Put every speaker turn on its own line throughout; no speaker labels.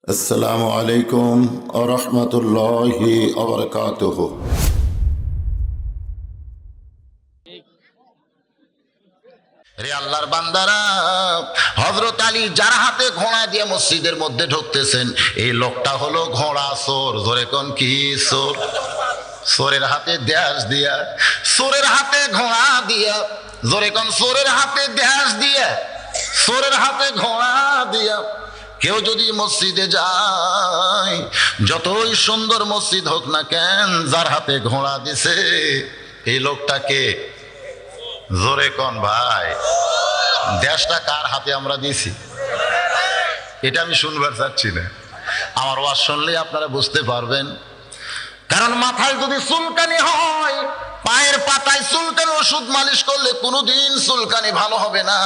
আসসালামু আলাইকুম ওয়া রাহমাতুল্লাহি ওয়া বারাকাতুহু।
রে আল্লাহর বান্দারা, হযরত আলী যার হাতে ঘোড়া দিয়ে মসজিদের মধ্যে ঢুকতেছেন, এই লোকটা হলো ঘোড়া চোর। জোরে কোন কি চোর? চোরের হাতে দেশ দিয়া, চোরের হাতে ঘোড়া দিয়া। জোরে কোন চোরের হাতে দেশ দিয়া, চোরের হাতে ঘোড়া দিয়া। কেউ যদি মসজিদে যায়, যতই সুন্দর মসজিদ হোক না কেন, যার হাতে ঘোড়া দিছে এই লোকটাকে। জোরে কোন ভাই, দেশটা কার হাতে আমরা দিছি এটা আমি শুনবার চাচ্ছি না। আমার ওয়াজ শুনলে আপনারা বুঝতে পারবেন। কারণ মাথায় যদি চুলকানি হয়, পায়ের পাতায় চুলকানি ওষুধ মালিশ করলে কোনোদিন চুলকানি ভালো হবে না।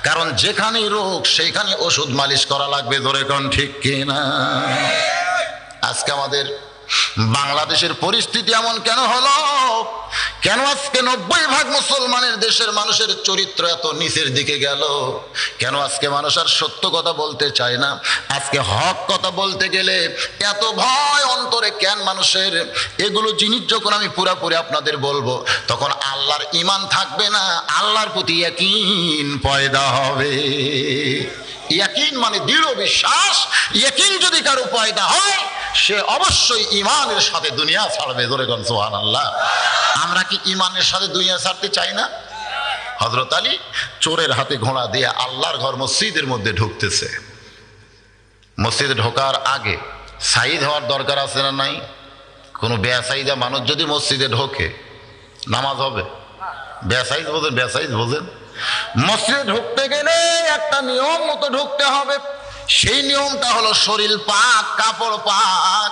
কারণ যেখানে রোগ সেইখানে ওষুধ মালিশ করা লাগবে। ধরে কোন ঠিক কিনা? আজকে আমাদের বাংলাদেশের পরিস্থিতি এমন কেন হলো? কেন আজকে 90% মুসলমানের দেশের মানুষের চরিত্র এত নিচের দিকে গেল? কেন আজকে মানুষ আর সত্য কথা বলতে চায় না? আজকে হক কথা বলতে গেলে এত ভয় অন্তরে কেন মানুষের? এগুলো জিনিস যখন আমি পুরাপুরি আপনাদের বলবো, তখন আল্লাহর ঈমান থাকবে না, আল্লাহর প্রতি ইয়াকিন পয়দা হবে। ইয়াকিন মানে দৃঢ় বিশ্বাস। ইয়াকিন যদি কারো পয়দা হয়, সে অবশ্যই ঈমানের সাথে দুনিয়া ছাড়বে। জোরে কোন সুবহানাল্লাহ। আমরা কি ঈমানের সাথে দুনিয়া ছাড়তে চাই না? হযরত আলী চোরের হাতে ঘোড়া দিয়ে আল্লাহর ঘর মসজিদের মধ্যে ঢুকতেছে। মসজিদে ঢোকার আগে সাইদ হওয়ার দরকার আছে না নাই? কোনো বেসাইদা মানুষ যদি মসজিদে ঢোকে, নামাজ হবে? বেসাইজ বোঝেন? বেসাইজ বোঝেন? মসজিদে ঢুকতে গেলে একটা নিয়ম মতো ঢুকতে হবে। সেই নিয়মটা হলো শরীর পাক, কাপড় পাক।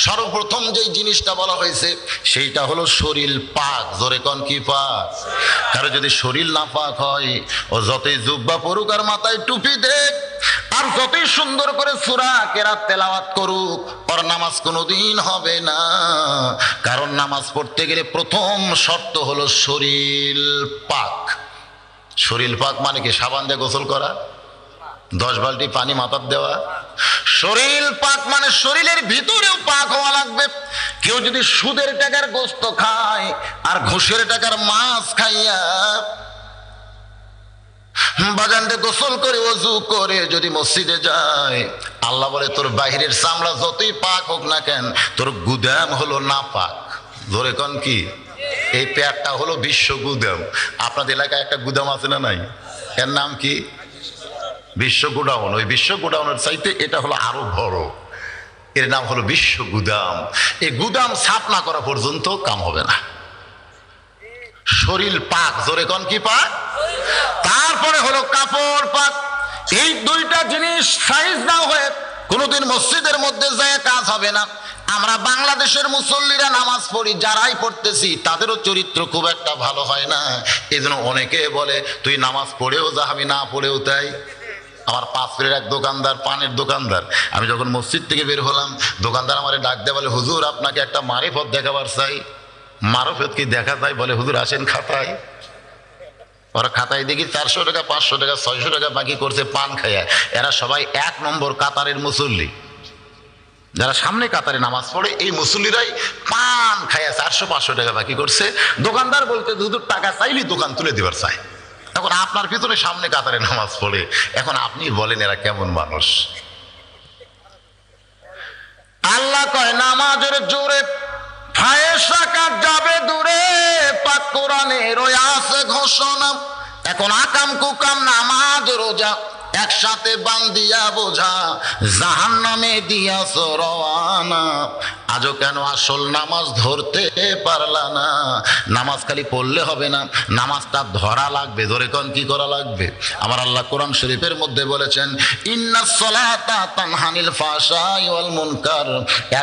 সর্বপ্রথম যেই জিনিসটা বলা হয়েছে সেইটা হলো শরীর পাক। জোরে কোন কি পাক? কারো যদি শরীর না পাক হয়, ও যতই জুব্বা পরুক আর মাথায় টুপি দেখ, আর যতই সুন্দর করে সূরা কেরাত তেলাওয়াত করুক, ওর নামাজ কোনোদিন হবে না। কারণ নামাজ পড়তে গেলে প্রথম শর্ত হলো শরীর পাক। শরীর পাক মানে কি? সাবান দিয়ে গোসল করা, 10 বালতি পানি মাথার দেওয়া। শরীর পাক মানে শরীরের ভিতরেও পাক হওয়া লাগবে। কেউ যদি সুদের টাকার গোস্ত খায় আর ঘুষের টাকার মাছ খাইয়া বাগানতে গোসল করে ওযু করে যদি মসজিদে যায়, আল্লাহ বলে তোর বাহিরের চামড়া যতই পাক হোক না কেন, তোর গুদাম হলো না পাক। ধরে কোন কি? এই পেটটা হলো বিশ্ব গুদাম। আপনাদের এলাকায় একটা গুদাম আছে না নাই? এর নাম কি? বিশ্ব গোডাউন। ওই বিশ্ব গোডাউনের চাইতে এটা হলো আরো বড়। এর নাম হলো বিশ্ব গুদাম। এই গুদাম সাফ না করা পর্যন্ত কাম হবে না। শরীর পাক। জোরে কোন কি পাক? তারপরে হলো কাপড় পাক। এই দুইটা জিনিস সাইজ না হয়ে কোনোদিন মসজিদের মধ্যে যায় কাজ হবে না। আমরা বাংলাদেশের মুসল্লিরা নামাজ পড়ি, যারাই পড়তেছি তাদেরও চরিত্র খুব একটা ভালো হয় না। এই জন্য অনেকে বলে তুই নামাজ পড়েও যা, আমি না পড়েও তাই। আমার 5 ফিটের এক দোকানদার, পানের দোকানদার, আমি যখন মসজিদ থেকে বের হলাম, দোকানদার আমারে ডাক দেয়, বলে হুজুর আপনাকে একটা মারিফত দেখাবার চাই। মারিফত কি দেখা যায়? বলে হুজুর আসেন খাতায়। ওরা খাতায় দেখি 400 টাকা, 500 টাকা, 600 টাকা বাকি করছে পান খাইয়া। এরা সবাই 1 নম্বর কাতারের মুসল্লি। যারা সামনে কাতারে নামাজ পড়ে, এই মুসল্লিরাই পান খাইয়া 400-500 টাকা বাকি করছে। দোকানদার বলতে হুজুর টাকা চাইলেই দোকান তুলে দিবার চায়। এখন আপনার পিছনে সামনে কাতারে নামাজ পড়ে, এখন আপনি বলেন এরা কেমন মানুষ? আল্লাহ কয় নামাজের জোরে ফায়েসা কাট যাবে দূরে, পাক কোরআনের ওই আছে ঘোষণা। এখন আকাম কুকাম নামাজ রোজা একসাথে বান্দিয়া বোঝা, জাহান্নামে দিয়াছ রওয়ানা। আজও কেন আসল নামাজ ধরতে পারলা না? নামাজ খালি পড়লে হবে না, নামাজটা ধরা লাগবে। ধরে কোন কি করা লাগবে? আমার আল্লাহ কোরআন শরীফের মধ্যে বলেছেন, ইন্নাস সালাতা তানহানিল ফাহশাই ওয়াল মুনকার।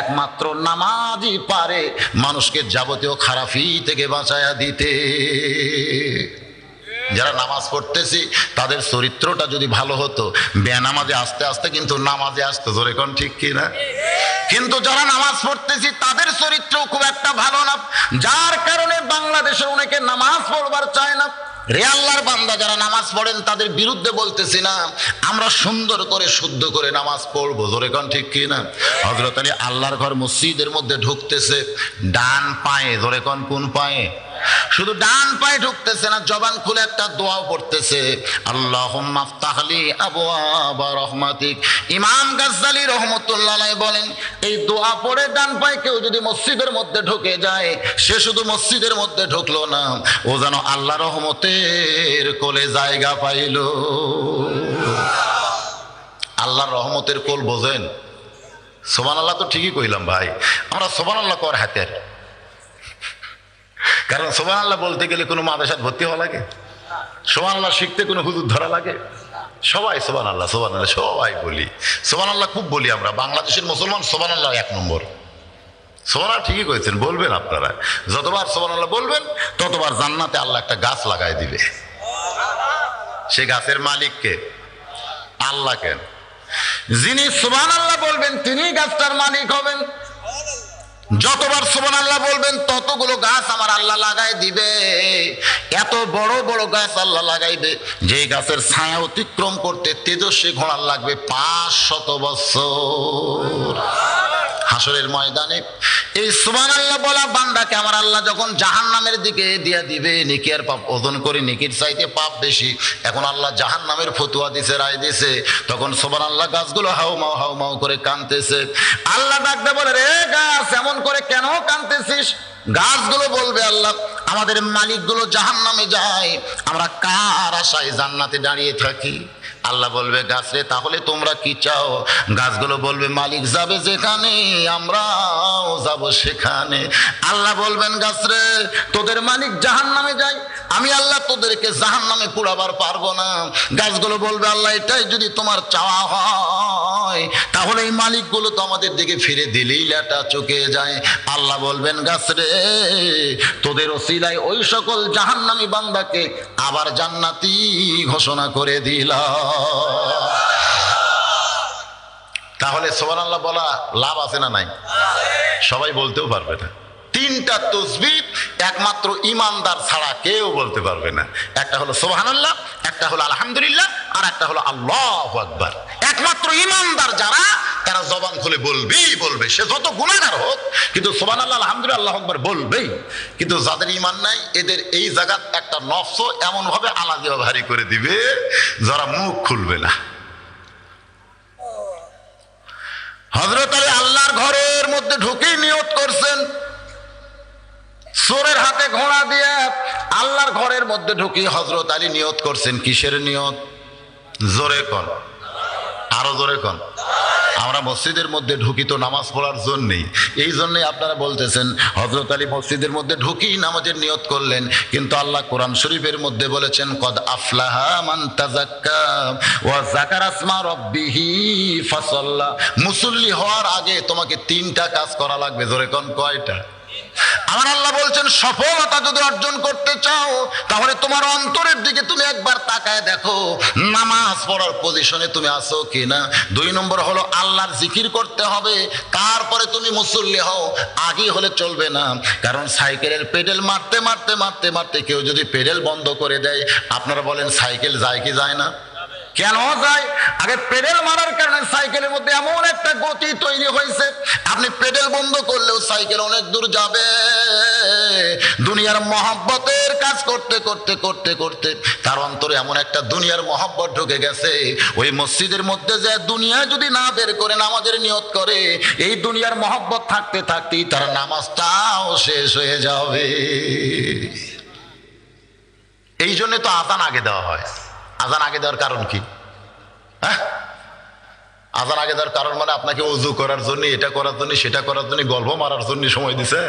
একমাত্র নামাজই পারে মানুষকে যাবতীয় খারাপি থেকে বাঁচায়া দিতে। যারা নামাজ পড়তেছি তাদের চরিত্রটা যদি ভালো হতো, বেনামাজে আস্তে আস্তে কিন্তু নামাজে আসতো। জোরে কোন ঠিক কিনা? কিন্তু যারা নামাজ পড়তেছি তাদের চরিত্র খুব একটা ভালো না, যার কারণে বাংলাদেশে অনেকে নামাজ পড়বার চায় না। রে আল্লাহর বান্দা যারা নামাজ পড়েন তাদের বিরুদ্ধে বলতেছি না, আমরা সুন্দর করে শুদ্ধ করে নামাজ পড়বো, জোরে কোন ঠিক কি না? হযরত আলী আল্লাহর ঘর মসজিদের মধ্যে ঢুকতেছে ডান পায়ে, জোরে কোন কোন পায়ে? শুধু ডান পায়ে ঢুকতেছে না, জবান খুলে একটা দোয়াও পড়তেছে, আল্লাহুম্মা আফতাহলি আবওয়াবা রাহমাতিক। ইমাম গাজ্জালী রাহমাতুল্লাহ আলাইহি বলেন, এই দোয়া পড়ে ডান পায়ে কেউ যদি মসজিদের মধ্যে ঢুকে যায়, সে শুধু মসজিদের মধ্যে ঢুকলো না, ও যেন আল্লাহ রহমতের কোলে জায়গা পাইল। আল্লাহর রহমতের কোল বোঝেন? সুবহানাল্লাহ তো ঠিকই কইলাম ভাই, আমরা সুবহানাল্লাহ কর হাতের, কারণ সুবহানাল্লাহ বলতে গেলে কোনো মাদ্রাসায় ভর্তি হওয়া লাগে? সুবহানাল্লাহ শিখতে কোনো হুজুর ধরা লাগে? সবাই সুবহানাল্লাহ সুবহানাল্লাহ সবাই বলি, সুবহানাল্লাহ খুব বলি আমরা। বাংলাদেশের মুসলমান সুবহানাল্লাহ 1 নম্বর। সুবহানাল্লাহ ঠিকই কইছেন, বলবেন আপনারা, যতবার সুবহানাল্লাহ বলবেন ততবার জান্নাতে আল্লাহ একটা গাছ লাগাই দিবে। সে গাছের মালিককে? আল্লাহকে। যিনি সুবহানাল্লাহ বলবেন তিনি গাছটার মালিক হবেন। যতবার সুবহানাল্লাহ বলবেন ততগুলো গাছ আমার আল্লাহ লাগাই দিবে। এত বড় বড় গাছ আল্লাহ লাগাইবে যে গাছের ছায়া অতিক্রম করতে তেজস্বী ঘোড়ার লাগবে 500 বছর। হাসরের ময়দানে এই সুবহানাল্লাহ বলা বান্দাকে আমার আল্লাহ যখন জাহান্নামের দিকে দিয়া দিবে, নেকি আর পাপ ওজন করে, নেকির চাইতে পাপ বেশি, এখন আল্লাহ জাহান্নামের ফতুয়া দিছে, রায় দিছে, তখন সুবহানাল্লাহ গাছগুলো হাউমাউ হাউমাউ করে কাঁদতেছে। আল্লাহ ডাকতে বলে, রে গাছ এমন করে কেন কাঁদতেছিস? গাছগুলো বলবে, আল্লাহ আমাদের মালিকগুলো জাহান্নামে যায়, আমরা কার আশায় জান্নাতে দাঁড়িয়ে থাকি? আল্লাহ বলবে, গাছ রে তাহলে তোমরা কি চাও? গাছগুলো বলবে, মালিক যাবে যেখানে আমরাও যাব সেখানে। আল্লাহ বলবেন, গাছ রে তোদের মালিক জাহান্নামে যায়, আমি আল্লাহ তোদেরকে জাহান্নামে পুরাবার পারবো না। গাছগুলো বলবে, আল্লাহ এটাই যদি তোমার চাওয়া হয় তাহলে এই মালিকগুলো তো আমাদের দিকে ফিরে দিলেই লেটা চুকে যায়। আল্লাহ বলবেন, গাছ রে তোদের ওসিলায় ওই সকল জাহান্নামী বান্দাকে আবার জান্নাতি ঘোষণা করে দিলাম। তাহলে সুবহানাল্লাহ বলা লাভ আছে না নাই? সবাই বলতেও পারবে না। 3টা তাসবিহ একমাত্র ঈমানদার ছাড়া কেউ বলতে পারবে না। একটা হলো সুবহানাল্লাহ, একটা হলো আলহামদুলিল্লাহ, আর একটা হলো আল্লাহু আকবার। একমাত্র ঈমানদার যারা, তারা জবান খুলে বলবেই বলবে, সে যত গুনাহগার হোক, কিন্তু সুবহানাল্লাহ আলহামদুলিল্লাহ আল্লাহু আকবার বলবেই। কিন্তু যাদের ঈমান নাই, এদের এই জায়গাত একটা নফস এমন ভাবে আলাদা ভারী করে দিবে যারা মুখ খুলবে না। হযরত আলী আল্লাহর ঘরের মধ্যে ঢুকেই নিয়ত করছেন, চোরের হাতে ঘোড়া দিয়ে আল্লাহর ঘরের মধ্যে ঢুকি হযরত আলী নিয়ত করছেন। কিসের নিয়ত? জোরে কর, আরো জোরে কর। আমরা মসজিদের মধ্যে ঢুকি তো নামাজ পড়ার জন্যই, এই জন্যই আপনারা বলতেছেন হযরত আলী মসজিদের মধ্যে ঢুকি নামাজের নিয়ত করলেন। কিন্তু আল্লাহ কোরআন শরীফের মধ্যে বলেছেন, কদ আফলাহা মান তাযাক্কা ওয়া যাকারা ইসমা রাব্বিহি ফাসাল্লা। মুসল্লি হওয়ার আগে তোমাকে 3টা কাজ করা লাগবে। জোরে কোন, কয়টা? আমার আল্লাহ বলছেন, সফলতা যদি অর্জন করতে চাও তাহলে তোমার অন্তরের দিকে তুমি একবার তাকায় দেখো, নামাজ পড়ার পজিশনে তুমি আছো কিনা। 2 নম্বর হলো আল্লাহর জিকির করতে হবে, তারপরে তুমি মুসল্লি হও। আগে হলে চলবে না, কারণ সাইকেলের পেডেল মারতে মারতে মারতে মারতে কেউ যদি পেডেল বন্ধ করে দেয়, আপনারা বলেন সাইকেল যায় কি যায় না? কেন যায়? আগে পেডেল মারার কারণে সাইকেলের মধ্যে এমন একটা গতি তৈরি হয়েছে, আপনি পেডেল বন্ধ করলেও সাইকেল অনেক দূর যাবে। দুনিয়ার মহব্বতের কাজ করতে করতে করতে করতে তার অন্তরে এমন একটা দুনিয়ার মহব্বত ঢুকে গেছে, ওই মসজিদের মধ্যে যে দুনিয়া যদি না বের করে নামাজের নিয়ত করে, এই দুনিয়ার মহব্বত থাকতে থাকতেই তার নামাজটাও শেষ হয়ে যাবে। এই জন্য তো আযান আগে দেওয়া হয়। আযান আগে দেওয়ার কারণ কি? হ্যাঁ, আযান আগে দেওয়ার কারণ মানে আপনাকে ওযু করার জন্য, এটা করার জন্য, সেটা করার জন্য, গল্প মারার জন্য সময় দিছে।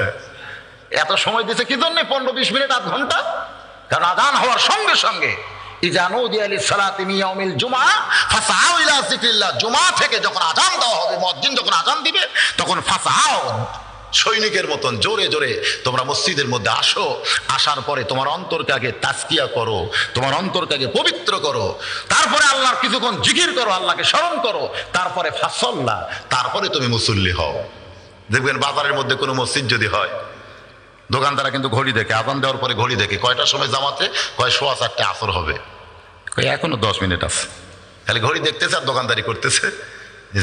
এত সময় দিছে কি জন্য? 15-20 মিনিট, আধ ঘন্টা। কারণ আযান হওয়ার সঙ্গে সঙ্গে ইযা নুদিয়া লিস-সালাতি মিন ইয়াউমিল জুমআহ ফাসআউ ইলা যিকরিল্লাহ, জুমা থেকে যখন আযান দেওয়া হবে, মুয়াজ্জিন যখন আযান দিবে, তখন ফাসআউ, সৈনিকের মতন জোরে জোরে তোমরা মসজিদের মধ্যে আসো। আসার পরে তোমার অন্তরকে আগে তাজকিয়া করো, তোমার অন্তরকে আগে পবিত্র করো, তারপরে আল্লাহর কিছুক্ষণ জিকির করো, আল্লাহকে স্মরণ করো, তারপরে ফাসল্লা, তারপরে তুমি মুসল্লি হও। দেখবেন বাজারের মধ্যে কোনো মসজিদ যদি হয়, দোকানদারা কিন্তু ঘড়ি দেখে, আজান দেওয়ার পরে ঘড়ি দেখে কয়টার সময় জামাতে, কয় 4:15 আসর হবে, কয় এখনো 10 মিনিট আছে। তাহলে ঘড়ি দেখতেছে আর দোকানদারি করতেছে।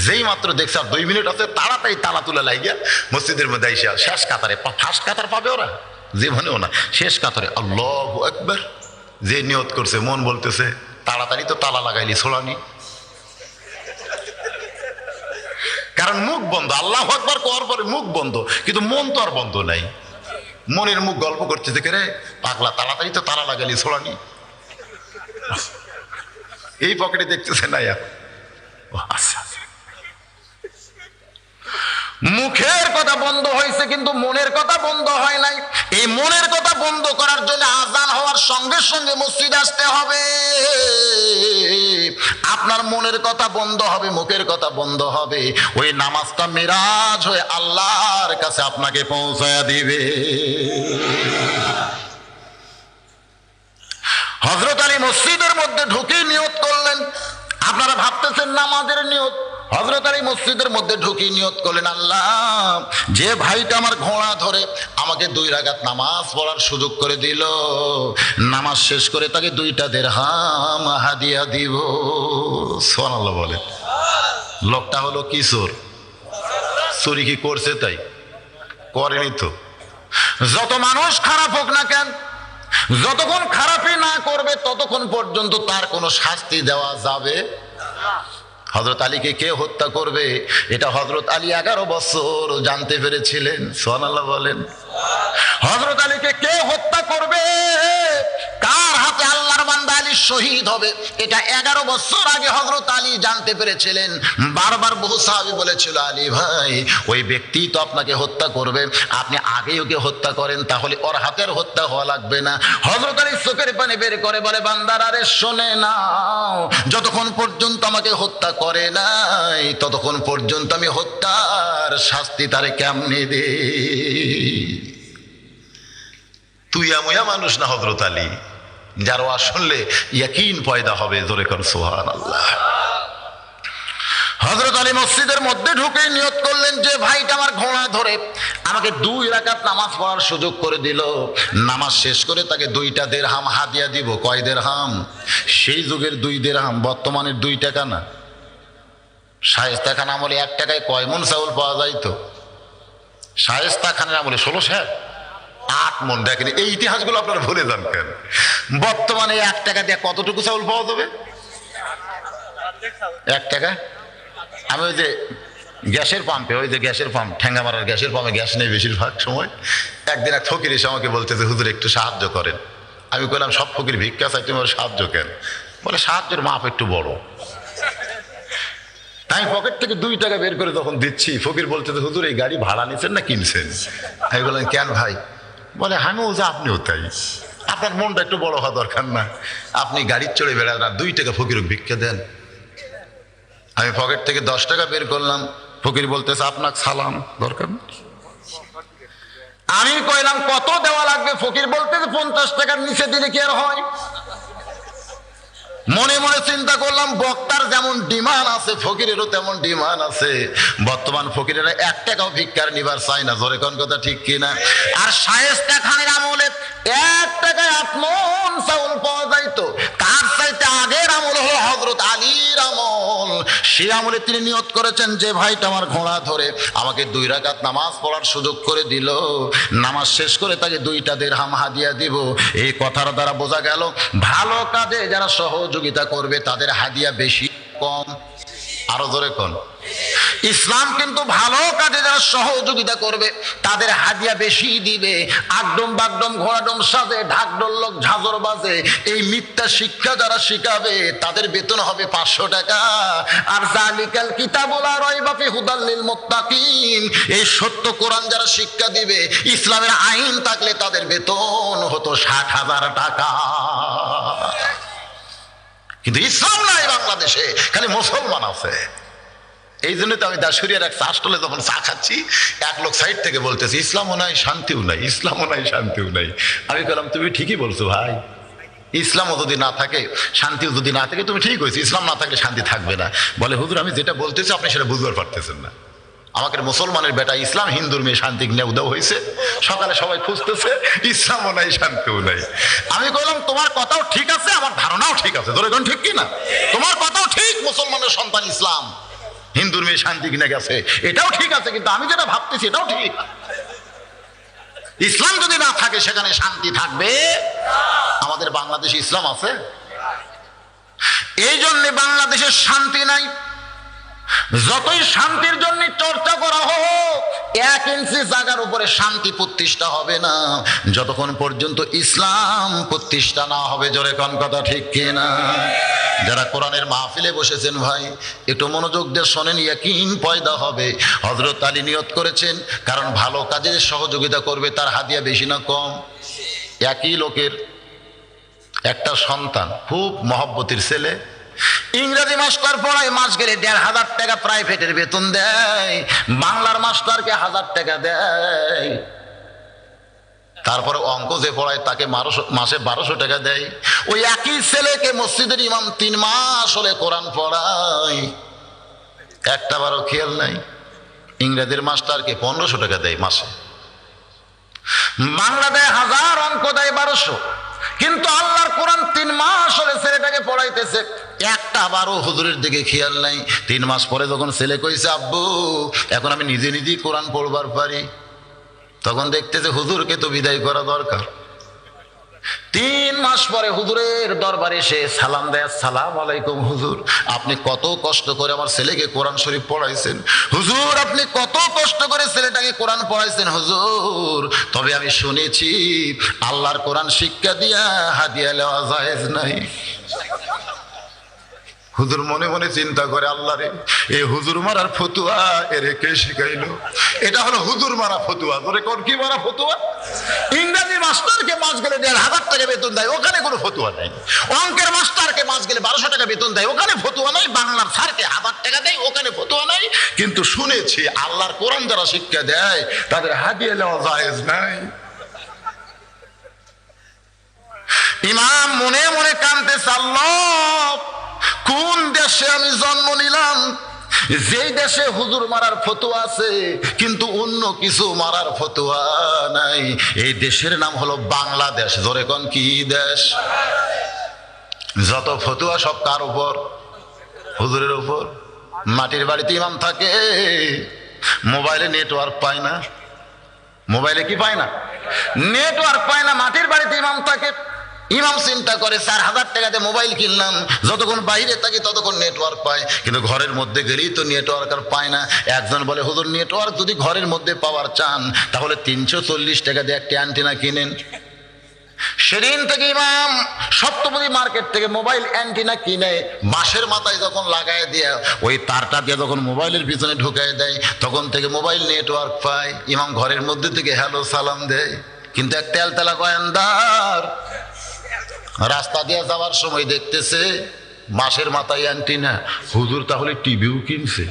যেই মাত্র দেখছে আর 2 মিনিট আছে, তাড়াতাড়ি তালা তুলে লাগিয়া মসজিদের মধ্যে আইসা শেষ কাতারে, ফার্স্ট কাতার পাবে ওরা জীবনেও না, শেষ কাতারে আল্লাহু আকবার। যে নিয়ত করছে মন বলতেছে তাড়াতাড়ি তো তালা লাগাইলি ছোড়ানি, কারণ মুখ বন্ধ। আল্লাহু আকবার করার পরে মুখ বন্ধ, কিন্তু মন তো আর বন্ধ নাই। মনের মুখ গল্প করছে দেখে, রে পাগলা তাড়াতাড়ি তো তালা লাগাইলি ছোড়ানি। এই পকেটে দেখতেছে না, আচ্ছা মুখের কথা বন্ধ হয়েছে কিন্তু মনের কথা বন্ধ হয় নাই। এই মনের কথা বন্ধ করার জন্য আজান হওয়ার সঙ্গে সঙ্গে মসজিদ আসতে হবে। আপনার মনের কথা বন্ধ হবে, মুখের কথা বন্ধ হবে, ওই নামাজটা মিরাজ হয়ে আল্লাহর কাছে আপনাকে পৌঁছায়া দিবে। হযরত আলী মসজিদের মধ্যে ঢুকে নিয়ত করলেন। আপনারা ভাবতেছেন নামাজের নিয়ত। হযরত আলী মসজিদের মধ্যে ঢুকি নিয়ত করলেন, আল্লাহ যে ভাইটা আমার ঘোড়া ধরে আমাকে 2 রাকাত নামাজ পড়ার সুযোগ করে দিল, নামাজ শেষ করে তাকে 2টা দিরহাম হাদিয়া দিব। সুবহানাল্লাহ বলে। লোকটা হলো কি চোর? চুরি কি করছে তাই? করেনি তো। যত মানুষ খারাপ হোক না কেন, যতক্ষণ খারাপই না করবে ততক্ষণ পর্যন্ত তার কোনো শাস্তি দেওয়া যাবে। হযরত আলীকে কে হত্যা করবে এটা হযরত আলী 11 বছর জানতে পেরেছিলেন। সুবহানাল্লাহ বলেন। হযরত আলীকে কে হত্যা করবে, কার হাতে আল্লাহর বান্দা আলী শহীদ হবে, এটা 11 বছর আগে হযরত আলী জানতে পেরেছিলেন। বারবার বহু সাহাবী বলেছিল, আলী ভাই ওই ব্যক্তি তো আপনাকে হত্যা করবে, আপনি আগে ওকে হত্যা করেন, তাহলে ওর হাতের হত্যা হওয়া লাগবে না। হযরত আলী চোখের পানি বের করে বলে, বান্দারা রে শোনে নাও, যতক্ষণ পর্যন্ত আমাকে হত্যা করে নাই ততক্ষণ পর্যন্ত আমি হত্যার শাস্তি তারে কেমনে দে। তুই আময়া মানুষ না হযরত আলী, যার আসলে ইয়াকিন পয়দা হবে। জোরে কর সুবহানাল্লাহ। হযরত আলী মসজিদের মধ্যে ঢুকে নিয়ত করলেন, যে ভাইটা আমার ঘোড়া ধরে আমাকে 2 রাকাত নামাজ পড়ার সুযোগ করে দিল, নামাজ শেষ করে তাকে 2টা দিরহাম হাদিয়া দিব। কয় দিরহাম? সেই যুগের 2 দিরহাম, বর্তমানের 2 টাকা না। শায়েস্তা খান আমলে 1 টাকায় কয় মন চাউল পাওয়া যাইতো? শায়েস্তা খানের আমলে 16 8 মন। দেখেন এই ইতিহাসগুলো আপনারা ভুলে যান কেন? বর্তমানে 1 টাকা দিয়ে কতটুকু চাউল পাওয়া যাবে? 1 টাকা। আমি ওই যে গ্যাসের পাম্পে, ওই যে গ্যাসের পাম্প, ঠেঙ্গা মারার গ্যাসের পাম্পে গ্যাস নেই বেশিরভাগ সময়। একদিন এক ফকির এসে আমাকে বলতেছে, হুজুর একটু সাহায্য করেন। আমি বললাম, সব ফকির ভিক্ষা চাই, তুমি সাহায্য কেন? বলে সাহায্যের মাপ একটু বড়। আমি পকেট থেকে 2 টাকা বের করে তখন দিচ্ছি, ফকির বলতেছে, হুজুর এই গাড়ি ভাড়া নিচ্ছেন না কিনছেন? আমি বললাম, কেন ভাই? বলে আমিও যা আপনিও তাই, আপনার মনটা একটু বড় হওয়া দরকার না? আপনি গাড়ির চড়ে বেড়ান না, 2 টাকা ফকির ভিক্ষা দেন। আমি পকেট থেকে 10 টাকা বের করলাম, ফকির বলতেছে, আপনাকে সালাম, দরকার না। আমি কইলাম, কত দেওয়া লাগবে? ফকির বলতেছে 50 টাকার নিচে দিলে কি আর হয়? মনে মনে চিন্তা করলাম, বক্তার যেমন ডিমান্ড আছে ফকিরেরও তেমন ডিমান্ড আছে। বর্তমান ফকিরেরা 1 টাকাও ভিক্ষার নিবার চায় না। জোরে কোন কথা ঠিক কিনা? আর শায়েস্তা খানের আমলে 1 টাকায় 8 মণ চাউল পাওয়া যাইতো। তার চাইতে আগের আমল হলো হযরত আলীর আমল। সেই আমলে তিনি নিয়ত করেছেন, যে ভাইটা আমার ঘোড়া ধরে আমাকে 2 রাকাত নামাজ পড়ার সুযোগ করে দিল, নামাজ শেষ করে তাকে 2টা দিরহাম হাদিয়া দিব। এই কথার দ্বারা বোঝা গেল, ভালো কাজে যারা সহযোগিতা করবে তাদের হাদিয়া বেশি কম। আরো জোরে কোন? ইসলাম কিন্তু ভালো কাজে যারা সহযোগিতা করবে তাদের হাদিয়া বেশি দিবে। আগডম বাগডম ঘোড়াডম সাজে ঢাকঢোল লোক ঝাঁঝর বাজে, এই মিথ্যা শিক্ষা যারা শিখাবে তাদের বেতন হবে 500 টাকা। আর জালিকাল কিতাবুল লা রাইবা ফি হুদাল লিল মুত্তাকিন, এই সত্য কোরআন যারা শিক্ষা দিবে, ইসলামের আইন থাকলে তাদের বেতন হতো 60,000 টাকা। কিন্তু ইসলাম নাই বাংলাদেশে, খালি মুসলমান আছে। এই জন্য তো আমি দাসুরিয়ার এক চা স্টলে যখন চা খাচ্ছি, এক লোক সাইড থেকে বলতেছে, ইসলামও নাই শান্তিও নাই, ইসলামও নাই শান্তিও নাই। আমি বললাম, তুমি ঠিকই বলছো ভাই, ইসলামও যদি না থাকে, শান্তিও যদি না থাকে, তুমি ঠিক হয়েছে, ইসলাম না থাকলে শান্তি থাকবে না। বলে, হুজুর আমি যেটা বলতেছি আপনি সেটা বুঝতে পারতেছেন না। আমাকে মুসলমানের বেটা ইসলাম, হিন্দুর মেয়ে শান্তি কিনে উদাও হয়েছে। সকালে সবাই খুঁজতেছে, ইসলামও নাই শান্তিও নাই। আমি বললাম তোমার কথাও ঠিক আছে, আমার ধারণাও ঠিক আছে। ধরে ঠিক কি না? তোমার কথাও ঠিক, মুসলমানের সন্তান ইসলাম, হিন্দুর মেয়ে শান্তি কিনে গেছে, এটাও ঠিক আছে, কিন্তু আমি যেটা ভাবতেছি এটাও ঠিক। ইসলাম যদি না থাকে সেখানে শান্তি থাকবে? আমাদের বাংলাদেশে ইসলাম আছে, এই জন্য বাংলাদেশের শান্তি নাই। যতই শান্তির জন্য চর্চা করা হোক, 1 ইঞ্চি জায়গার উপরে শান্তি প্রতিষ্ঠা হবে না যতক্ষণ পর্যন্ত ইসলাম প্রতিষ্ঠা না হবে। জোরে কোন কথা ঠিক কিনা? যারা কোরআনের মাহফিলে বসেছেন ভাই, একটু মনোযোগ দিয়ে শোনেন, ইয়াকিন পয়দা হবে। হযরত আলী নিয়ত করেছেন, কারণ ভালো কাজে সহযোগিতা করবে তার হাদিয়া বেশি না কম? একই লোকের একটা সন্তান, খুব মহব্বতের ছেলে, ইংরেজি মাস্টার পড়ায়, মাস গেলে ১৫০০ টাকা প্রাইভেটের বেতন দেয়, বাংলার মাস্টারকে 1000 টাকা দেয়, তারপরে অঙ্ক যে পড়ায় তাকে মাসে 1200 টাকা দেয়। ওই একই ছেলেকে মসজিদের ইমাম 3 মাস হলে কোরআন পড়ায়, একটা বারও খেয়াল নাই। ইংরেজির মাস্টারকে 1500 টাকা দেয় মাসে, বাংলা দেয় 1000, অঙ্ক দেয় 1200, কিন্তু আল্লাহর কোরআন 3 মাস হলে ছেলেটাকে পড়াইতেছে, একটা বারো হুজুরের দিকে খেয়াল নাই। 3 মাস পরে যখন ছেলে কইছে আব্বু এখন আমি নিজে নিজেই কোরআন পড়বার পারি, তখন দেখতেছে হুজুরকে তো বিদায় করা দরকার। 3 মাস পরে হুজুরের দরবারে এসে সালাম দেয়, আসসালামু আলাইকুম হুজুর, আপনি কত কষ্ট করে আমার ছেলেকে কোরআন শরীফ পড়াইছেন। হুজুর আপনি কত কষ্ট করে ছেলেটাকে কোরআন পড়াইছেন হুজুর, তবে আমি শুনেছি আল্লাহর কোরআন শিক্ষা দিয়া হাদিয়া লওয়া জায়েজ নাই। হুজুর মনে মনে চিন্তা করে, আল্লাহ রে, এই হুজুর মারার ফতুয়া এর কে শিখাইলো? এটা হলো হুজুর মারা ফতুয়া। ধরে কোন কি মারা ফতুয়া? ইংরেজি মাস্টারকে মাস গেলে 1500 টাকা বেতন দেয়, ওখানে কোনো ফতুয়া নাই। অঙ্কের মাস্টারকে মাস গেলে 1200 টাকা বেতন দেয়, ওখানে ফতুয়া নাই। বাংলার স্যারকে 1000 টাকা দেয়, ওখানে ফতুয়া নাই। কিন্তু শুনেছি আল্লাহর কোরআন যারা শিক্ষা দেয় তাদের হাদিয়া নেওয়া জায়েজ নাই। ইমাম মনে মনে কাঁদতেছে, আল্লাহ কোন দেশে আমি জন্ম নিলাম, যেই দেশে হুজুর মারার ফতোয়া আছে কিন্তু অন্য কিছু মারার ফতোয়া নাই। এই দেশের নাম হলো বাংলাদেশ। জোরে কোন কি দেশ? যত ফতোয়া সব কার উপর? হুজুরের উপর। মাটির বাড়িতে ইমাম থাকে, মোবাইলে নেটওয়ার্ক পায় না। মোবাইলে কি পায় না? নেটওয়ার্ক পায় না। মাটির বাড়িতে ইমাম থাকে, ইমাম চিন্তা করে 4000 টাকাতে মোবাইল কিনলাম, যতক্ষণ বাইরে থাকি ততক্ষণ নেটওয়ার্ক পায়, কিন্তু ঘরের মধ্যে গেলেই তো নেটওয়ার্ক আর পায় না। একজন বলে হুজুর নেটওয়ার্ক যদি ঘরের মধ্যে পাওয়ার চান তাহলে 340 টাকা দিয়ে একটা অ্যান্টেনা কিনেন। সেদিন থেকে ইমাম সপ্তপদী মার্কেট থেকে মোবাইল অ্যান্টেনা কিনে বাঁশের মাথায় যখন লাগায় দিয়ে ওই তারটা দিয়ে যখন মোবাইলের পিছনে ঢুকায় দেয়, তখন থেকে মোবাইল নেটওয়ার্ক পায়। ইমাম ঘরের মধ্যে থেকে হ্যালো সালাম দেয়, কিন্তু এক তেলতেলা গোয়েন্দার রাস্তা দিয়ে যাওয়ার সময় দেখতেছে বাঁশের মাথায় অ্যান্টেনা। হুজুর তাহলে টিভিও কিনছে?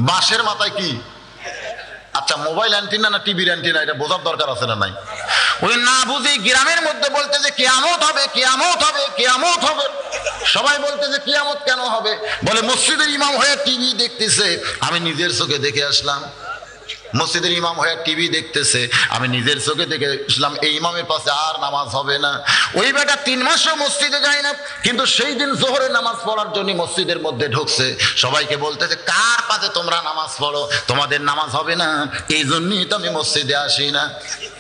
বাঁশের মাথায় কি? আচ্ছা মোবাইল অ্যান্টেনা না টিভির অ্যান্টেনা, এটা বোঝার দরকার আছে না নাই? ওই না বুঝি গ্রামের মধ্যে বলতে যে কিয়ামত হবে, কিয়ামত হবে, কিয়ামত হবে। সবাই বলতে যে কিয়ামত কেন হবে? বলে মসজিদের ইমাম হয়ে টিভি দেখতেছে, আমি নিজের চোখে দেখে আসলাম। মসজিদের ইমাম হয়ে টিভি দেখতেছে, আমি নিজের চোখে দেখে আসলাম এই ইমামের পাশে আর নামাজ হবে না। ওই বেটা 3 মাসও মসজিদে যায় না, কিন্তু সেই দিন জোহরে নামাজ পড়ার জন্য মসজিদের মধ্যে ঢুকছে। সবাইকে বলতেছে কার পাশে তোমরা নামাজ পড়ো, তোমাদের নামাজ হবে না, এই জন্যই তো আমি মসজিদে আসি না।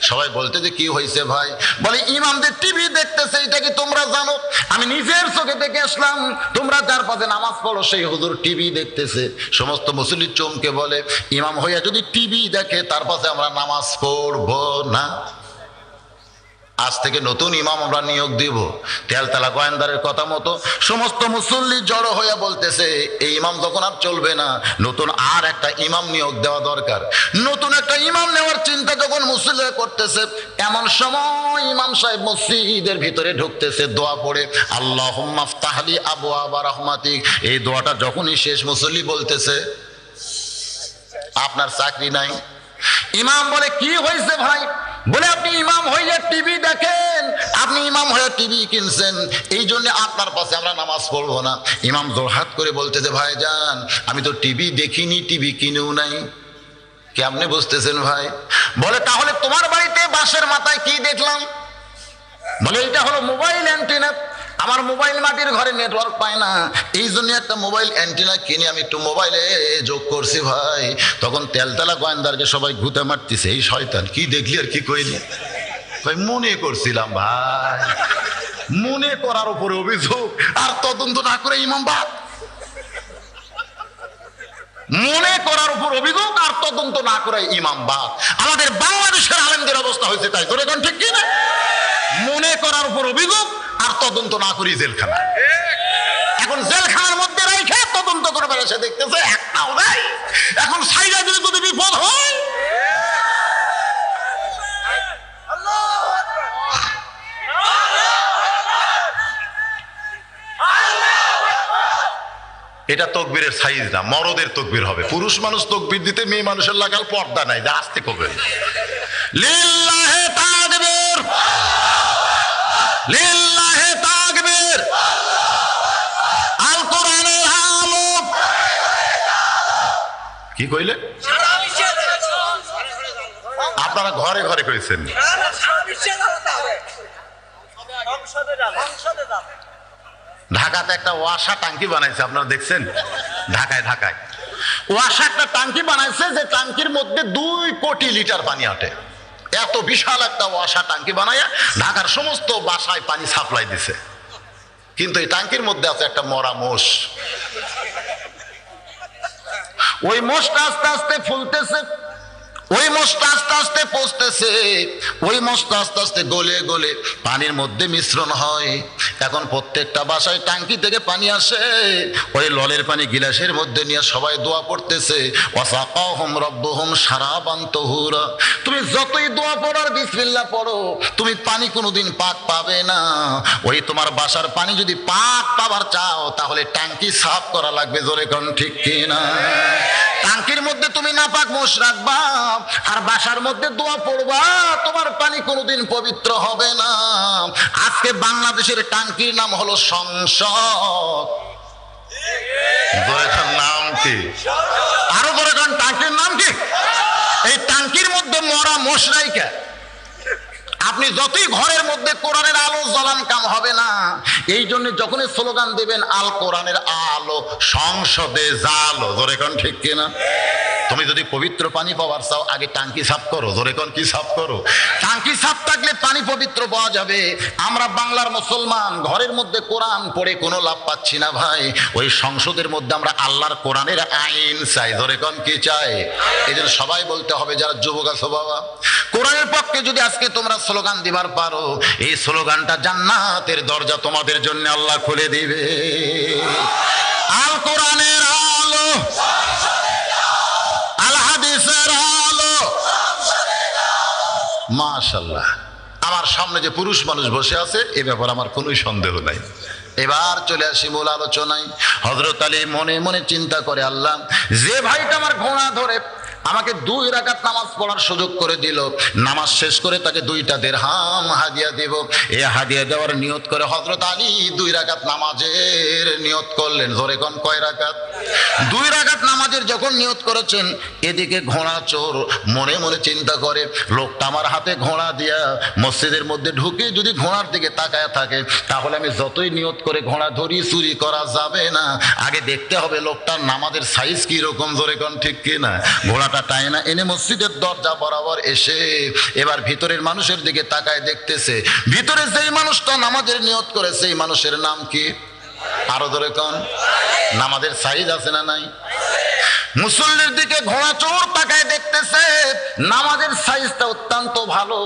সবাই বলতে যে কি হয়েছে ভাই? বলে ইমামদের টিভি দেখতেছে, এটা কি তোমরা জানো? আমি নিজের চোখে দেখে আসলাম, তোমরা যার পাশে নামাজ পড়ো সেই হুজুর টিভি দেখতেছে। সমস্ত মুসল্লি চমকে বলে ইমাম হইয়া যদি টিভি দেখে তার পাশে আমরা নামাজ পড়ব না। আজ থেকে নতুন ইমাম আমরা নিয়োগ দিব। তেলতলা গোয়েন্দারের কথা মতো সমস্ত মুসল্লি জড়ো হয়ে বলতেছে এই ইমাম যখন আর চলবে না, নতুন আর একটা ইমাম নিয়োগ দেওয়া দরকার। নতুন একটা ইমাম নেওয়ার চিন্তা যখন মুসল্লিরা করতেছে, এমন সময় ইমাম সাহেব মসজিদের ভিতরে ঢুকতেছে, দোয়া পড়ে আল্লাহুম্মা ফতাহলি আবওয়াবা রাহমাতিক। এই দোয়াটা যখনই শেষ, মুসল্লি বলতেছে আপনার চাকরি নাই। ইমাম বলে কি হয়েছে ভাই? বলে আপনি ইমাম হয়ে টিভি দেখেন, আপনি ইমাম হয়ে টিভি কিনছেন, এই জন্য আপনার পাশে আমরা নামাজ পড়বো না। ইমাম জোরহাত করে বলতেছে ভাইজান আমি তো টিভি দেখিনি, টিভি কিনেও নাই। কেমনে বুঝতেছেন ভাই? বলে তাহলে তোমার বাড়িতে বাঁশের মাথায় কি দেখলাম? বলে এটা হলো মোবাইল অ্যান্টেনা। আমার মোবাইল মাটির ঘরে নেটওয়ার্ক পায় না, এই জন্য একটা মোবাইল অ্যান্টেনা কিনে আমি একটু মোবাইলে যোগ করছি ভাই। তখন তেলতেলা গোয়েন্দারকে সবাই ঘুতে মারতেছে, এই শয়তান কি দেখলি আর কি কইলি? ভাই মনে করছিলাম ভাই, মনে করার উপরে অভিযোগ আর তদন্ত না করে ইমাম বাদ। মনে করার উপর অভিযোগ আর তদন্ত না করে ইমাম বাদ। আমাদের বাংলাদেশের আলেমদের অবস্থা হয়েছে তাই, তোর এখন ঠিক কিনা? মনে করার উপর অভিযোগ আর তদন্ত না করি জেলখানা। এখন জেলখানার মধ্যে রেখে তদন্ত করে বেড়েছে, দেখতেছে একটাও নাই। এখন সাইডা যদি বিপদ হয়, এটা তকবীরের সাইজ না, মরদের তকবীর হবে। পুরুষ মানুষ তকবীর দিতে মেয়ে মানুষের লাগাল পর্দা নাই, যা আস্তে করবে। লিল্লাহে তাকবীর, লিল্লাহে তাকবীর। আল কোরআনের আলো। কি কইলে? আপনারা ঘরে ঘরে কইছেন। ঢাকাতে একটা ওয়াসা টাঙ্কি বানাইছে, আপনারা দেখছেন? ঢাকায় ওয়াসা একটা টাঙ্কি বানাইছে, যে টাঙ্কির মধ্যে 2 কোটি লিটার পানি আটে। এত বিশাল একটা ওয়াসা টাঙ্কি বানাইয়া ঢাকার সমস্ত বাসায় পানি সাপ্লাই দিছে। কিন্তু এই টাঙ্কির মধ্যে আছে একটা মরা মোষ। ওই মোষটা আস্তে আস্তে ফুলতেছে, ওই মোষটা আস্তে আস্তে পচতেছে, ওই মোষটা আস্তে আস্তে গলে গলে পানির মধ্যে মিশ্রণ হয়। এখন প্রত্যেকটা বাসায় টাঙ্কি থেকে পানি আসে, ওই ললের পানি গিলাসের মধ্যে নিয়ে সবাই দোয়া পড়তেছে, ওয়াসাকাহুম রাব্বুহুম শারাবান তাহুরা। তুমি যতই দোয়া পড়ো আর বিসমিল্লাহ পড়ো, তুমি পানি কোনোদিন পাক পাবে না। ওই তোমার বাসার পানি যদি পাক পাবার চাও, তাহলে টাঙ্কি সাফ করা লাগবে। জোরে কোন ঠিক কিনা? টাঙ্কির মধ্যে তুমি নাপাক মোষ রাখবা আর বাসার মধ্যে দোয়া পড়বা, তোমার পানি কোনোদিন পবিত্র হবে না। আজকে বাংলাদেশের টাঙ্কির নাম হলো সংসদ। নাম কি? আরো বড় টাঙ্কির নাম কি? এই টাঙ্কির মধ্যে মরা মোষ রাইখা আপনি যতই ঘরের মধ্যে কোরআনের আলো জ্বালান, কাম হবে না। এই জন্য যখনই স্লোগান দেবেন আল কোরআনের আলো সংসদে জালো, জোরে কোন ঠিক কিনা? তুমি যদি পবিত্র পানি পাওয়ার চাও, আগে টাঙ্কি সাফ করো। জোরে কোন কি সাফ করো? টাঙ্কি সাফ থাকলে পানি পবিত্র পাওয়া যাবে। আমরা বাংলার মুসলমান ঘরের মধ্যে কোরআন পড়ে কোনো লাভ পাচ্ছি না ভাই। ওই সংসদের মধ্যে আমরা আল্লাহর কোরআনের আইন চাই। জোরে কোন কি চাই? এই জন্য সবাই বলতে হবে, যারা যুবক আছো বাবা, কোরআনের পক্ষে যদি আজকে তোমরা স্লোগান দিবার পারো, এই স্লোগানটা জান্নাতের দরজা তোমাদের জন্য আল্লাহ খুলে দিবে। আল কোরআনের আলো, আল হাদিসের আলো। মাশাআল্লাহ, আমার সামনে যে পুরুষ মানুষ বসে আছে এ ব্যাপারে আমার কোনো সন্দেহ নাই। এবার চলে আসি মূল আলোচনায়। হযরত আলী মনে মনে চিন্তা করে, আল্লাহ, যে ভাইটা আমার ঘোড়া ধরে আমাকে 2 রাকাত নামাজ পড়ার সুযোগ করে দিল, নামাজ শেষ করে তাকে 2টা দিরহাম হাদিয়া দেব। এই হাদিয়া দেওয়ার নিয়ত করে হযরত আলী 2 রাকাত নামাজের নিয়ত করলেন। জোরে কোন কয় রাকাত? 2 রাকাত নামাজের যখন নিয়ত করেছেন, এদিকে ঘোড়া চোর মনে মনে চিন্তা করে, লোকটা আমার হাতে ঘোড়া দিয়া মসজিদের মধ্যে ঢুকে যদি ঘোড়ার দিকে তাকায় থাকে, তাহলে আমি যতই নিয়ত করে ঘোড়া ধরি, চুরি করা যাবে না। আগে দেখতে হবে লোকটার নামাজের সাইজ কি রকম। জোরে কোন ঠিক কিনা? ঘোড়াটা টাইনা এনে মসজিদের দরজা বরাবর এসে এবার ভিতরের মানুষের দিকে তাকায়, দেখতেছে ভিতরে যেই মানুষটা নামাজের নিয়ত করে সেই মানুষের নাম কি? আরো ধরে কোন? নামাজের সাইজ আছে না নাই? মুসল্লির দিকে ঘোড়া চোর তাকায়, দেখতেছে নামাজের সাইজটা অত্যন্ত ভালো,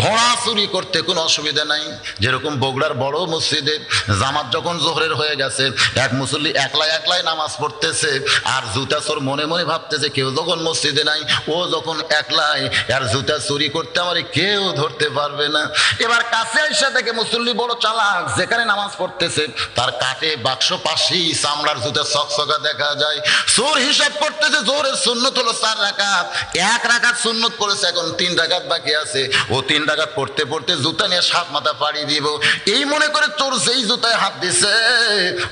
ঘোড়া চুরি করতে কোনো অসুবিধা নাই। যেরকম বগুড়ার বড় মসজিদে জামাত যখন জোহরের হয়ে গেছে, এক মুসল্লি একলাই নামাজ পড়তেছে, আর জুতা চোর মনে মনে ভাবতেছে কেউ যখন মসজিদে নাই, ও যখন একলাই, আর জুতা চুরি করতে আমার কেউ ধরতে পারবে না। এবার কাছে এসে দেখে মুসল্লি বড় চালাক, যেখানে নামাজ পড়তেছে তার কাটে বাক্স পাশেই চামড়ার জুতা চকচকা দেখা যায়। চোর হিসাব করতে পড়তেছে, জোহরের সুন্নত হলো 4 রাকাত, 1 রাকাত সুন্নত পড়েছে, এখন 3 রাকাত বাকি আছে। ও 3 রাকাত পড়তে পড়তে জুতা নিয়ে 7 মাথা পাড়ি দিব, এই মনে করে চোর যেই জুতায় হাত দিছে,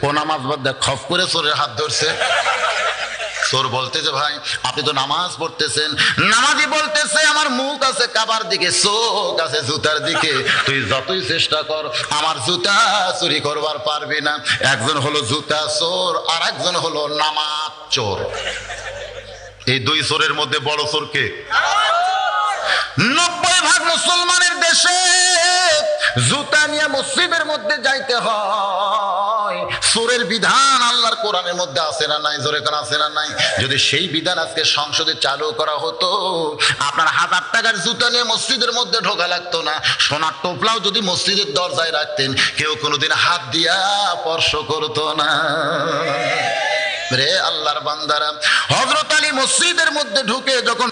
ও নামাজ বাদ দিয়ে খপ করে চোরের হাত ধরছে। চোর বলতেছে, ভাই আপনি তো নামাজ পড়তেছেন। নামাজি বলতেছে, আমার মুখ আছে কাবার দিকে, চোখ আছে জুতার দিকে, তুই যতই চেষ্টা কর আমার জুতা চুরি করবার পারবি না। একজন হলো জুতা চোর, আর একজন হলো নামাজ চোর। এই 2 চোরের মধ্যে বড় চোর কে? 90% মুসলমানের দেশে জুতা নিয়ে মসজিদের মধ্যে যাইতে হয়। চোরের বিধান আল্লাহর কোরআনের মধ্যে আছে না নাই? জোরে কোন আছে না নাই? যদি সেই বিধান আজকে সংসদে চালু করা হতো, আপনার 1000 টাকার জুতা নিয়ে মসজিদের মধ্যে ঢোকা লাগতো না। সোনার টোপলাও যদি মসজিদের দরজায় রাখতেন, কেউ কোনোদিন হাত দিয়া স্পর্শ করতো না। রে আল্লাহর বান্দারা, হযরত আলী মসজিদের মধ্যে ঢুকে যখন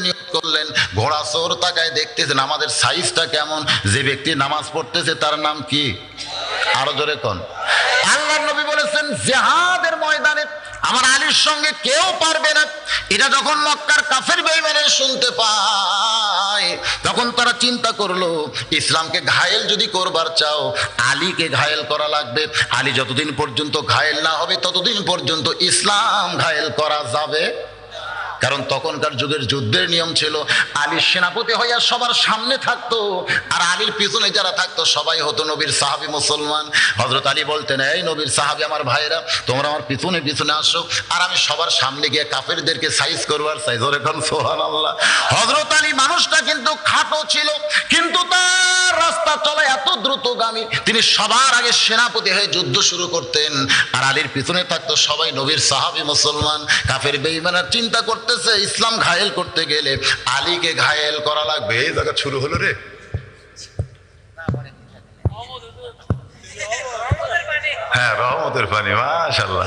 নিয়ত করলেন, ঘোড়া চোর তাকায় দেখতেছেন আমাদের সাইজটা কেমন, যে ব্যক্তি নামাজ পড়তেছে তার নাম কি? আরো জোরে কোন। আল্লাহর নবী বলেছেন, জিহাদের ময়দানে আমার আলীর সঙ্গে কেউ পারবে না। এটা যখন মক্কার কাফের বেঈমানরা শুনতে পায়, তখন তারা চিন্তা করলো, ইসলামকে ঘায়েল যদি করবার চাও, আলীকে ঘায়েল করা লাগবে। আলী যতদিন পর্যন্ত ঘায়েল না হবে, ততদিন পর্যন্ত ইসলাম ঘায়েল করা যাবে। কারণ তখনকার যুগের যুদ্ধের নিয়ম ছিল, আলীর সেনাপতি হইয়া সবার সামনে থাকতো, আর আলীর পিছনে যারা থাকতো সবাই হতো নবীর সাহাবী মুসলমান। হযরত আলী বলতেন, এই নবীর সাহাবী আমার ভাইরা, তোমরা আমার পিছনে পিছনে আসো, আর আমি সবার সামনে গিয়ে কাফেরদেরকে সাইজ করবার চাই। জোরে কোন সুবহানাল্লাহ। হযরত আলী মানুষটা কিন্তু খাটো ছিল, কিন্তু তার রাস্তা চলা এত দ্রুতগামী, তিনি সবার আগে সেনাপতি হয়ে যুদ্ধ শুরু করতেন, আর আলীর পিছনে থাকতো সবাই নবীর সাহাবী মুসলমান। কাফের বেঈমানরা চিন্তা করতে, ইসলাম ঘায়েল করতে গেলে আলীকে ঘায়েল করা লাগবে। এই জায়গা শুরু হলো রে। হ্যাঁ, রহমতের পানি, মাশাআল্লাহ।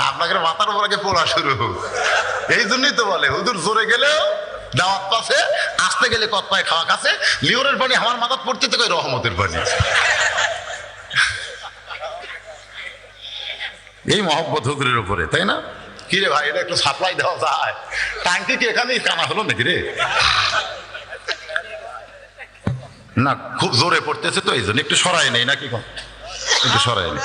আপনাকে মাথার উপর আগে পড়া শুরু। এই জন্যই তো বলে, হুজুর জোরে গেলেও দাওয়াত পাশে, আসতে গেলে কত পায় খাওয়া কাছে, লিওরের পানি আমার মাথার পড়তে তো রহমতের পানি। এই মহব্বত হুজুরের উপরে, তাই না? কিরে ভাই, এটা একটু সাপ্লাই দেওয়া যায়? ট্যাঙ্কি কি এখানেই কানা হলো নাকি রে? না, খুব জোরে পড়তেছে তো, এই জন্য একটু সরাই নেই নাকি? একটু সরাই নেই।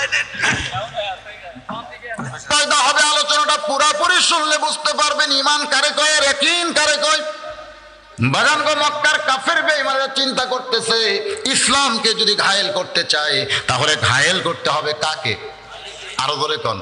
হবে আলোচনাটা পুরাপুরি শুনলে বুঝতে পারবেন ইমান কারে কয় আর ইয়াকিন কারে কয়। বাগানগো মক্কার কাফের বেঈমানরা চিন্তা করতেছে, ইসলামকে যদি ঘায়েল করতে চায়, তাহলে ঘায়েল করতে হবে কাকে? আরো ধরে কোন।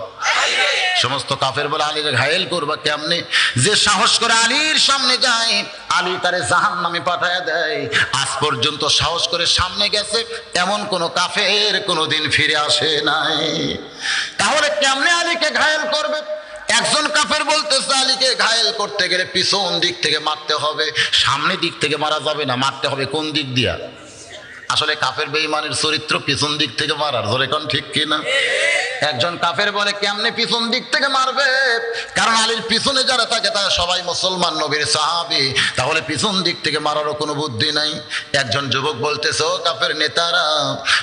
সমস্ত কাফের বলে, আলীকে ঘায়েল করবা কেমনে? যে সাহস করে আলীর সামনে যায়, আলী তারে জাহান্নামে পাঠায় দেয়। আজ পর্যন্ত সাহস করে সামনে গেছে এমন কোন কাফের কোনোদিন ফিরে আসে নাই। তাহলে কেমনে আলীকে ঘায়েল করবে? একজন কাফের বলতেছে, আলীকে ঘায়েল করতে গেলে পিছন দিক থেকে মারতে হবে, সামনে দিক থেকে মারা যাবে না, মারতে হবে কোন দিক দিয়া? আসলে কাফের বেঈমানের চরিত্র পিছন দিক থেকে মারার। জোরে কোন ঠিক কিনা? একজন কাফের বলে, কেমনে পিছন দিক থেকে মারবে? কারণ আলীর পিছনে যারা থাকে তারা সবাই মুসলমান, নবীর সাহাবী, তাহলে পিছন দিক থেকে মারারও কোনো বুদ্ধি নাই। একজন যুবক বলতেছে, ও কাফের নেতারা,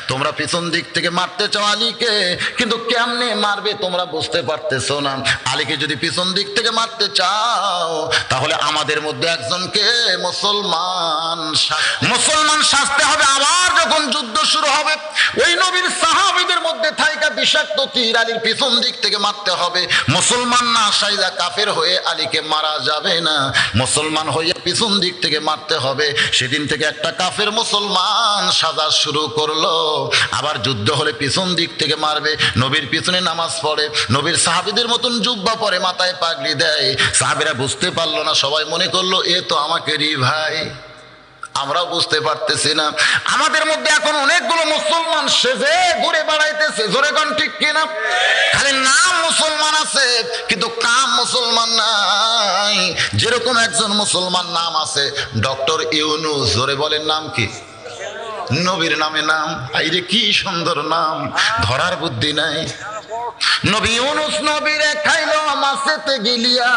তোমরা পিছন দিক থেকে মারতে চাও আলীকে, কিন্তু কেমনে মারবে তোমরা বুঝতে পারতেছো না। আলীকে যদি পিছন দিক থেকে মারতে চাও, তাহলে আমাদের মধ্যে একজনকে মুসলমান সাজতে হবে। আবার যখন যুদ্ধ শুরু হবে, ওই নবীর সাহাবীদের মধ্যে থাইকা বিষাক্ত তীর আলীর পিছন দিক থেকে মারতে হবে। মুসলমান না সাইজা কাফের হয়ে আলীকে মারা যাবে না, মুসলমান হইয়া পিছন দিক থেকে মারতে হবে। সেদিন থেকে একটা কাফের মুসলমান সাজা শুরু করলো। আবার যুদ্ধ হলে পিছন দিক থেকে মারবে। নবীর পিছনে নামাজ পড়ে, নবীর সাহাবীদের মতন জুব্বা পরে, মাথায় পাগড়ি দেয়। সাহাবীরা বুঝতে পারলো না, সবাই মনে করলো এ তো আমাকেরই ভাই। আমরাও বুঝতে পারতেছি না, আমাদের মধ্যে এখন অনেকগুলো মুসলমান সেজে ঘুরে বেড়াইতেছে। জোরে কোন ঠিক কিনা? খালি নাম মুসলমান আছে, কিন্তু কাম মুসলমান নাই। যেরকম একজন মুসলমান নাম আছে ডক্টর ইউনূস। জোরে বলেন, নাম কি? নবীর নামে নাম। আইরে কি সুন্দর নাম, ধরার বুদ্ধি নাই। নবী ইউনুস নবীরে খাইলো মাছেতে গিলিয়া,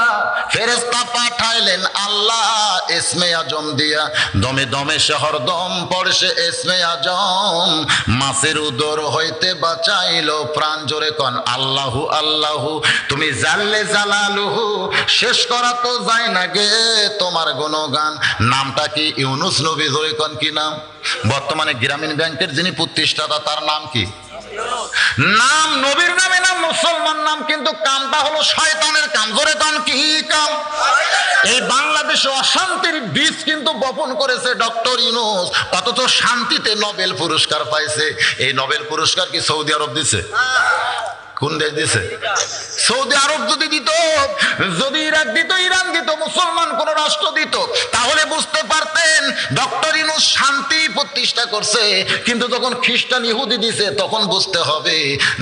ফেরেশতা পাঠাইলেন আল্লাহ ইসমে আজম দিয়া, দমে দমে শহর দম পড়ছে ইসমে আজম, মাছের উদর হইতে বাঁচাইলো প্রাণ। জোরে কন আল্লাহু আল্লাহু, তুমি জাল্লে জালালুহু, শেষ করা তো যায় না গে তোমার গুণগান। নামটা কি? ইউনুস নবী। জোরে কন কি নাম? বর্তমানে গ্রামীণ ব্যাংকের যিনি প্রতিষ্ঠাতা তার নাম কি? নাম নবীর নামে নাম, মুসলমান নাম, কিন্তু কামটা হলো শয়তানের কাম। জোরে কাম কি কাম? এই বাংলাদেশে অশান্তির বীজ কিন্তু বপন করেছে ডক্টর ইউনূস, অথচ শান্তিতে নোবেল পুরস্কার পাইছে। এই নোবেল পুরস্কার কি সৌদি আরব দিছে? কোন দেশ দিছে? সৌদি আরব যদি দিত, যদি ইরাক দিত, ইরান দিত, মুসলমান কোন রাষ্ট্র দিত, তাহলে বুঝতে পারতেন ডক্টর ইউনূস শান্তি প্রতিষ্ঠা করছে। কিন্তু যখন খ্রিস্টান ইহুদি দিছে তখন বুঝতে হবে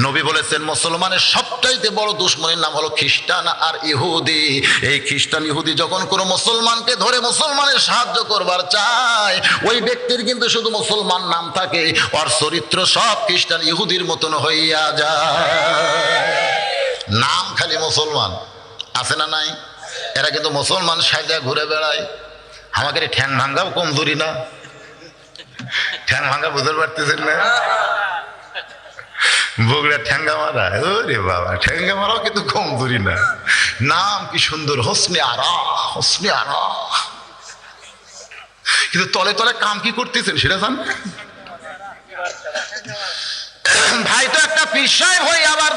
নবী বলেছেন মুসলমানের সবচাইতে বড় দুশমনের নাম হলো খ্রিস্টান আর ইহুদি। এই খ্রিস্টান ইহুদি যখন কোনো মুসলমানকে ধরে মুসলমানের সাহায্য করবার চায়, ওই ব্যক্তির কিন্তু শুধু মুসলমান নাম থাকে, ওর চরিত্র সব খ্রিস্টান ইহুদির মতন হইয়া যায়। নাম খালি মুসলমান, আছে না নাই? এরা কিন্তু মুসলমান সাজা ঘুরে বেড়ায়। আমাকে ঠ্যাং ভাঙ্গাও কমজোরি না? ঠ্যাং ভাঙ্গা বুঝতে পারতেছেন না? বগুড়া ঠ্যাঙ্গা মারা, ওরে বাবা, ঠ্যাঙ্গা মারাও কিন্তু কমজোরি না। নাম কি সুন্দর, হোসনে আরা, হোসনে আরা। কিন্তু তলে তলে কাম কি করতেছেন সেটা জান? ভাই তো একটা পীর সাহেব হই আবার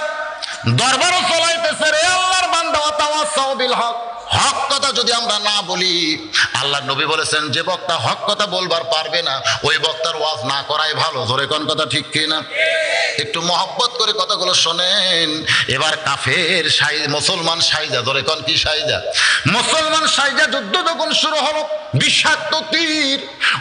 দরবারও চলাইতেছে। রে আল্লাহর বান্দা, ওয়াতাওয়াসাউ বিল হক, হক কথা যদি আমরা না বলি, আল্লাহ নবী বলেছেন যে বক্তা হক কথা বলবার পারবে না ওই বক্তার ওয়াজ না করাই ভালো। জোরে কোন কথা ঠিক কি না? একটু মহব্বত করে কথাগুলো শোনেন। এবার কাফের মুসলমান সাইজা, জোরে কোন কি সাইজা? মুসলমান সাইজা যুদ্ধ যখন শুরু হলো, বিষাক্ত তীর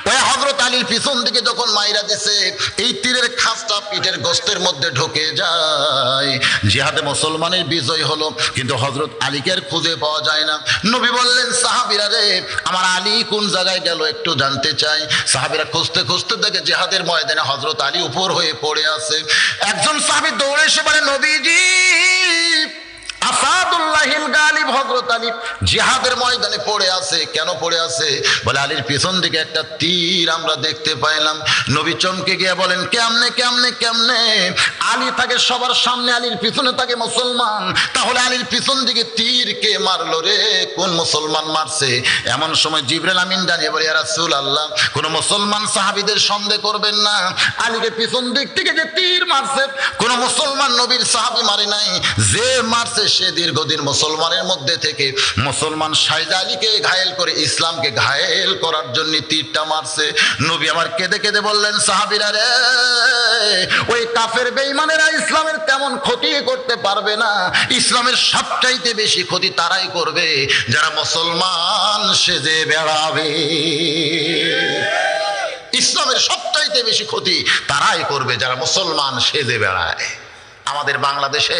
ওই হযরত আলীর পিছন দিকে যখন মাইরা দিছে, এই তীরের খাঁজটা পিঠের গোস্তের মধ্যে ঢুকে যায়। জিহাদে মুসলমানের বিজয় হলো, কিন্তু হযরত আলীকে আর খুঁজে পাওয়া যায় না। নবী বললেন সাহাবীরা রে, আমার আলী কোন জায়গায় গেল একটু জানতে চাই। সাহাবীরা খুঁজতে খুঁজতে দেখে জিহাদের ময়দানে হযরত আলী উপর হয়ে পড়ে আছে। একজন সাহাবী দৌড়ে এসে বলে, নবীজি, আসাদুল্লাহিল গালিব হযরত আলী জিহাদের ময়দানে পড়ে আছে। কেন পড়ে আছে? বলে আলীর পিছন দিকে একটা তীর আমরা দেখতে পাইলাম। নবী চমকে গিয়ে বলেন, কেমনে কেমনে কেমনে? আলী থাকে সবার সামনে, আলীর পিছনে থাকে মুসলমান, তাহলে আলীর পিছন দিকে তীর কে মারলো রে? কোন মুসলমান মারছে? এমন সময় জিবরাইল আমিন জানিয়ে বলে, ইয়া রাসূলুল্লাহ, কোন মুসলমান সাহাবীদের সন্দেহ করবেন না, আলীকে পিছন দিক থেকে যে তীর মারছে কোন মুসলমান নবীর সাহাবী মারে নাই। যে মারছে সে দীর্ঘদিন মুসলমানের মধ্যে থেকে মুসলমান শাইজা আলীকে ঘায়েল করে ইসলামকে ঘায়েল করার জন্য তীরটা মারছে। নবী আমার কেঁদে কেঁদে বললেন, সাহাবীরা রে, ওই কাফের বেঈমানেরা ইসলামের তেমন ক্ষতি করতে পারবে না। ইসলামের সবচাইতে বেশি ক্ষতি তারাই করবে যারা মুসলমান সেজে বেড়াবে। ইসলামের সবচাইতে বেশি ক্ষতি তারাই করবে যারা মুসলমান সেজে বেড়ায়। আমাদের বাংলাদেশে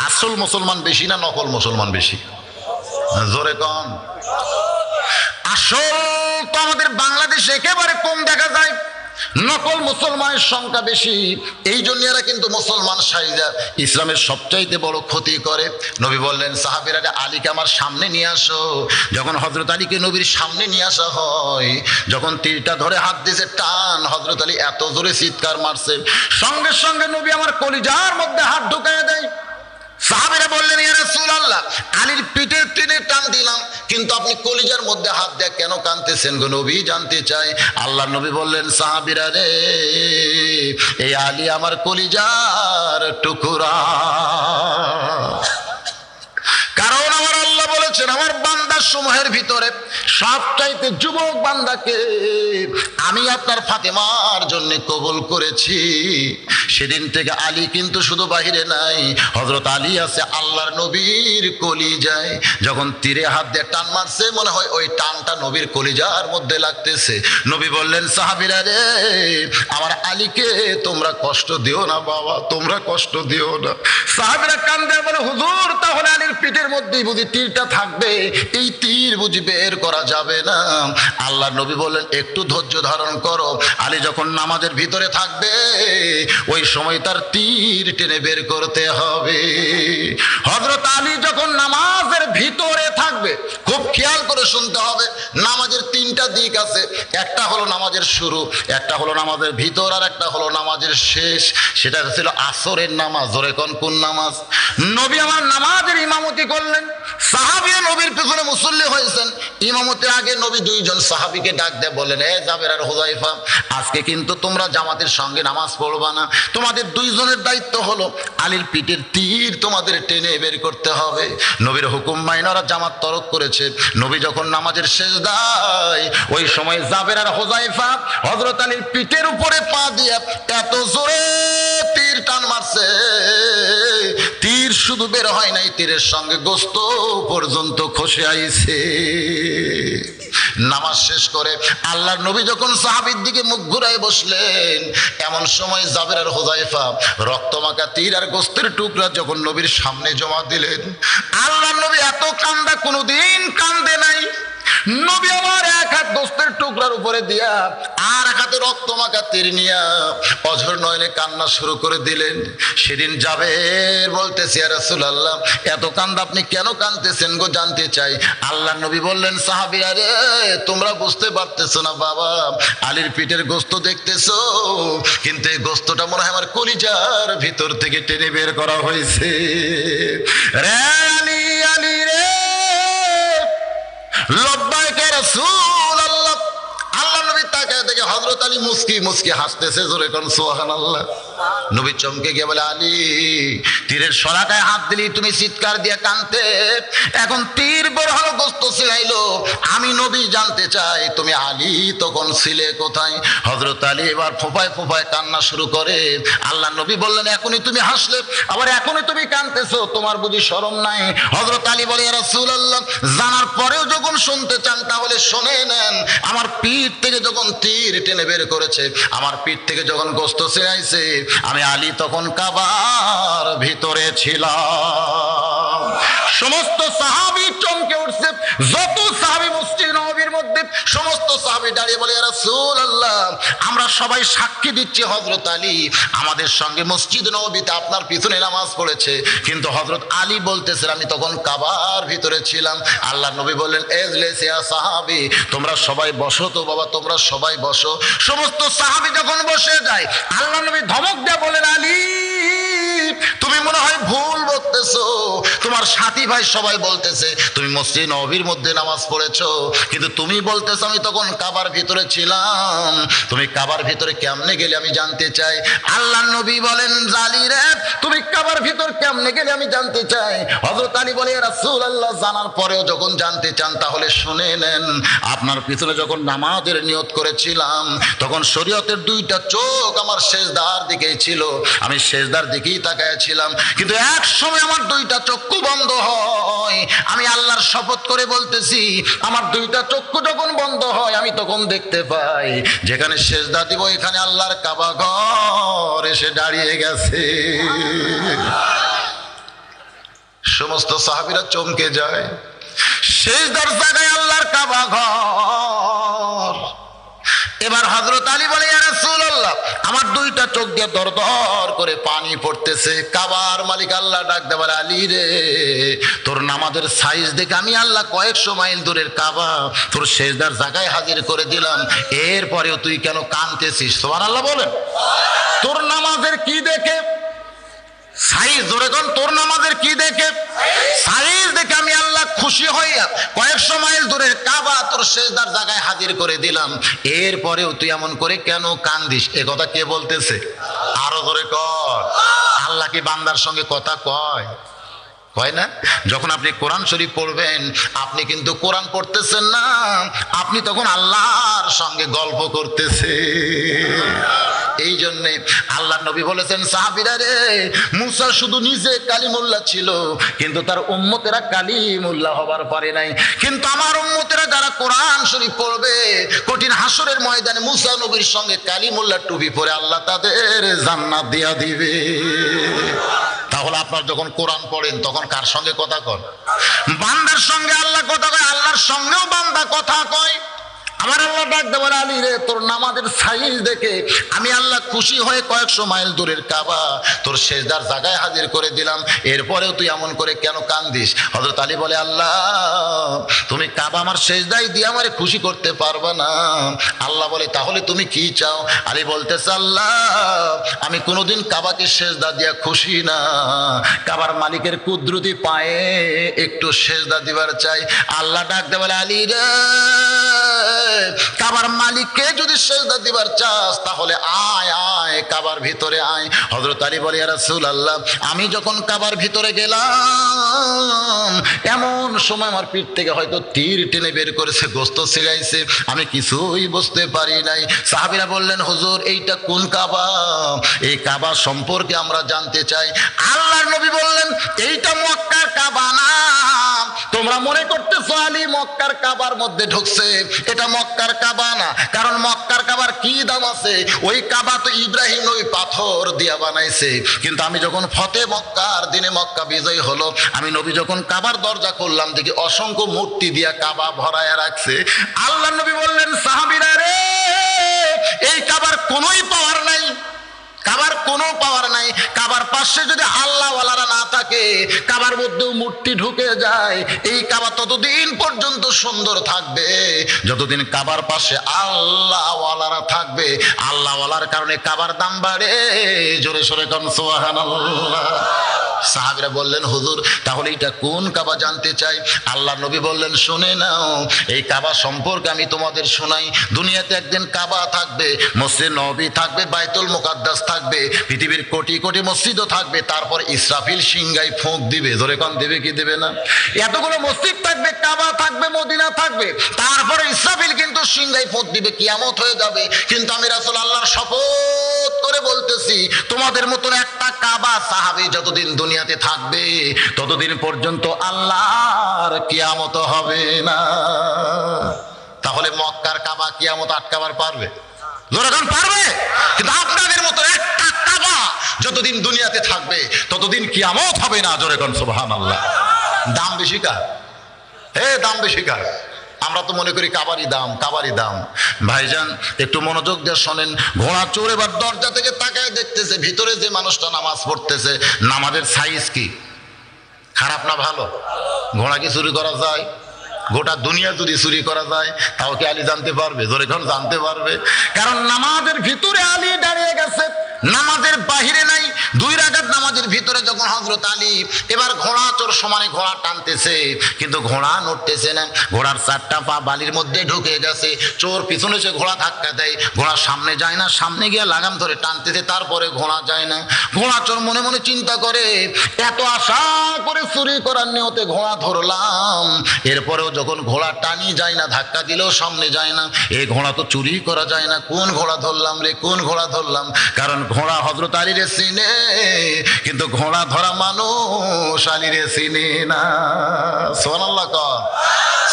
আসল মুসলমান বেশি না নকল মুসলমান বেশি? জোরে কন। আসল তো আমাদের বাংলাদেশে একেবারে কম দেখা যায়, নকল মুসলমানের সংখ্যা বেশি। এই জন্য এরা কিন্তু মুসলমান সাইজা ইসলামের সবচাইতে বড় ক্ষতি করে। নবী বললেন, সাহাবীরা আলীকে আমার সামনে নিয়ে আসো। যখন হযরত আলীকে নবীর সামনে নিয়ে আসা হয়, যখন তীরটা ধরে হাত দিয়েছে টান, হযরত আলী এত জোরে চিৎকার মারছে, সঙ্গে সঙ্গে নবী আমার কলিজার মধ্যে হাত ঢুকায় দেয়। সাহাবীরা বললেন, ইয়া রাসূলুল্লাহ, আলীর পিঠের টেনে টান দিলাম, কিন্তু আপনি কলিজার মধ্যে হাত দিয়ে কেন কাঁদতেছেন গো নবী? জানতে চাই। আল্লাহ নবী বললেন, সাহাবীরা রে, এই আলী আমার কলিজার টুকরা। কারণ আমার আল্লাহ বলেছেন, আমার বান্দার সমূহের ভিতরে সবচাইতে যুবক বান্দাকে আমি আপনার ফাতেমার জন্য কবুল করেছি। সেদিন থেকে আলী কিন্তু শুধু বাহিরে নাই, হযরত আলী আছে আল্লাহর নবীর কলিজায়। যখন তীরে হাত দিয়ে টান মারছে, মনে হয় ওই টানটা নবীর কলিজার মধ্যে লাগতেছে। নবী বললেন, সাহাবীরা রে, আমার আলীকে তোমরা কষ্ট দিও না বাবা, তোমরা কষ্ট দিও না। সাহাবীরা কান্দে বলে, হুজুর, তাহলে আলীর পিঠের মধ্যেই বুঝি তীরটা থাকবে? এই তীর বুঝি বের করা যাবে না? আল্লাহ নবী বললেন একটু ধৈর্য ধারণ করো। আলী যখন নামাজের ভিতরে থাকবে ওই সময় তার তীর টেনে বের করতে হবে। হযরত আলী যখন নামাজের ভিতরে থাকবে, খুব খেয়াল করে শুনতে হবে, নামাজের তিনটা দিক আছে। একটা হলো নামাজের শুরু, একটা হলো নামাজের ভিতর, আর একটা হলো নামাজের শেষ। সেটা ছিল আসরের নামাজ। জোরে কোন কোন নামাজ? নবী আমার নামাজের ইমামতি করলেন, সাহাবীরা নবীর পেছনে মুসল্লি হয়েছেন। ইমামতের আগে নবী দুইজন সাহাবীকে ডাক দিয়ে বলেন, এ জাবের আর হুযায়ফা, আজকে কিন্তু তোমরা জামাতের সঙ্গে নামাজ পড়বা না। তোমাদের দুইজনের দায়িত্ব হলো আলীর পিঠের তীর তোমাদের টেনে বের করতে হবে। নবীর হুকুম মাইনারা জামাত তরক করেছে। নবী যখন নামাজের সেজদায়, ওই সময় জাবের আর হুযায়ফা হযরত আলীর পিঠের উপরে পা দিয়ে এত জোরে তীর টান মারছে, তীর শুধু বের হয় নাই, তীরের সঙ্গে গোস্ত পর্যন্ত খসে আইছে। নামাজ শেষ করে আল্লাহর নবী যখন সাহাবীর দিকে মুখ ঘুরায় বসলেন, এমন সময় জাবের আর হুযায়ফা রক্তমাখা তীর আর গোস্তের টুকরা যখন নবীর সামনে জমা দিলেন, আল্লাহর নবী এত কান্দা কোনোদিন কান্দে নাই। নবী আমার এক হাত গোস্তের টুকরার উপরে দিয়া আর এক হাতে রক্তমাখা তীর নিয়া অঝর নয়নে কান্না শুরু করে দিলেন। সেদিন জাবের বলতেছে, ইয়া রাসূলুল্লাহ, এত কান্দা আপনি কেন কাঁদতেছেন গো, জানতে চাই। আল্লাহর নবী বললেন, সাহাবীরা রে, তোমরা বুঝতে পারতেছো না বাবা, আলীর পিঠের গোস্ত দেখতেছো, কিন্তু এই গোস্তটা মনে হয় আমার কলিজার ভিতর থেকে টেনে বের করা হয়েছে। রে আলী, আলী রে, লব্বাইক ইয়া রাসূলুল্লাহ। আল্লাহ নবী তাকায় দেখে হযরত আলী মুস্কি মুস্কি হাসতেছে। জোরে কোন সুবহানাল্লাহ। নবী চমকে গিয়ে বলে, আলী, তীরের শলাকায় হাত দিলি তুমি চিৎকার দিয়ে কাঁদতে, এখন তীর বের হলো, গোস্ত ছিলাইলো, আমি নবী জানতে চাই তুমি আলী তখন ছিলে কোথায়? হযরত আলী এবার ফোঁপায় ফোঁপায় কান্না শুরু করে। আল্লাহ নবী বললেন, এখনই তুমি হাসলে, আবার এখনই তুমি কাঁদতেছো, তোমার বুঝি শরম নাই? হযরত আলী বলে, ইয়া রাসূলুল্লাহ, জানার পরেও যখন শুনতে চান তাহলে শুনে নেন। আমার পিঠ থেকে যখন তীর টেনে বের করেছে, আমার পিঠ থেকে যখন গোস্ত ছিলাইছে, আমি আলী তখন কাবার ভিতরে ছিলাম। সমস্ত সাহাবী চমকে উঠছে। যত সাহাবী মসজিদ নববীর মধ্যে, সমস্ত সাহাবী দাঁড়িয়ে বলে, ইয়া রাসূলুল্লাহ, আমরা সবাই সাক্ষী দিচ্ছি হযরত আলী আমাদের সঙ্গে মসজিদ নববীতে আপনার পিছনে নামাজ পড়েছে। কিন্তু হযরত আলী বলতেছে, আমি তখন কাবার ভিতরে ছিলাম। আল্লাহ নবী বললেন, এজলিস ইয়া সাহাবী, তোমরা সবাই বসো তো বাবা, তোমরা সবাই বসো। সমস্ত সাহাবী যখন বসে যায়, আল্লাহ নবী ধমক দিয়ে বলেন, আলী, তুমি মনে হয় ভুল বলতেছো, তোমার সাথী ভাই সবাই বলতেছে তুমি মসজিদ নববীর মধ্যে নামাজ পড়েছো, কিন্তু তুমি বলতেছো আমি তখন কাবার ভিতরে ছিলাম। তুমি কাবার ভিতরে কেমনে গেলে আমি জানতে চাই। আল্লাহ নবী বলেন, আলী রে, তুমি কাবার ভিতর কেমনে গেলে আমি জানতে চাই। হযরত আলী বলে, ইয়া রাসূলুল্লাহ, জানার পরেও যখন জানতে চান তাহলে শুনে নেন। আপনার পিছনে যখন নামাজের নিয়ত করেছিলাম, তখন শরীয়তের দুইটা চোখ আমার সেজদার দিকেই ছিল, আমি সেজদার দিকেই তাকায় ছিলাম, কিন্তু এক সময় আমার দুইটা চক্ষু বন্ধ হয়। আমি আল্লাহর শপথ করে বলতেছি, আমার দুইটা চক্ষু যখন বন্ধ হয়, আমি তখন দেখতে পাই যেখানে সেজদা দিব এখানে আল্লাহর কাবা ঘর এসে দাঁড়িয়ে গেছে। সমস্ত সাহাবীরা চমকে যায়, সেজদার জায়গায় আল্লাহর কাবা ঘর। এবার হযরত আলী বলে, ইয়া রাসূলুল্লাহ, আমার দুইটা চোখ দিয়ে দরদর করে পানি পড়তেছে। কাবার মালিক আল্লাহ ডাক দে বলে, আলী রে, তোর নামাজের সাইজ দেখে আমি আল্লাহ কয়েকশো মাইল দূরের কাবা তোর সেজদার জায়গায় হাজির করে দিলাম, এরপরেও তুই কেন কাঁদতেছিস? সুবহানাল্লাহ বলেন। তোর নামাজের কি দেখে সাইজ? ধরে কোন, তোর নামাজের কি দেখে সাইজ দেখে আমি আল্লাহ খুশি হইয়া কয়েকশো মাইল দূরের কাবা তোর সেজদার জায়গায় হাজির করে দিলাম, এরপরেও তুই এমন করে কেন কান্দিস? এ কথা কে বলতেছে? আরো ধরে কর। আল্লাহ কি বান্দার সঙ্গে কথা কয়? কয় না? যখন আপনি কোরআন শরীফ পড়বেন, আপনি কিন্তু কোরআন পড়তেছেন না, আপনি তখন আল্লাহর সঙ্গে গল্প করতেছে। এই জন্যে আল্লাহ নবী বলেছেন, সাহাবীরা রে, মুসা শুধু নিজে কালিমুল্লাহ ছিল, কিন্তু তার উম্মতেরা কালিমুল্লাহ হবার পারে নাই। কিন্তু আমার উম্মতেরা যারা কোরআন শরীফ পড়বে, কঠিন হাসরের ময়দানে মুসা নবীর সঙ্গে কালিমুল্লাহ টুপি পরে আল্লাহ তাদের জান্নাত দিয়া দিবে। তাহলে আপনার যখন কোরআন পড়েন তখন কার সঙ্গে কথা কন? বান্দার সঙ্গে আল্লাহ কথা কয়। আল্লাহ সঙ্গেও বান্দা কথা কয়। আমার আল্লাহ ডাক দেবে, আলী রে, তোর নামাজের সাইজ দেখে আমি আল্লাহ খুশি হয়ে কয়েকশো মাইল দূরের কাবা তোর সেজদার জায়গায় হাজির করে দিলাম, এরপরেও তুই এমন করে কেন কান্দিস? হযরত আলী বলে, আল্লাহ তুমি কাবা আমার সেজদায় দিয়ে আমারে খুশি করতে পারবা না। আল্লাহ বলে, তাহলে তুমি কি চাও? আলী বলতেছে, আল্লাহ আমি কোনোদিন কাবাকে সেজদা দিয়া খুশি না, কাবার মালিকের কুদরতি পায়ে একটু সেজদা দিবার চাই। আল্লাহ ডাক দেবে, আলী রে, কাবার মালিককে যদি সেজদা দিবার চাস তাহলে আয় আয় কাবার ভিতরে আয়। হযরত আলী বলে, ইয়া রাসূলুল্লাহ, আমি যখন কাবার ভিতরে গেলাম এমন সময় আমার পিঠ থেকে হয়তো তীর টেনে বের করেছে, গোস্ত ছিলাইছে, আমি কিছুই বুঝতে পারি নাই। সাহাবীরা বললেন, হুজুর এইটা কোন কাবা? এই কাবা সম্পর্কে আমরা জানতে চাই। আল্লাহর নবী বললেন, এইটা মক্কার কাবা না। তোমরা মনে করতেছো আলী মক্কার কাবার মধ্যে ঢুকছে, এটা মক্কার কাবা না। কারণ মক্কার কাবার কি দাম আছে? ওই কাবা তো ইব্রাহিম নবী পাথর দিয়া বানাইছে। কিন্তু আমি যখন ফতে মক্কার দিনে মক্কা বিজয় হলো, আমি নবী যখন কাবার দরজা খুললাম দেখি অসংখ্য মূর্তি দিয়া কাবা ভরায়া রাখছে। আল্লাহ নবী বললেন, সাহাবীরা রে, এই কাবার কোনোই পাওয়ার নাই, কাবার কোনো পাওয়ার নাই। কাবার পাশে যদি আল্লাহওয়ালারা না থাকে, কাবার মধ্যেও মূর্তি ঢুকে যায়, এই কাবা ততদিন পর্যন্ত সুন্দর থাকবে যতদিন কাবার পাশে আল্লাহওয়ালারা থাকবে। আল্লাহওয়ালার কারণে কাবার দাম বাড়ে। জোরে সোরে কোন সুবহানাল্লাহ। সাহাবীরা বললেন, হুজুর তাহলে এটা কোন কাবা জানতে চাই। আল্লাহ নবী বললেন, শুনে নাও, এই কাবা সম্পর্কে আমি তোমাদের শোনাই। দুনিয়াতে একদিন কাবা থাকবে, মসজিদ নববী থাকবে, বাইতুল মুকাদ্দাস থাকবে, পৃথিবীর কোটি কোটি মসজিদও থাকবে। তারপর ইসরাফিল সিংহায় ফুঁক দিবে। জোরে কোন দেবে কি দেবে না? এতগুলো মসজিদ থাকবে, কাবা থাকবে, মদিনা থাকবে, তারপরে ইসরাফিল কিন্তু সিংহায় ফুঁক দিবে, কিয়ামত হয়ে যাবে। কিন্তু আমি রাসূল আল্লাহর শপথ করে বলতেছি, তোমাদের মতন একটা কাবা সাহাবী যতদিন দুনিয়াতে থাকবে ততদিন পর্যন্ত আল্লাহর কিয়ামত হবে না। তাহলে মক্কার কাবা কিয়ামত আটকাবার পারবে? যখন পারবে। কিন্তু আপনাদের মতো একটা কাবা যতদিন দুনিয়াতে থাকবে ততদিন কিয়ামত হবে না। জোরে কোন সুবহানাল্লাহ। দাম বেশি কার? দাম বেশি কার? আমরা তো মনে করি কাবারই দাম, কাবারই দাম। ভাইজান একটু মনোযোগ দিয়ে শোনেন। ঘোড়া চোর এবার দরজা থেকে তাকায় দেখতেছে ভিতরে যে মানুষটা নামাজ পড়তেছে, নামাজের সাইজ কি? খারাপ না ভালো? ঘোড়া কি চুরি করা যায়? গোটা দুনিয়া যদি চুরি করা যায় তাও কি আলী জানতে পারবে? জোরে কোন জানতে পারবে। কারণ নামাজের ভিতরে আলী দাঁড়িয়ে গেছে, নামাজের বাহিরে নাই। 2 রাকাত নামাজের ভিতরে যখন হযরত আলী এবার ঘোড়া চোর সমানে ঘোড়া টানতেছে, কিন্তু ঘোড়া নড়তেছে না। ঘোড়ার 4টা পা বালির মধ্যে ঢুকে গেছে। চোর পিছনে সে ঘোড়া ধাক্কা দেয়, ঘোড়া সামনে যায় না, সামনে গিয়ে লাগাম ধরে টানতেছে, তারপরে ঘোড়া যায় না। ঘোড়া চোর মনে মনে চিন্তা করে, এত আশা করে চুরি করার নিয়তে ঘোড়া ধরলাম, এরপরেও যখন ঘোড়া টানি যায় না, ধাক্কা দিলেও সামনে যায় না, এই ঘোড়া তো চুরি করা যায় না। কোন ঘোড়া ধরলাম রে, কোন ঘোড়া ধরলাম? কারণ ঘোড়া হযরত আলী রে চিনে, কিন্তু ঘোড়া ধরা মানুষ আলী রে চিনে না। সুবহানাল্লাহ।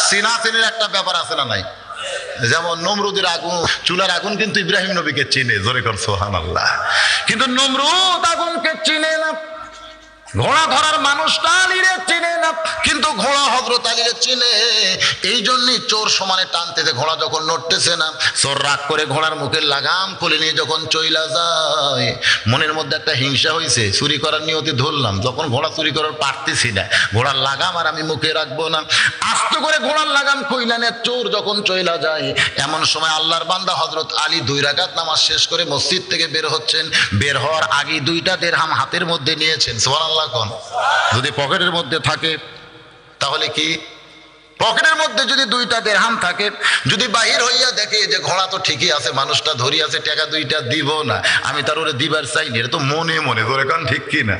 চিনা চিনির একটা ব্যাপার আছে না নাই? যেমন নমরুদের আগুন, চুলার আগুন কিন্তু ইব্রাহিম নবীকে চিনে। জোরে কর সুবহানাল্লাহ। কিন্তু নমরুদ আগুনকে চিনে না। ঘোড়া ধরার মানুষটা আলীরে চিনে না, কিন্তু ঘোড়া হযরত আলীরে চিনে। এই জন্যই চোর সমানে টানতেছে, ঘোড়া যখন নড়তেছে না, চোর রাগ করে ঘোড়ার মুখের লাগাম খুলে নিয়ে যখন চইলা যায়, মনের মধ্যে একটা হিংসা হয়েছে, চুরি করার নিয়তে ধরলাম, যখন ঘোড়া চুরি করার পারতেছি না, ঘোড়ার লাগাম আর আমি মুখে রাখবো না, আস্তে করে ঘোড়ার লাগাম খুইলা নিয়ে চোর যখন চইলা যায়, এমন সময় আল্লাহর বান্দা হযরত আলী 2 রাকাত নামাজ শেষ করে মসজিদ থেকে বের হচ্ছেন। বের হওয়ার আগে 2টা দিরহাম হাতের মধ্যে নিয়েছেন। সুবহানাল্লাহ। যদি পকেটের মধ্যে থাকে তাহলে কি? পকেটের মধ্যে যদি 2টা দিরহাম থাকে, যদি বাহির হইয়া দেখে যে ঘোড়া তো ঠিকই আছে, মানুষটা ধরি আছে, টাকা 2টা দিব না, আমি তার ওরে দিবার চাইনি, এটা তো মনে মনে ধরে কারণ ঠিক কি না?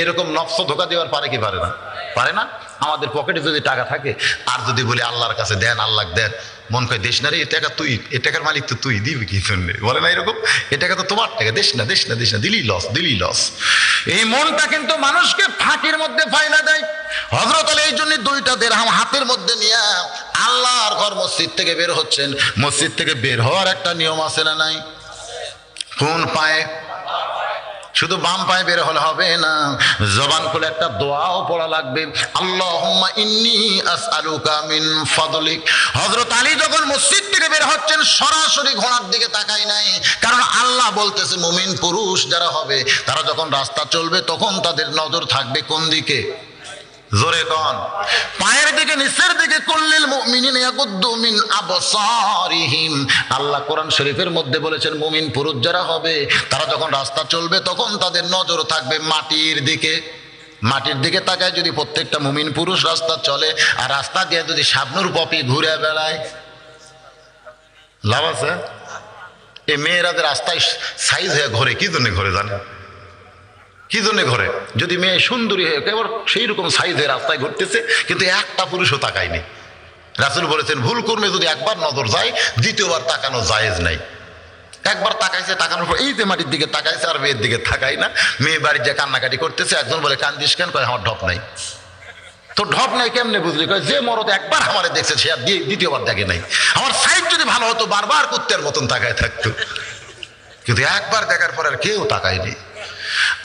এরকম নফস ধোকা দেওয়ার পারে কি পারে না? পারে না। আমাদের পকেটে যদি টাকা থাকে আর যদি বলি আল্লাহর কাছে দেন, আল্লাহ দেন, মন কয় দেশ না রে, এ টাকা তুই, এ টাকার মালিক তো তুই, দিবি কি শুনলে? বলে না এরকম? এ টাকা তো তোমার টাকা, দেশ না, দেশ না, দেশ না, দিলি লস, দিলি লস। এই মনটা কিন্তু মানুষকে ফাঁকির মধ্যে ফাইলা দেয়। হযরত আলী এই জন্য 2টা দিরহাম হাতের মধ্যে নিয়ে আল্লাহর ঘর মসজিদ থেকে বের হচ্ছেন। মসজিদ থেকে বের হওয়ার একটা নিয়ম আছে না নাই? কোন পায়ে? শুধু বাম পায়ে বের হলে হবে না, জবান খুলে একটা দোয়াও পড়া লাগবে। আল্লাহুম্মা ইন্নী আসআলুকা মিন ফাদলিক। হযরত আলী যখন মসজিদ থেকে বের হচ্ছেন সরাসরি ঘোড়ার দিকে তাকায় নাই, কারণ আল্লাহ বলতেছে মুমিন পুরুষ যারা হবে তারা যখন রাস্তা চলবে তখন তাদের নজর থাকবে কোন দিকে? জোরে কোন? পায়ের দিকে, নিচের দিকে। কুল্লিল মুমিনিনা ইয়াগুদ্দু মিন আবসারিহিম। আল্লাহ কোরআন শরীফের মধ্যে বলেছেন মুমিন পুরুষ যারা হবে তারা যখন রাস্তা চলবে তখন তাদের নজর থাকবে মাটির দিকে। মাটির দিকে তাকায় যদি প্রত্যেকটা মুমিন পুরুষ রাস্তা চলে, আর রাস্তা দিয়ে যদি শাবনুর পপি ঘুরে বেড়ায়, লাভ আছে? এই মেয়েরাদের রাস্তায় সাইজ হয়ে ঘরে, কি জন্য ঘরে জানে? কি জন্য ঘরে? যদি মেয়ে সুন্দরী হয়ে কেবল সেই রকম সাইজে রাস্তায় ঘুরতেছে, কিন্তু একটা পুরুষও তাকায়নি। রাসূল বলেছেন ভুল কর্মে যদি একবার নজর যায় দ্বিতীয়বার তাকানো জায়েজ নাই। একবার তাকাইছে, তাকানোর পর এই যে মাটির দিকে তাকাইছে আর মেয়ের দিকে তাকাই না। মেয়ে বাড়ির যে কান্নাকাটি করতেছে, একজন বলে কান্দিস কেন? কয় আমার ঢপ নাই। তো ঢপ নাই কেমনে বুঝলি? কয় যে মরদ একবার আমারে দেখছে সে আর দ্বিতীয়বার দেখে নাই। আমার সাইজ যদি ভালো হতো বারবার কুত্তের মতন তাকায় থাকতো, কিন্তু একবার দেখার পর আর কেউ তাকায়নি।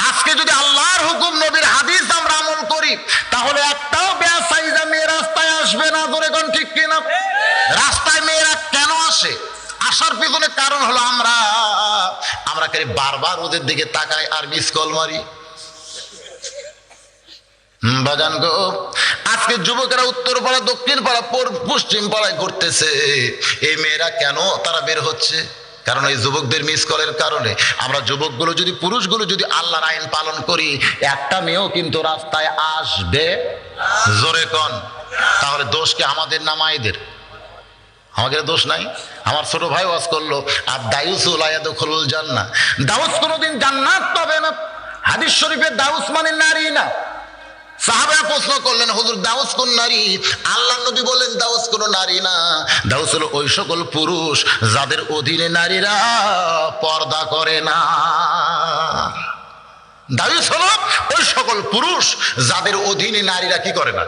আজকে যদি আল্লাহর হুকুম নবীর হাদিস আমরা আমল করি তাহলে একটাও বেয়াসাইজা মেয়ে রাস্তায় আসবে না। ধরে কোন ঠিক কিনা? রাস্তায় মেয়েরা কেন আসে? আসার পিছনে কারণ হলো আমরা খালি বারবার ওদের দিকে তাকাই আর মিস কল মারি। বাজান গো, আজকে যুবকেরা উত্তর পাড়া, দক্ষিণ পাড়া, পশ্চিম পাড়ায় ঘুরতেছে। এই মেয়েরা কেন তারা বের হচ্ছে? কারণ এই যুবকদের মিস কলের কারণে। আমরা যুবকগুলো যদি, পুরুষগুলো যদি আল্লাহর আইন পালন করি, একটা মেয়েও কিন্তু রাস্তায় আসবে। জোরে কোন? তাহলে দোষ কি আমাদের না মায়েদের? আমাদের দোষ নাই? আমার ছোট ভাই ওয়াজ করলো আর দায়ুস লা ইয়াদখুলুল জান্নাহ, দাউস কোনোদিন জান্নাত পাবে না। হাদিস শরীফে দাউস মানে নারী না। সাহাবারা প্রশ্ন করলেন হুজুর দাউস কোন নারী? আল্লাহ নবী বলেন দাউস কোন নারী না, দাউস হলো ওই সকল পুরুষ যাদের অধীনে নারীরা পর্দা করে না। দাউস হলো ওই সকল পুরুষ যাদের অধীনে নারীরা কি করে না?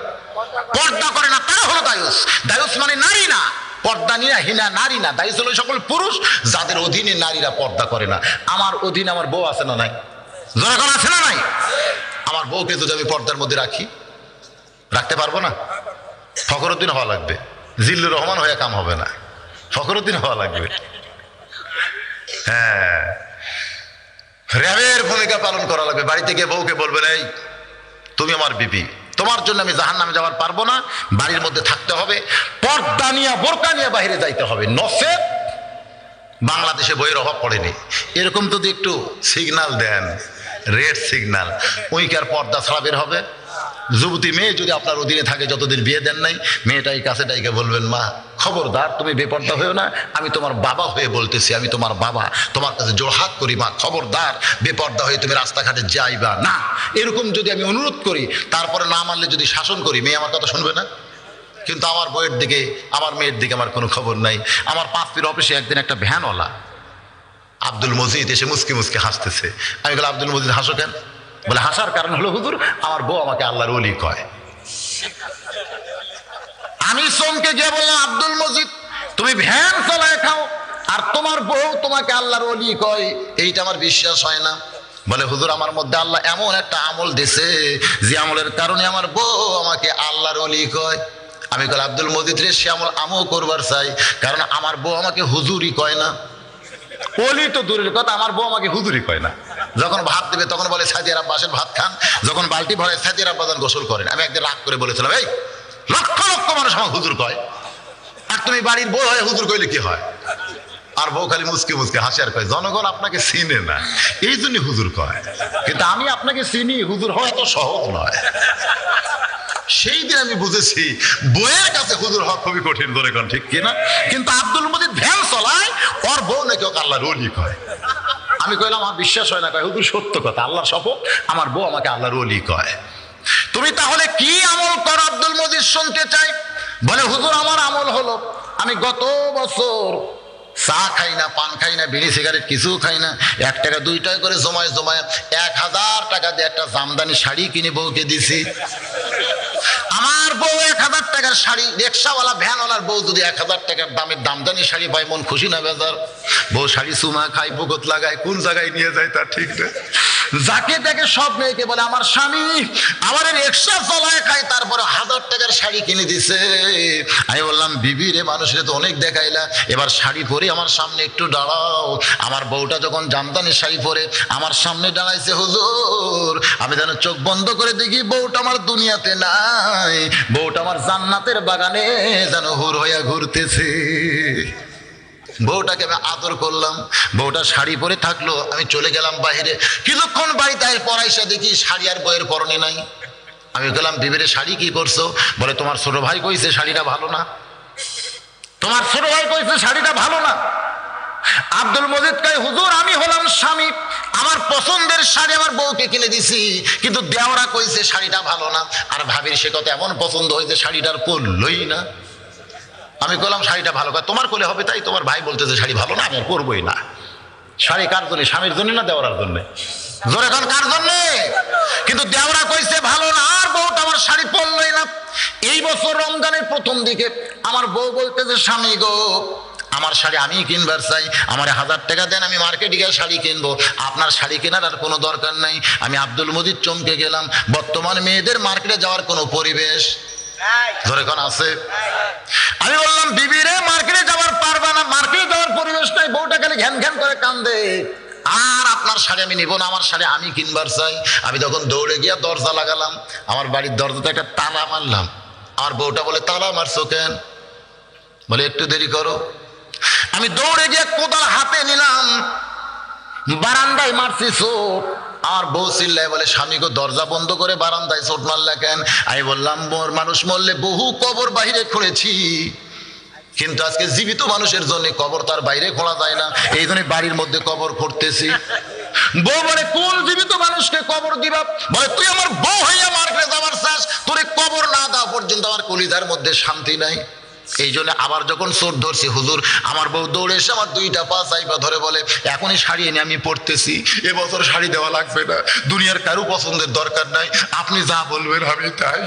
পর্দা করে না। তারা হলো দাউস। দাউস মানে নারী না, পর্দা নিয়ে হিনা নারী না। দাউস হলো সকল পুরুষ যাদের অধীনে নারীরা পর্দা করে না। আমার অধীনে আমার বউ আছে না নাই? জনগণ আছে না নাই? আমার বউকে যদি আমি পর্দার মধ্যে রাখতে পারবো না? ফখরুদ্দিন হওয়া লাগবে, জিল্লুর রহমান হয়ে কাম হবে না, ফখরুদ্দিন হওয়া লাগবে। হ্যাঁ, র্যাবের ভূমিকা পালন করা লাগবে। বাড়িতে গিয়ে বউকে বলবেন এই তুমি আমার বিবি, তোমার জন্য আমি জাহান্নামে যাওয়ার পারবো না, বাড়ির মধ্যে থাকতে হবে, পর্দা নিয়ে বোরকা নিয়ে বাইরে যাইতে হবে, নচেত বাংলাদেশে বইয়ের অভাব পড়েনি। এরকম যদি একটু সিগন্যাল দেন, রেড সিগন্যাল, উইকার পর্দা ছাড়া বের হবে। যুবতী মেয়ে যদি আপনার অধীনে থাকে, যতদিন বিয়ে দেন নাই, মেয়েটাই কাছে ডাইকে বলবেন মা খবরদার তুমি বেপর্দা হয়েও না, আমি তোমার বাবা হয়ে বলতেছি, আমি তোমার বাবা, তোমার কাছে জোরহাত করি মা, খবরদার বেপর্দা হয়ে তুমি রাস্তাঘাটে যাইবা না। এরকম যদি আমি অনুরোধ করি, তারপরে না মানলে যদি শাসন করি, মেয়ে আমার কথা শুনবে না। কিন্তু আমার বইয়ের দিকে, আমার মেয়ের দিকে আমার কোনো খবর নাই। আমার 5 পীর অফিসে একদিন একটা ভ্যানওয়ালা আব্দুল মজিদ এসে মুসকি মুসকি হাসতেছে। আমি বললাম আব্দুল মজিদ হাসো কেন? বলে হাসার কারণ হলো হুজুর আমার বউ আমাকে আল্লাহর ওলি কয়। আমি চমকে গিয়ে বললাম আব্দুল মজিদ তুমি ভ্যান চালায় খাও আর তোমার বউ তোমাকে আল্লাহর ওলি কয়, এইটা আমার বিশ্বাস হয় না। বলে হুজুর আমার মধ্যে আল্লাহ এমন একটা আমল দিছে যে আমলের কারণে আমার বউ আমাকে আল্লাহর ওলি কয়। আমি বললাম আব্দুল মজিদ রে সে আমল আমিও করবার চাই, কারণ আমার বউ আমাকে হুজুরই কয় না। ওলি তো দূরের কথা, আমার বউ আমাকে হুজুরই কয় না। যখন ভাত দেবে তখন বলে সাদিয়ার আব্বাসের ভাত খান, যখন বালতি ভরে সাদিয়ার আব্বাসান গোসল করেন। আমি একদিন রাগ করে বলেছিলাম এই লক্ষ লক্ষ মানুষ আমার হুজুর কয়, আর তুমি বাড়ির বউ হয়ে হুজুর কইলে কি হয়? আর বউ খালি মুসকে মুসকে হাসি আর কয় জনগণ আপনাকে চিনে না এই জন্য হুজুর কয়, কিন্তু আমি আপনাকে চিনি, হুজুর হওয়া এত সহজ নয়। সেই দিন আমি বুঝেছি বউয়ের কাছে হুজুর হওয়া খুবই কঠিন, ধরে কোন ঠিক কিনা? কিন্তু আব্দুল মজিদ ভ্যান চলায়, ওর বউ নাকি ওকে আল্লাহর ওলি কয়। আমি কইলাম আমার বিশ্বাস হয় না। কয় হুজুর সত্য কথা, আল্লাহর শপথ আমার বউ আমাকে আল্লাহর ওলি কয়। তুমি তাহলে কি আমল করো আব্দুল মজিদ শুনতে চাই। বলে হুজুর আমার আমল হলো আমি গত বছর চা খাই না, পান খাই না, বিড়ি সিগারেট কিছু খাই না, 1 টাকা 2 টাকা করে জমায় 1000 টাকা দিয়ে একটা জামদানি শাড়ি কিনে বউকে দিছি। আমার বউ 1000 টাকার শাড়ি, রিক্সাওয়ালা ভ্যানওয়ালার বউ যদি 1000 টাকার দামের দামদানি শাড়ি পায়, মন খুশি না বেজার? বউ শাড়ি চুমা খায়, বুকত লাগায়, কোন জায়গায় নিয়ে যায় তার ঠিক নেই। যাকে তাকে সব মেয়েকে বলে আমার স্বামী আমার রিক্সা চলায় খায়, তারপরে 1000 টাকার শাড়ি কিনে দিছে। আমি বললাম বিবি রে, মানুষের তো অনেক দেখাইলা, এবার শাড়ি পরে আমার সামনে একটু দাঁড়াও। আমার বউটা যখন জামদানি শাড়ি পরে আমার সামনে দাঁড়াইছে, হুজুর আমি যেন চোখ বন্ধ করে দেখি বউটা আমার দুনিয়াতে নাই, বউটা আমার জান্নাতের বাগানে যেন হুর হইয়া ঘুরতেছে। বউটাকে আমি আদর করলাম, বউটা শাড়ি পরে থাকলো, আমি চলে গেলাম বাইরে। কিছুক্ষণ বাড়িতে পড়াইসা দেখি শাড়ি আর বইয়ের পরনে নাই। আমি গেলাম, বিবিরে শাড়ি কি করছো? বলে তোমার ছোট ভাই কইছে শাড়িটা ভালো না, তোমার ছোট ভাই কইছে শাড়িটা ভালো না। আব্দুল মজিদ কয় হুজুর আমি হলাম স্বামী, আমার পছন্দের শাড়ি আমার বউকে কিনে দিছি, কিন্তু দেওরা কইছে শাড়িটা ভালো না। আর ভাবির সে কথা এমন পছন্দ হয়েছে শাড়িটার পরলই না। আমি বললাম শাড়িটা ভালো, তোমার কোলে হবে তাই, তোমার ভাই বলতেছে শাড়ি ভালো না, আমি আর পরবই না। শাড়ি কার জন্য? স্বামীর জন্য না দেওয়ার জন্য? জোরে এখন কার জন্য? কিন্তু দেওরা কইছে ভালো না, আর বউটা আমার শাড়ি পরলই না। এই বছর রমজানের প্রথম দিকে আমার বউ বলতেছে স্বামী গো আমার শাড়ি আমি কিনবার চাই, আমার 1000 টাকা দেন, আমি মার্কেটে গিয়ে শাড়ি কিনবো, আপনার শাড়ি কেনার আর কোনো দরকার নাই। আমি আব্দুল মজিদ চমকে গেলাম, বর্তমান মেয়েদের মার্কেটে যাওয়ার কোনো পরিবেশ ধরে কোন আছে? আমি বললাম বিবি রে মার্কেটে যাওয়ার পারবা না, মার্কেটে যাওয়ার পরিবেশ নাই। বউটা খালি ঘ্যান ঘ্যান করে কান্দে, আর আপনার শাড়ি আমি নিব না, আমার শাড়ি আমি কিনবার চাই। আমি তখন দৌড়ে গিয়ে দরজা লাগালাম, আমার বাড়ির দরজাতে একটা তালা মারলাম। আমার বউটা বলে তালা মারছো কেন? বলে একটু দেরি করো। আমি দৌড়ে গিয়ে কোদাল হাতে নিলাম, বারান্দায় মারছি চোট। আমার বউ চিল্লায় বলে স্বামী গো দরজা বন্ধ করে বারান্দায় চোট মারলা কেন? আমি বললাম মানুষ মরলে বহু কবর বাইরে খুঁড়েছি, কিন্তু আজকে জীবিত মানুষের জন্য কবর তার বাইরে খোঁড়া যায় না, এই জন্য বাড়ির মধ্যে কবর খুঁড়তেছি। বউ বলে কোন জীবিত মানুষকে কবর দিবা? বলে তুই আমার বউ হইয়া মার্কেটে যাবার চাস, তোরে কবর না দেওয়া পর্যন্ত আমার কলিজার মধ্যে শান্তি নাই। এই জন্য আবার যখন চোট ধরছি হুজুর, আমার বউ দৌড়ে এসে আমার 2টা পা চাইপা ধরে বলে এখনই শাড়ি এনে আমি পরতেছি, এবছর শাড়ি দেওয়া লাগবে না, দুনিয়ার কারো পছন্দের দরকার নাই, আপনি যা বলবেন আমি তাই।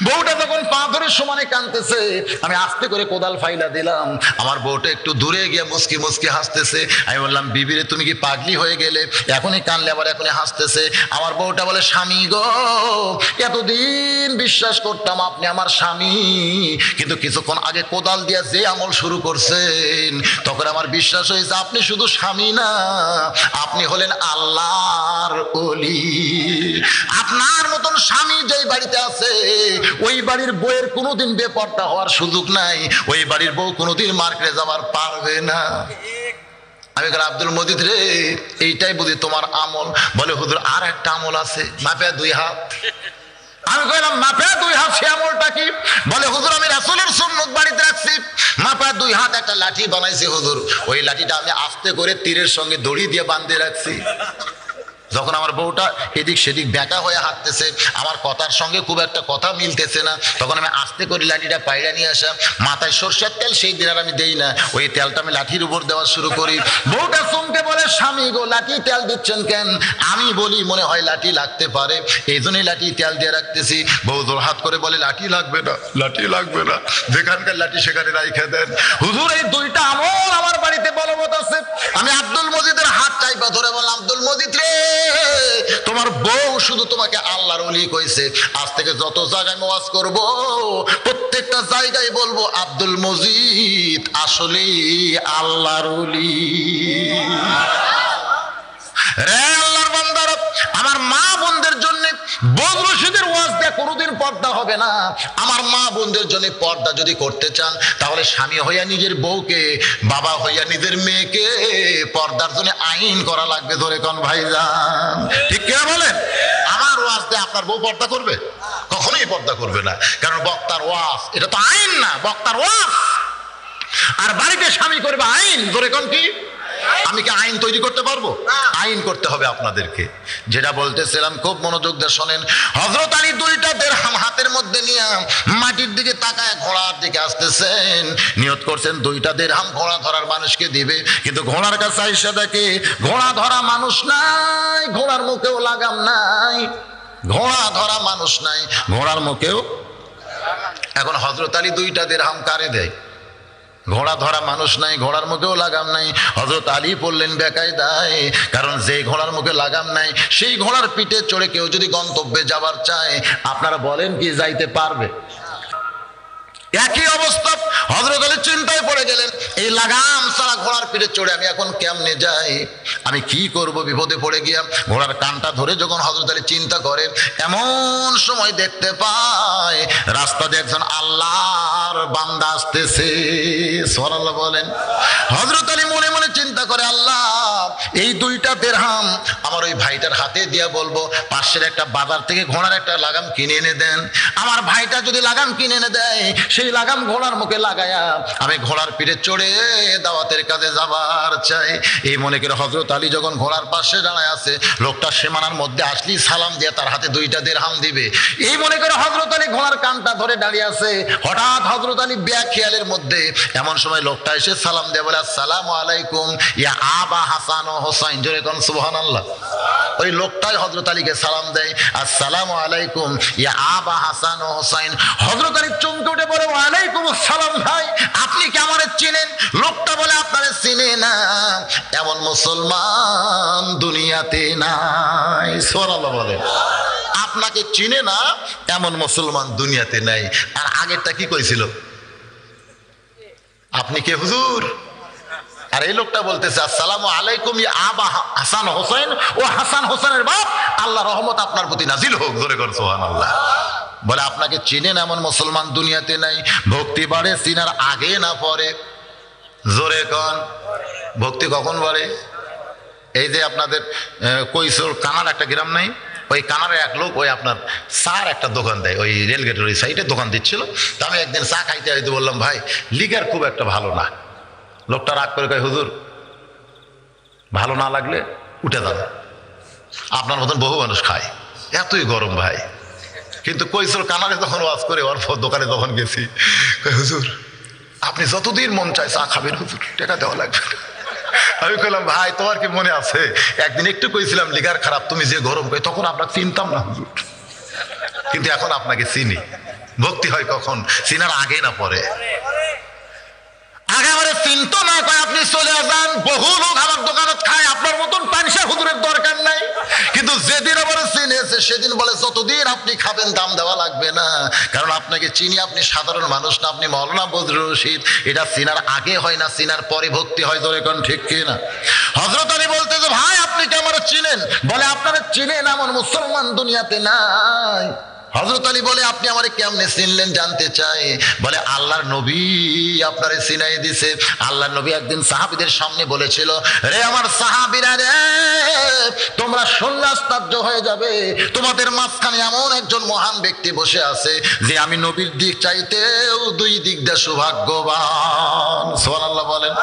বউটা যখন পা ধরে সমানে কাঁদতেছে, আমি আস্তে করে কোদাল ফাইলা দিলাম। আমার বউটা একটু দূরে গিয়ে মুসকি মুসকি হাসতেছে। আমি বললাম বিবিরে তুমি কি পাগলি হয়ে গেলে? এখনই কানলে আবার এখনই হাসতেছে। আমার বউটা বলে স্বামী গো এতদিন বিশ্বাস করতাম আপনি আমার স্বামী, কিন্তু কিছুক্ষণ আগে কোদাল দিয়ে যে আমল শুরু করছেন তখন আমার বিশ্বাস হয়েছে আপনি শুধু স্বামী না, আপনি হলেন আল্লাহর ওলি। আপনার মতন স্বামী যেই বাড়িতে আছে ওই বাড়ির বউয়ের কোনোদিন বেপরদা হওয়ার সুযোগ নাই, ওই বাড়ির বউ কোনোদিন মার্কেটে যাবার পারবে না। আমি বললাম আব্দুল মজিদ রে এইটাই বুঝি তোমার আমল? বলে হুজুর আর একটা আমল আছে, মাপে 2 হাত। আমি কইলাম মাপে 2 হাত, সে আমলটা কি? বলে হুজুর আমি রাসূলের সুন্নাত বাড়িতে রাখছি, মাপে 2 হাত একটা লাঠি বানাইছি হুজুর, ওই লাঠিটা আমি আস্তে করে তীরের সঙ্গে দড়ি দিয়ে বাঁধে রাখছি। যখন আমার বউটা এদিক সেদিক ব্যাকা হয়ে হাঁটতেছে, আমার কথার সঙ্গে খুব একটা কথা মিলতেছে না, তখন আমি আস্তে করে লাঠিটা পায়রা নিয়ে আসা, মাথায় সরষের তেল সেই দিন আর আমি দেই না, ওই তেলটা আমি লাঠির উপর দেওয়া শুরু করি। বউটা চমকে বলে স্বামী গো লাঠি তেল দিচ্ছেন কেন? আমি বলি মনে হয় লাঠি লাগতে পারে, এই জন্যই লাঠি তেল দিয়ে রাখতেছি। বউ জোর হাত করে বলে লাঠি লাগবে না, লাঠি লাগবে না, যেখানকার লাঠি সেখানে রাইখে দেন। হুজুর এই 2টা আমল আমার বাড়িতে বলবৎ আছে। আমি আব্দুল মজিদের হাত চাইপা ধরে বললাম আব্দুল মজিদ রে তোমার বউ শুধু তোমাকে আল্লাহর ওলি কইছে, আজ থেকে যত জায়গায় ওয়াজ করব প্রত্যেকটা জায়গায় বলবো আব্দুল মজিদ আসলেই আল্লাহর ওলি। রে আল্লাহর বান্দারা, আমার মা বোনদের জন্য বদরশিদের ওয়াজ দেয়া কোনোদিন পর্দা হবে না। আমার মা বোনদের জন্য পর্দা যদি করতে চান তাহলে স্বামী হইয়া নিজের বউকে, বাবা হইয়া নিজের মেয়েকে পর্দার জন্য আইন করা লাগবে। ধরে কোন ভাইজান ঠিক কিনা বলেন? আমার ওয়াজ দিয়ে আপনার বউ পর্দা করবে? কখনোই পর্দা করবে না, কারণ বক্তার ওয়াজ এটা তো আইন না, বক্তার ওয়াজ। আর বাড়িতে স্বামী করবে আইন। ধরে কোন কি? আমি কি আইন তৈরি করতে পারবো? আইন করতে হবে আপনাদেরকে। যেটা বলতেছিলাম খুব মনোযোগ দিয়ে শোনেন। হযরত আলী 2টা দিরহাম হাতের মধ্যে নিয়ে মাটির দিকে তাকায় ঘোড়ার দিকে আসতেছেন, নিয়ত করছেন 2টা দিরহাম ঘোড়া ধরার মানুষকে দিবে, কিন্তু ঘোড়ার কাছে আইসা দেখে ঘোড়া ধরা মানুষ নাই, ঘোড়ার মুখেও লাগাম নাই, ঘোড়া ধরা মানুষ নাই, ঘোড়ার মুখেও। এখন হযরত আলী 2টা দিরহাম কারে দেয়? ঘোড়া ধরা মানুষ নাই, ঘোড়ার মুখেও লাগাম নাই। হযরত আলী বললেন বেকায়দায়, কারণ যে ঘোড়ার মুখে লাগাম নাই সেই ঘোড়ার পিঠে চড়ে কেউ যদি গন্তব্যে যাবার চায়, আপনারা বলেন কি যাইতে পারবে? একই অবস্থা। হযরত আলী চিন্তায় পড়ে গেলেন, এই লাগাম ছাড়া ঘোড়ার পিঠে চড়ে আমি এখন কেমনে যাই, আমি কি করব? বিপদে পড়ে গিয়া ঘোড়ার কানটা ধরে যখন হযরত আলী চিন্তা করে, এমন সময় দেখতে পায় রাস্তা দিয়ে একজন আল্লাহর বান্দা আসতেছে। সুবহানাল্লাহ বলেন। হযরত আলী মনে মনে চিন্তা করে, আল্লাহ, এই 2টা দিরহাম আমার ওই ভাইটার হাতে দিয়া বলবো পাশের একটা বাজার থেকে ঘোড়ার একটা লাগাম কিনে এনে দেন। আমার ভাইটা যদি লাগাম কিনে এনে দেয়, সেই লাগাম ঘোড়ার মুখে লাগায়া আমি ঘোড়ার পিঠে চড়ে দাওয়াতের কাজে যাবার চাই। এই মনে করে হযরত আলী যখন ঘোড়ার পাশে দাঁড়ায় আছে, লোকটা সীমানার মধ্যে আসলেই সালাম দিয়ে তার হাতে 2টা দিরহাম দিবে, এই মনে করে হযরত আলী ঘোড়ার কানটা ধরে দাঁড়িয়ে আছে। হঠাৎ হযরত আলী বেখেয়ালের মধ্যে এমন সময় লোকটা এসে সালাম দিয়ে বলে, আসসালামু আলাইকুম ইয়া আবা হাসান ও হোসাইন। জোরে কোন সুবহানাল্লাহ। ওই লোকটাই হযরত আলীকে সালাম দেয়, আসসালামু আলাইকুম ইয়া আবা হাসান ও হোসাইন। হযরত আলী চমকে উঠে বলে, ওয়ালাইকুম আসসালাম ভাই, আপনি কি আমারে চিনেন? লোকটা বলে, আপনারে চিনে না এমন মুসলমান দুনিয়াতে নাই। সুবহানাল্লাহ বলে, আপনাকে চিনে না এমন মুসলমান দুনিয়াতে নাই। আর আগেরটা কি কইছিল? আপনি কে হুজুর? আর এই লোকটা বলতেছে, আসসালামু আলাইকুম ইয়া আবা হাসান হোসেন, ও হাসান হোসেনের বাপ, আল্লাহ রহমত আপনার প্রতি নাজিল হোক। জোরে কর সুবহানাল্লাহ। বলে, আপনাকে চিনেন এমন মুসলমান দুনিয়াতে নাই। ভক্তি বাড়ে চিনার আগে না পরে। জোরে কন, ভক্তি কখন বাড়ে? এই যে আপনাদের কৈশোর কানার একটা গ্রাম নাই, ওই কানারে এক লোক ওই আপনার চার একটা দোকান দেয়, ওই রেলগেটের ওই সাইডে দোকান দিচ্ছিল। তো আমি একদিন চা খাইতে হইতে বললাম, ভাই লিগার খুব একটা ভালো না। লোকটা রাগ করে কয়, হুজুর ভালো না লাগলে উঠে যান, আপনার মতন বহু মানুষ খায়, এতই গরম ভাই। কিন্তু কৈশোর কানারে যখন ওয়াজ করে ওর দোকানে যখন গেছি, হুজুর আপনি যতদিন মন চায় চা খাবেন, হুজুর টাকা দেওয়া লাগবে। আমি কইলাম, ভাই তোমার কি মনে আছে একদিন একটু কইছিলাম লিগার খারাপ, তুমি যে গরম কই, তখন আপনাকে চিনতাম না হুজুর, কিন্তু এখন আপনাকে চিনি। ভক্তি হয় কখন? চিনার আগে না পরে। আগে আমারে চিনতো না, কয় আপনি চলে যান, বহু লোক আমার দোকানে খায়, আপনার মতন পানসা হুজুরের দরকার নাই। কিন্তু যেদিন আমারে চিনেছে সেদিন বলে, যতদিন আপনি খাবেন দাম দেওয়া লাগবে না, কারণ আপনাকে চিনি, আপনি সাধারণ মানুষ না, আপনি মাওলানা বজলুর রশিদ। এটা চিনার আগে হয় না, চিনার পরে ভক্তি হয়। ধরে কোন ঠিক কিনা? হযরত আলী বলতেছে, ভাই আপনি কি আমারে চিনেন? বলে, আপনারা চিনেন এমন মুসলমান দুনিয়াতে নাই। হযরত আলী বলে, আপনি আমারে কেমনে চিনলেন জানতে চাই। বলে, আল্লাহর নবী আপনারে চিনাই দিছে। আল্লাহর নবী একদিন সাহাবীদের সামনে বলেছিল, রে আমার সাহাবীরা রে, তোমরা শুনলে আশ্চর্য হয়ে যাবে, তোমাদের মাঝখানে এমন একজন মহান ব্যক্তি বসে আছে যে আমি নবীর দিক চাইতেও 2 দিক দিয়ে সৌভাগ্যবান। সুবহানাল্লাহ বলেন।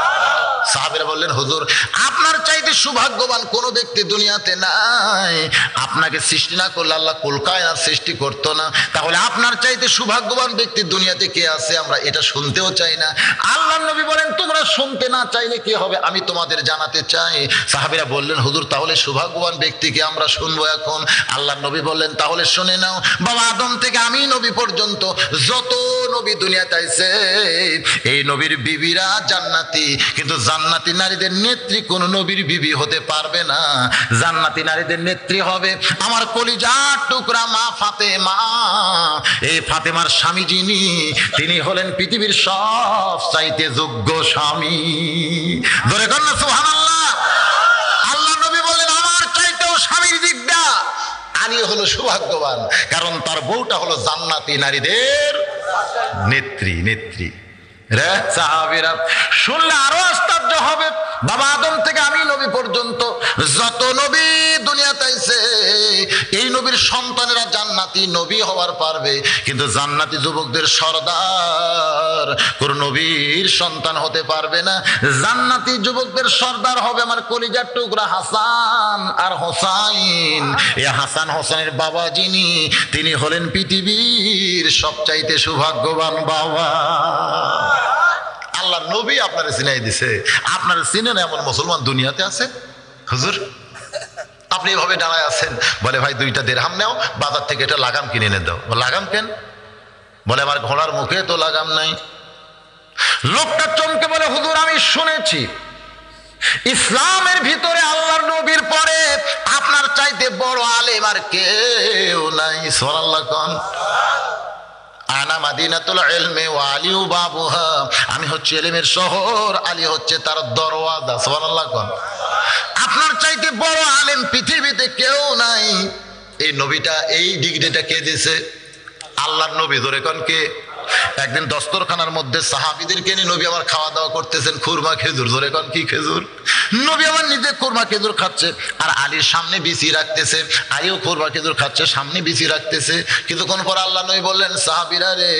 সাহাবীরা বললেন, হুজুর আপনার চাইতে সৌভাগ্যবান কোন ব্যক্তি দুনিয়াতে নাই। আপনাকে সৃষ্টি না করলে আল্লাহ কুল কায়নাত সৃষ্টি করতো না, তাহলে আপনার চাইতে সৌভাগ্যবান ব্যক্তি দুনিয়াতে কে আছে আমরা এটা শুনতেও চাই না। আল্লাহর নবী বলেন, তোমরা শুনতে না চাইলে কি হবে, আমি তোমাদের জানাতে চাই। সাহাবীরা বললেন, হুজুর তাহলে সৌভাগ্যবান ব্যক্তিকে আমরা শুনবো এখন। আল্লাহর নবী বললেন, তাহলে শুনে নাও, বাবা আদম থেকে আমি নবী পর্যন্ত যত নবী দুনিয়াতে আইছে, এই নবীর বিবিরা জান্নাতি, কিন্তু জান্নাতি নারীদের নেত্রী কোন নবীর বিবি হতে পারবে না। জান্নাতি নারীদের নেত্রী হবে আমার কলিজার টুকরা মা ফাতেমা। এই ফাতেমার স্বামী যিনি, তিনি হলেন পৃথিবীর সব চাইতে যোগ্য স্বামী। ধরে কর না সুবহানাল্লাহ। আল্লাহ নবী বলেন, আমার চাইতেও স্বামীর দিকটা আমি হলো সৌভাগ্যবান, কারণ তার বউটা হলো জান্নাতি নারীদের নেত্রী। নেত্রী রে সাহাবীরা শুনলে আরো আশ্চর্য হবে। বাবা আদম থেকে আমি নবী পর্যন্ত যত নবী দুনিয়াতে আইছে, এই নবীর সন্তানেরা জান্নাতি নবী হওয়ার পারবে, কিন্তু জান্নাতি যুবকদের সর্দার কোন নবীর সন্তান হতে পারবে না। জান্নাতি যুবকদের সর্দার হবে আমার কলিজার টুকরা হাসান আর হোসাইন। এই হাসান হোসেনের বাবা যিনি, তিনি হলেন পৃথিবীর সবচাইতে সৌভাগ্যবান বাবা। আল্লাহ নবী আপনারা চিনাই দিছে, আপনারা চিনেন এমন মুসলমান দুনিয়াতে আছে? হুজুর আপনি এভাবে দাঁড়ায় আছেন। বলে, ভাই 2টা দিরহাম নাও, বাজার থেকে এটা লাগাম কিনে এনে দাও। লাগাম কেন? বলে, আমার ঘোড়ার মুখে তো লাগাম নাই। লোকটা চমকে বলে, হুজুর আমি শুনেছি ইসলামের ভিতরে আল্লাহর নবীর পরে আপনার চাইতে বড় আলেম আর কেউ নাই। সুবহানাল্লাহ কোন। আনা মাদিনাতুল ইলমি ওয়া আলিউ বাবুহা, আমি হচ্ছে ইলমের শহর, আলী হচ্ছে তার দরওয়াজা। সুবহানাল্লাহ কোন। আপনার চাইতে বড় আলেম পৃথিবীতে কেউ নাই। এই নবীটা, এই ডিগ্রিটা কে দিয়েছে? আল্লাহর নবী। ধরে কোন কে? একদিন দস্তরখানার মধ্যে সাহাবীদেরকে নিয়ে নবী আমার খাওয়া দাওয়া করতেছেন, খুরমা খেজুর। ধরে কোন কি খেজুর? নবী আমার নিজে খুরমা খেজুর খাচ্ছে আর আলীর সামনে বিছি রাখতেছে, আলীও খুরমা খেজুর খাচ্ছে, সামনে বিছি রাখতেছে। কিছুক্ষণ পর আল্লাহ নবী বললেন, সাহাবীরা রে,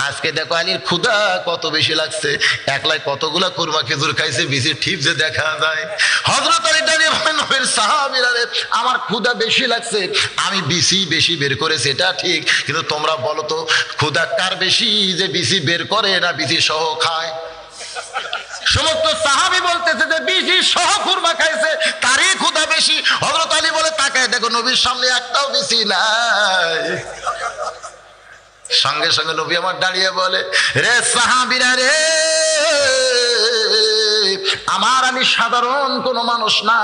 আজকে দেখো আলীর ক্ষুধা কত বেশি লাগছে, একলাই কতগুলা খুরমা খেজুর খাইছে, বিছির ঠিক যে দেখা যায়। হযরত আলী দাঁড়িয়ে বলেন, নবীর সাহাবীরা রে, আমার ক্ষুধা বেশি লাগছে, আমি বিছি বেশি বের করেছি এটা ঠিক, কিন্তু তোমরা বলো তো ক্ষুধা কার বেশি, যে বিসি বের করে না বিসি সহ খায়? সমস্ত সাহাবী বলতেছে যে বিসি সহ খুরমা খাইছে তারই ক্ষুধা বেশি। হযরত আলী বলে, তাকায় দেখো নবীর সামনে একটাও বিসি নাই। সঙ্গে সঙ্গে নবী আমার দাঁড়িয়ে বলে, রে সাহাবীরা রে, আমি সাধারণ কোন মানুষ না,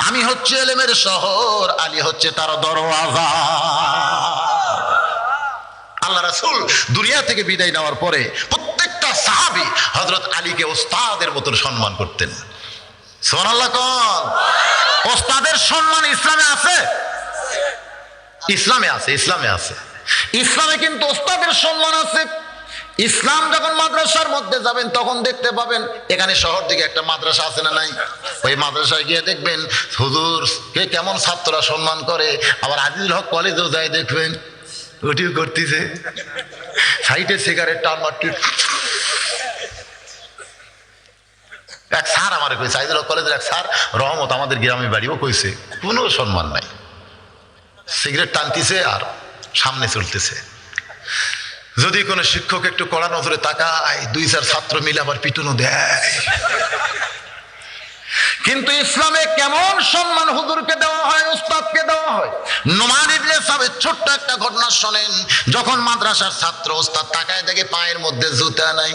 আমি হচ্ছে ইলমের শহর, আলী হচ্ছে তার দরওয়াজা। আল্লাহ রাসূল দুনিয়া থেকে বিদায় নেওয়ার পরে প্রত্যেকটা সাহাবী হযরত আলীকে ওস্তাদের মতো সম্মান করতেন। সুবহানাল্লাহ কোন। ওস্তাদের সম্মান ইসলামে আছে? ইসলামে আছে, ইসলামে আছে। ইসলামে কিন্তু ওস্তাদের সম্মান আছে। ইসলাম যখন মাদ্রাসার মধ্যে যাবেন তখন দেখতে পাবেন এখানে শহর দিকে একটা মাদ্রাসা আছে না নাই? ওই মাদ্রাসায় গিয়ে দেখবেন হুজুরকে কেমন ছাত্ররা সম্মান করে। আবার আজিজুল হক কলেজেও যায় দেখবেন ওটিও করতেছে, সাইডে সিগারেট টান মারতে। এক স্যার আমার কইছে, আজিজুল হক কলেজের এক স্যার রহমত আমাদের গ্রামে বাড়িও কইছে, কোনো সম্মান নাই, সিগারেট টানতেছে আর সামনে চলতেছে। যদি কোনো শিক্ষক একটু কড়া নজরে তাকায়, 2-4 ছাত্র মিলে আবার পিটুনো দেয়। কিন্তু ইসলামে কেমন সম্মান হুজুরকে দেওয়া হয়, উস্তাদকে দেওয়া হয়। নোমান ইবনে সাবিত ছোট্ট একটা ঘটনা শোনেন। যখন মাদ্রাসার ছাত্র ওস্তাদ তাকায় দেখে পায়ের মধ্যে জুতা নাই,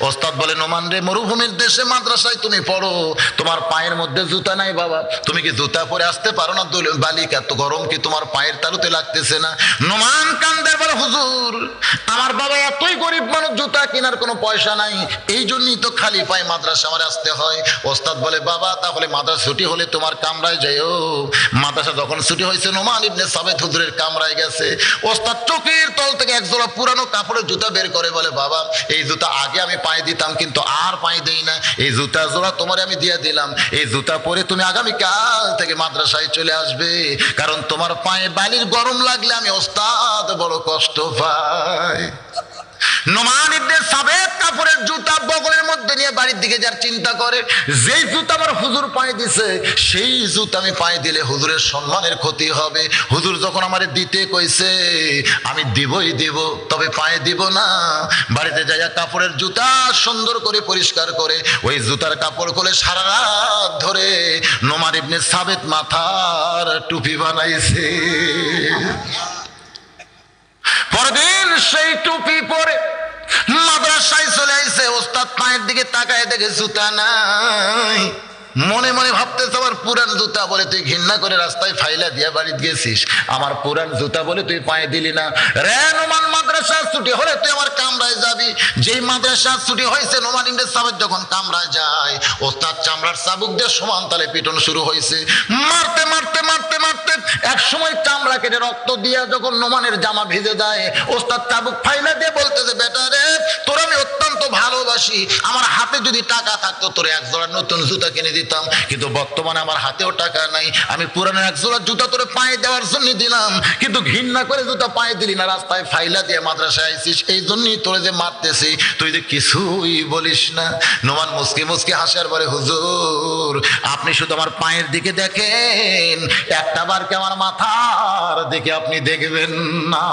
ওস্তাদ বলে, নোমান রে, মরুভূমির দেশে মাদ্রাসায় তুমি পড়ো, তোমার পায়ের মধ্যে জুতা নাই বাবা, তুমি কি জুতা পরে আসতে পারো না? বালিকা তো গরম কি তোমার পায়ের তালুতে লাগতেছে না? নোমান কান্দে বলে, হুজুর আমার বাবা এতই গরিব মানুষ, জুতা কেনার কোনো পয়সা নাই, এই জন্যই তো খালি পায়ে মাদ্রাসা আমার আসতে হয়। ওস্তাদ বলে, বাবা তাহলে মাদ্রাসা ছুটি হলে তোমার কামরায় যাইও। মাদ্রাসা যখন ছুটি হয়েছে নোমান ইবনে সাবিত হুজুরের কামরায় গেছে। ওস্তাদ চোখের তল থেকে এক জোড়া পুরানো কাপড়ের জুতা বের করে বলে, বাবা এই জুতা আগে আমি পায়ে দিতাম কিন্তু আর পায়ে দেই না, এই জুতা জোড়া তোমার আমি দিয়ে দিলাম, এই জুতা পরে তুমি আগামীকাল থেকে মাদ্রাসায় চলে আসবে, কারণ তোমার পায়ে বালির গরম লাগলে আমি ওস্তাদ বড় কষ্ট পাই। নোমান ইবনে সাবিত কাপড়ের জুতা বগলের মধ্যে নিয়ে বাড়ির দিকে যার চিন্তা করে, যেই জুতা আমার হুজুর পায়ে দিছে সেই জুতা আমি পায়ে দিলে হুজুরের সম্মানের ক্ষতি হবে। হুজুর যখন আমারে দিতে কইছে আমি দিবই দিব, তবে পায়ে দিব না। বাড়িতে যাইয়া কাপড়ের জুতা সুন্দর করে পরিষ্কার করে ওই জুতার কাপড় খুলে সারা রাত ধরে নোমান ইবনে সাবিত মাথার টুপি বানাইছে। পরদিন সেই টুপি পরে মাদ্রাসায় চলে আইছে। ওস্তাদ পায়ের দিকে তাকায় দেখে জুতা নাই। মনে মনে ভাবতেছে, আমার পুরান জুতা বলে তুই ঘৃণা করে রাস্তায় ফাইলা দিয়া বাড়িতে গেছিস, আমার পুরান জুতা বলে তুই পায়ে দিলি না। রে নোমান, মাদ্রাসা ছুটি হলে তুই আমার কামরায় যাবি। যেই মাদ্রাসা ছুটি হয়েছে নোমান ইবনে সাবিত যখন কামরায় যায়, ওস্তাদ চামড়ার চাবুক দিয়ে সমান তালে পিটন শুরু হয়েছে। মারতে মারতে মারতে মারতে এক সময় চামড়া কেটে রক্ত দিয়া যখন নোমানের জামা ভিজে যায়, ওস্তাদ চাবুক ফাইলা দিয়ে বলতেছে, বেটা রে, তোর আমি অত্যন্ত ভালোবাসি, আমার হাতে যদি টাকা থাকতো তোর এক জোড়া নতুন জুতা কিনে দিতাম, কিন্তু বর্তমানে আমার হাতেও টাকা নাই, আমি পুরানো এক জোড়া জুতা তোরে পায়ে দেওয়ার জন্য দিলাম, কিন্তু ঘৃণা করে জুতা পায়ে দিলি না, রাস্তায় ফাইলা দিয়ে মাদ্রাসায় আইছিস, এই জন্যই তোরে যে মারতেছি, তুই যে কিছুই বলিস না। নোমান মুসকি মুসকি হাসার পরে, হুজুর আপনি শুধু আমার পায়ের দিকে দেখেন, একটা বার কি আমার মাথার দিকে আপনি দেখবেন না?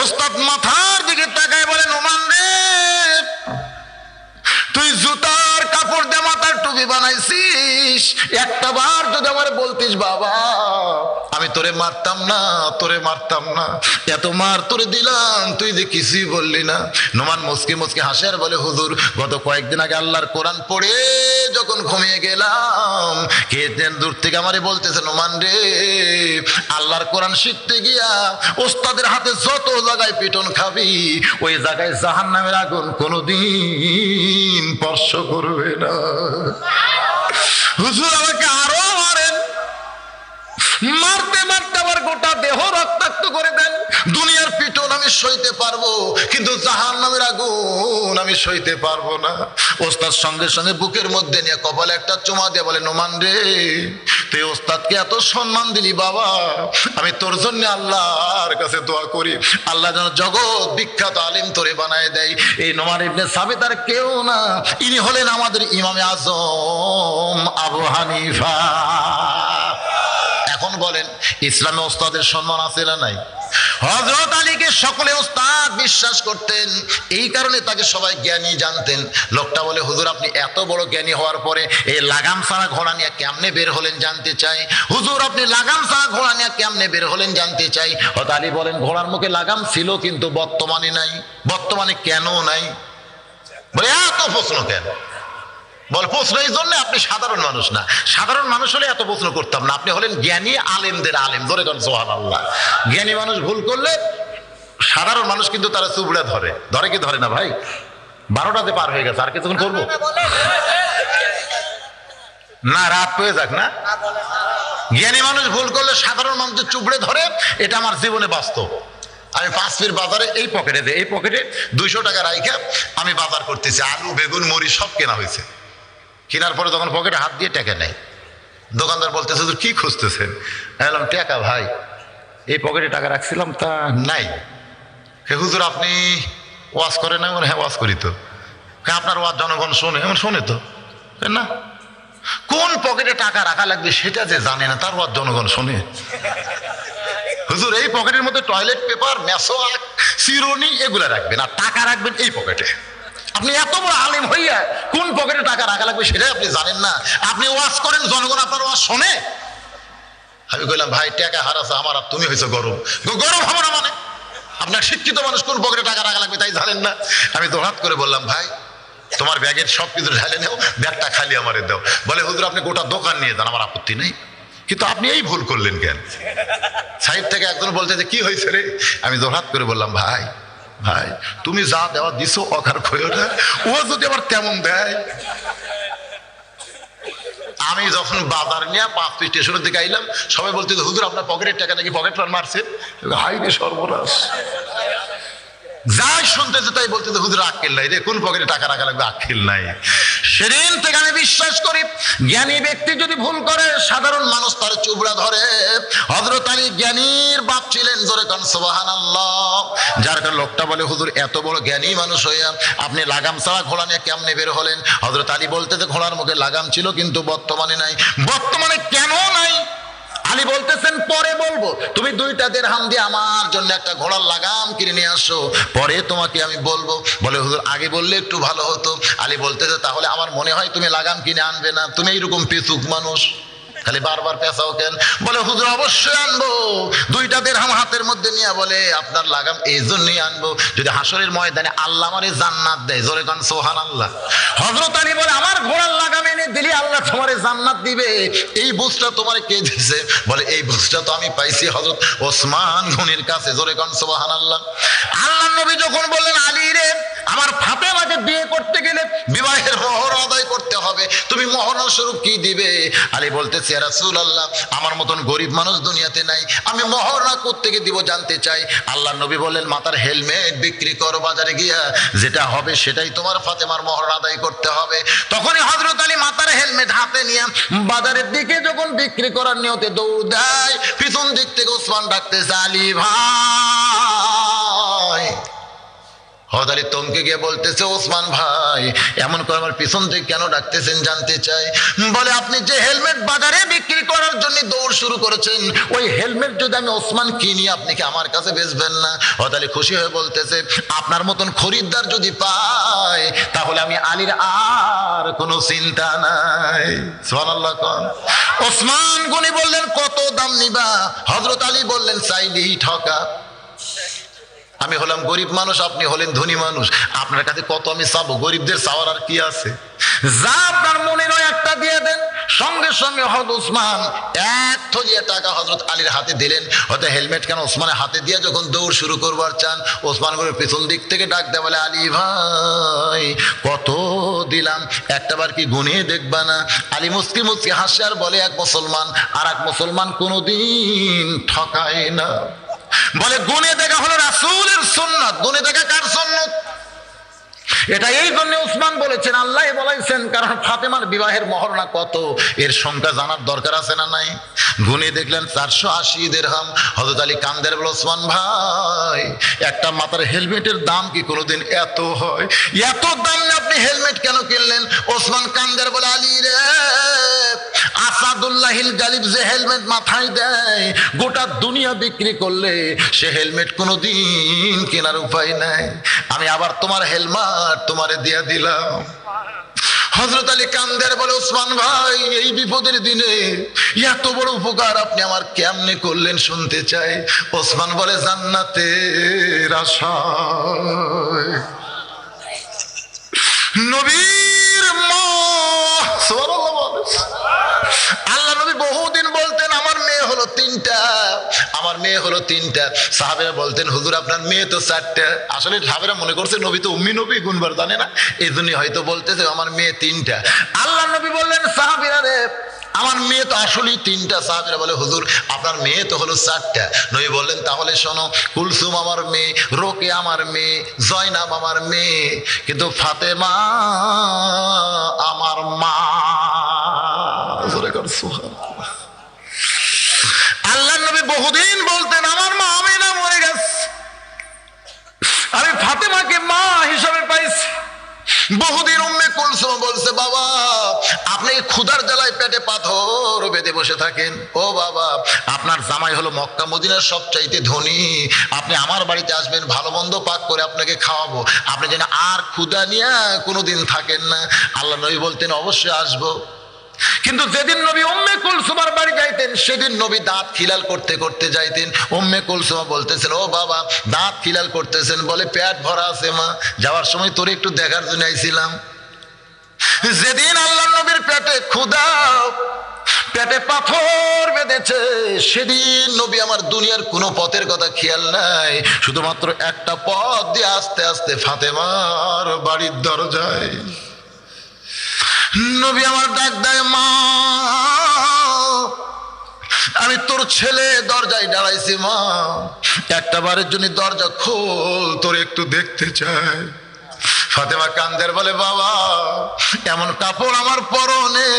ওস্তাদ মাথার দিকে তাকায় বলে, নোমান রে, তুই জুতার কাপড় দিয়ে মাথার টুপি নবী বানাইছিস, একটা বার যদি আমার বলতিস বাবা আমি তোরে মারতাম না, তোরে মারতাম না, এত মার তোরে দিলাম, তুই যে কিছুই বললি না। নোমান মুসকি মুসকি হাসে আর বলে হুজুর গত কয়েকদিন আগে আল্লাহর কোরআন পড়ে যখন ঘুমিয়ে গেলাম, কে যেন দূর থেকে আমারে বলতেছে নোমান রে আল্লাহর কোরআন শিখতে গিয়া ওস্তাদের হাতে যত জায়গায় পিটন খাবি ওই জায়গায় জাহান্নামের আগুন কোনোদিন স্পর্শ করবে না। হুজুর আমাকে আরো মারেন, মারতে মারতে আমার গোটা দেহ রক্তাক্ত করে দেন। দুনিয়ার পিটন আমি সইতে পারবো, কিন্তু জাহান্নামের আগুন আমি সইতে পারবো না। ওস্তাদ সঙ্গে সঙ্গে বুকের মধ্যে নিয়ে কপালে একটা চুমা দিয়ে বলে নোমান রে তুই ওস্তাদকে এত সম্মান দিলি বাবা, আমি তোর জন্য আল্লাহর কাছে দোয়া করি আল্লাহ যেন জগৎ বিখ্যাত আলিম তোরে বানায় দেয়। এই নোমান ইবনে সাবিত আর কেউ না, ইনি হলেন আমাদের ইমামে আজম আবু হানিফা। এখন বলেন ইসলামে ওস্তাদের সম্মান আছে না নাই? হযরত আলীকে সকলে ওস্তাদ বিশ্বাস করতেন, এই কারণে তাকে সবাই জ্ঞানী জানতেন। লোকটা বলে হুজুর আপনি এত বড় জ্ঞানী হওয়ার পরে এই লাগাম ছাড়া ঘোড়া নিয়ে কেমনে বের হলেন জানতে চাই। হুজুর আপনি লাগাম ছাড়া ঘোড়া নিয়ে কেমনে বের হলেন জানতে চাই। হযরত আলী বলেন ঘোড়ার মুখে লাগাম ছিল কিন্তু বর্তমানে নাই। বর্তমানে কেন নাই? বলে এত প্রশ্ন কেন? বল প্রশ্ন এই জন্য আপনি সাধারণ মানুষ না, সাধারণ মানুষ হলে এত প্রশ্ন করতাম না। আপনি হলেন জ্ঞানী আলেমদের আলেম, ধরে করেন সুবহানাল্লাহ। জ্ঞানী মানুষ ভুল করলে সাধারণ মানুষ কিন্তু তারা চুবড়া ধরে, ধরে কি ধরে না ভাই? 12টাতে পার হয়ে গেছে, আর কিছুক্ষণ করবো না, রাত হয়ে যাক না। জ্ঞানী মানুষ ভুল করলে সাধারণ মানুষের চুবড়ে ধরে, এটা আমার জীবনে বাস্তব। আমি 5 ফিট বাজারে এই পকেটে 200 টাকা রাইখা আমি বাজার করতেছি, আলু বেগুন মরিচ সব কেনা হয়েছে। কেনার পরে যখন পকেটে হাত দিয়ে টাকা নেই, দোকানদার বলতেছে হুজুর কি খুঁজতেছেন? বললাম টাকা ভাই, এই পকেটে টাকা রাখছিলাম তা নাই। হে হুজুর আপনি ওয়াজ করেন না? হ্যাঁ ওয়াজ করি তো। আপনার ওয়াজ জনগণ শোনে? শোনে তো না। কোন পকেটে টাকা রাখা লাগবে সেটা যে জানে না, তার ওয়াজ জনগণ শোনে? হুজুর এই পকেটের মধ্যে টয়লেট পেপার মেসোয়াক চিরুনি এগুলো রাখবেন, আর টাকা রাখবেন এই পকেটে। আপনি এত বড় আলেম হইয়া কোন পকেটে টাকা রাখা লাগবে সেটাই আপনি জানেন না। আপনি ওয়াজ করেন, জনগণ আপনার ওয়াজ শোনে? আমি কইলাম ভাই টাকা হারাছে আমার, আর তুমি হয়েছে গরম। গরম হবে না মানে? আপনার শিক্ষিত মানুষ কোন পকেটে টাকা রাখা লাগবে তাই জানেন না? আমি দৌড়াত করে বললাম ভাই তোমার ব্যাগের সব কিছু ঢালে নেও, ব্যাগটা খালি আমারে দাও। বলে হুজুর আপনি গোটা দোকান নিয়ে যান, আমার আপত্তি নেই, কিন্তু আপনি এই ভুল করলেন কেন? সাইড থেকে একজন বলতে যে কি হয়েছে রে? আমি দৌড়াত করে বললাম ভাই ভাই তুমি যা দেওয়া দিছো অকার খয়ো না, ও যদি আবার তেমন দেয়। আমি যখন বাজার নিয়ে 5 ফিট স্টেশনের দিকে আইলাম, সবাই বলতে হুজুর আপনার পকেটের টাকা নাকি পকেট মারছে। হাই রে সর্বনাশ, যাই শুনতেছে তাই বলতেছে হুজুর আক্কেল নাই রে, কোন পকেটে টাকা রাখা লাগবে আক্কেল নাই। সেদিন থেকে আমি বিশ্বাস করি জ্ঞানী ব্যক্তি যদি ভুল করে সাধারণ মানুষ তার চুবড়া ধরে। হযরত আলী জ্ঞানীর বাপ ছিলেন, জোরে কান সুবহানাল্লাহ। যার কারণে লোকটা বলে হুজুর এত বড় জ্ঞানী মানুষ হইয়া আপনি লাগাম ছাড়া ঘোড়া নিয়ে কেমনে বের হলেন? হযরত আলী বলতেছে ঘোড়ার মুখে লাগাম ছিল কিন্তু বর্তমানে নাই। বর্তমানে কেন নাই? আলী বলতেছেন পরে বলবো, তুমি 2টা দিরহাম দিয়ে আমার জন্য একটা ঘোড়ার লাগাম কিনে নিয়ে আসো, পরে তোমাকে আমি বলবো। বলে হুজুর আগে বললে একটু ভালো হতো। আলী বলতেছে তাহলে আমার মনে হয় তুমি লাগাম কিনে আনবে না, তুমি এইরকম পেচুক মানুষ, খালি বারবার পেঁচাও কেন? বলে হুজুর অবশ্যই আনবো। 2টা দিরহাম হাতের মধ্যে নিয়ে বলে আপনার লাগাম এই জন্যই আনবো যদি হাসরের ময়দানে আল্লাহ আমারে জান্নাত দেয়, জোরে কান সুবহানাল্লাহ। হযরত আলী বলে আমার ঘোড়ার লাগাম এনে দিলি আল্লাহ তোমারে জান্নাত দিবে, এই বুঝটা তোমারে কে দিয়েছে? বলে এই বুঝটা তো আমি পাইছি হযরত ওসমান গনির কাছে, জোরে কান সুবহানাল্লাহ। আল্লাহর নবী যখন বললেন আলী রে আমার ফাতেমাকে বিয়ে করতে গেলে বিবাহের মোহর আদায় করতে হবে, তুমি মোহর স্বরূপ কি দিবে? আলী বলতেছে ইয়া রাসূলুল্লাহ আমার মতন গরিব মানুষ দুনিয়াতে নাই, আমি মহরনা কোত্থেকে দিব জানতে চাই। আল্লাহর নবী বললেন মাথার হেলমেট বিক্রি করো বাজারে গিয়া, যেটা হবে সেটাই তোমার ফাতেমার মোহর আদায় করতে হবে। তখনই হযরত আলী মাথার হেলমেট হাতে নিয়ে বাজারের দিকে যখন বিক্রি করার নিয়তে দৌড় দেয়, পিছন দিক থেকে ওসমান ডাকতেছে আলী ভাই হযরত আলী তমকে গিয়ে বলতেছে, ওসমান ভাই এমন করে আমার পিছন থেকে কেন ডাকতেছেন জানতে চাই। বলে, আপনি যে হেলমেট বাজারে বিক্রি করার জন্য দৌড় শুরু করেছেন, ওই হেলমেট যদি আমি ওসমান কিনি আপনি কি আমার কাছে বেচবেন না? হযরত আলী খুশি হয়ে বলতেছে, আপনার মতন খরিদ্দার যদি পায় তাহলে আমি আলীর আর কোনো চিন্তা নাই। সুবহানাল্লাহ। ওসমান গনি বললেন, কত দাম নিবা? হযরত আলী বললেন, চাইলেই ঠকা। আমি হলাম গরিব মানুষ, আপনি হলেন ধনী মানুষ, আপনার কাছে কত আমি চাবো? গরিবদের চাওয়ার আর কি আছে? যা আপনার মনের হয় একটা দিয়ে দেন। সঙ্গে সঙ্গে হযরত ওসমান এক থলিয়া টাকা হযরত আলীর হাতে দিলেন। হয়তো হেলমেট কেন ওসমানের হাতে দিয়ে যখন দৌড় শুরু করবার চান, ওসমান করে পিছন দিক থেকে ডাক দেয়, বলে, আলী ভাই কত দিলাম, একটাবার কি গুনে দেখবা না? আলী মুস্কি মুস্কি হাসে আর বলে, এক মুসলমান আর এক মুসলমান কোনোদিন ঠকায় না। বলে, গুনে দেখা হলো রাসূলের সুন্নাত। গুনে দেখা কার সুন্নাত? এটা এই জন্য ওসমান বলেছেন, আল্লাহ বলেছেন, কারণ ফাতেমার বিবাহের মহরনা কত এর সংখ্যা জানার দরকার আছে না নাই? গুনে দেখলেন 480 দিরহাম। হযরত আলী কান্দের বলে, ওসমান ভাই একটা মাথার হেলমেটের দাম কি কোনোদিন এত হয়? এত দাম না, আপনি হেলমেট কেন কিনলেন? ওসমান কান্দের বলে, আলী রে, আসাদুল্লাহিল গালিব যে হেলমেট মাথায় দেয়, গোটা দুনিয়া বিক্রি করলে সে হেলমেট কোনোদিন কেনার উপায় নাই। আমি আবার তোমার হেলমেট তোমারে দিয়ে দিলাম। হযরত আলী কান্দের বলে, ওসমান ভাই এই বিপদের দিনে এত বড় উপকার আপনি আমার কেমনে করলেন শুনতে চাই। ওসমান বলে, জান্নাতের আশায় নবীর মা। আল্লাহ নবী বহুদিন বলতেন, আমার মেয়ে হলো 3টা, আমার মেয়ে হলো 3টা। সাহাবেরা বলতেন, হুজুর আপনার মেয়ে তো 4টা। আসলে সাহাবেরা মনে করছে নবী তো উম্মি নবী, গুণবার জানে না, এই জন্য হয়তো বলতেছে আমার মেয়ে 3টা। আল্লাহ নবী বললেন, সাহাবীরা রে, আমার মেয়ে তো আসলেই 3টা। সাহাবীরা বলে, হুজুর আপনার মেয়ে তো হলো 4টা। নবী বললেন, তাহলে শোনো, কুলসুম আমার মেয়ে, রোকে আমার মেয়ে, জয়নাব আমার মেয়ে, কিন্তু ফাতেমা আমার মা। আল্লাহ নবী বহুদিন বলতেন, আমার মা আমিনা মরে গেছে, আমি ফাতেমাকে মা হিসাবে পাইছি। বহুদিন উম্মে কুলসুম বলছে, বাবা আপনি ক্ষুধার জ্বালায় পেটে পাথর বেঁধে বসে থাকেন, ও বাবা আপনার জামাই হলো মক্কা মদিনার সবচাইতে ধনী, আপনি আমার বাড়িতে আসবেন, ভালো মন্দ পাক করে আপনাকে খাওয়াবো, আপনি যেন আর ক্ষুধা নিয়ে কোনোদিন থাকেন না। আল্লাহ নবী বলতেন, অবশ্যই আসবো। কিন্তু যেদিন নবী উম্মে কুলসুমার বাড়ি যাইতেন, সেদিন নবী দাঁত খিলাল করতে করতে যাইতেন। উম্মে কুলসুমা বলতেছেন, ও বাবা দাঁত খিলাল করতেছেন, বলে, পেট ভরা আছে মা, যাওয়ার সময় তোরে একটু দেখার জন্য আইছিলাম। যেদিন আল্লাহ নবীর পেটে ক্ষুধা, পেটে পাথর বেঁধেছে, সেদিন নবী আমার দুনিয়ার কোনো পথের কথা খেয়াল নাই, শুধুমাত্র একটা পথ দিয়ে আস্তে আস্তে ফাতেমার বাড়ির দরজায় নবী আমার ডাক দেয়, মা আমি তোর ছেলে দরজায় দাঁড়াইছি, মা একটা বারের জন্য দরজা খোল, তোর একটু দেখতে চাই। ফাতেমা কান্দের বলে, বাবা এমন কাপড় আমার পরনে,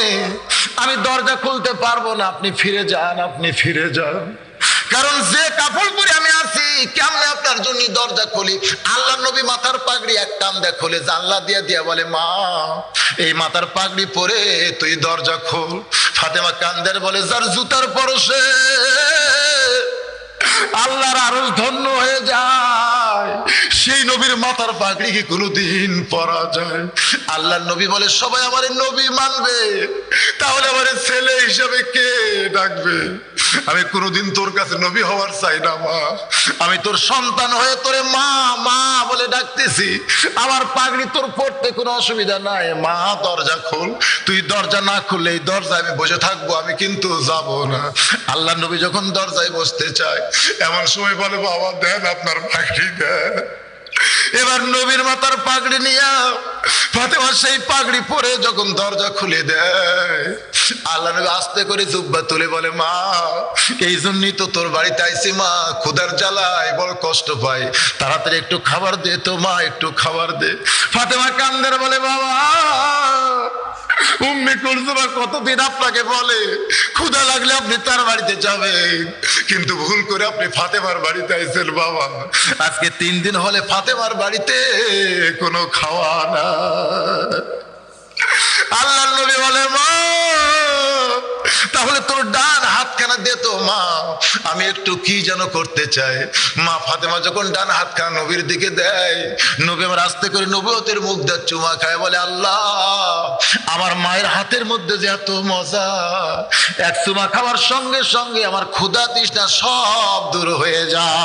আমি দরজা খুলতে পারবো না, আপনি ফিরে যান, আপনি ফিরে যান, কারণ যে কাপড় পরে আমি আছি কেমনে আপনার জন্য দরজা খুলি? আল্লাহ নবী মাথার পাগড়ি এক টান দিয়ে খুলে জানলা দিয়ে দিয়া বলে, মা এই মাথার পাগড়ি পরে তুই দরজা খোল। ফাতেমা কান্দের বলে, যার জুতার পরশে আল্লাহর আরশ ধন্য হয়ে যায়, সেই নবীর মাথার পাগড়ি কি কোনোদিন পরা যায়? আল্লাহর নবী বলে, সবাই আমার নবী মানবে, তাহলে আমার ছেলে হিসাবে কে ডাকবে? আমি কোনোদিন তোর কাছে নবী হওয়ার চাই না মা, আমি তোর সন্তান হয়ে তোরে মা মা বলে ডাকতেছি, আমার পাগড়ি তোর পড়তে কোনো অসুবিধা নাই, মা দরজা খোল। তুই দরজা না খুললে এই দরজায় আমি বসে থাকবো, আমি কিন্তু যাব না। আল্লাহ নবী যখন দরজায় বসতে চায়, এমন সময় বলে, বাবা দেন আপনার পাগড়ি দেন। এবার নবীর মাথার পাগড়ি নিয়ে ফাতেমা সেই পাগড়ি পরে যখন দরজা খুলে দেয়, আল্লাহ নবী আস্তে করে জুব্বা তুলে বলে, মা এই জন্যই তো তোর বাড়িতে আইছি মা, ক্ষুধার জ্বালায় বড় কষ্ট পাই, তাড়াতাড়ি একটু খাবার দে তো মা, একটু খাবার দে। ফাতেমা কান্দের বলে, বাবা উম্মে কুলসুম কতদিন আপনাকে বলে ক্ষুধা লাগলে আপনি তার বাড়িতে যাবেন, কিন্তু ভুল করে আপনি ফাতেমার বাড়িতে আইছেন বাবা। আজকে 3 দিন হলে ফাতেমার বাড়িতে কোনো খাওয়া না। আল্লাহ নবী বলে মা তাহলে তোর ডান হাতখানা দে তো মা, আমি একটু কি যেন করতে চাই। মা ফাতেমা যখন ডান হাতখানা নবীর দিকে দেয়, নবী আমার আস্তে করে নবুয়তের মুখ দিয়ে চুমা খায়, বলে আল্লাহ আমার মায়ের হাতের মধ্যে যে এত মজা, এক চুমা খাওয়ার সঙ্গে সঙ্গে আমার ক্ষুধা তৃষ্ণা সব দূর হয়ে যায়।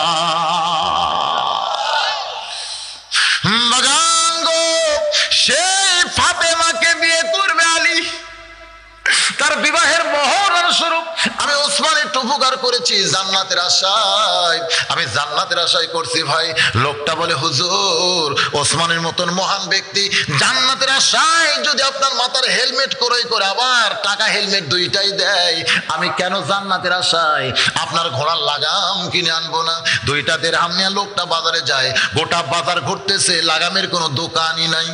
সেই ফাতেমাকে বিয়ে করবে আলী, তার বিবাহের মহরণ স্বরূপ আমি ওসমান একটু উপকার করেছি জান্নাতের আশায়, আমি জান্নাতের আশায় করছি ভাই। লোকটা বলে হুজুর ওসমানের মতন মহান ব্যক্তি জান্নাতের আশায় যদি আপনার মাথার হেলমেট ক্রয় করে আবার টাকা হেলমেট দুইটাই দেয়, আমি কেন জান্নাতের আশায় আপনার ঘোড়ার লাগাম কিনে আনবো না? 2টা দিরহাম নিয়ে লোকটা বাজারে যায়, গোটা বাজার ঘুরতেছে, লাগামের কোনো দোকানই নাই।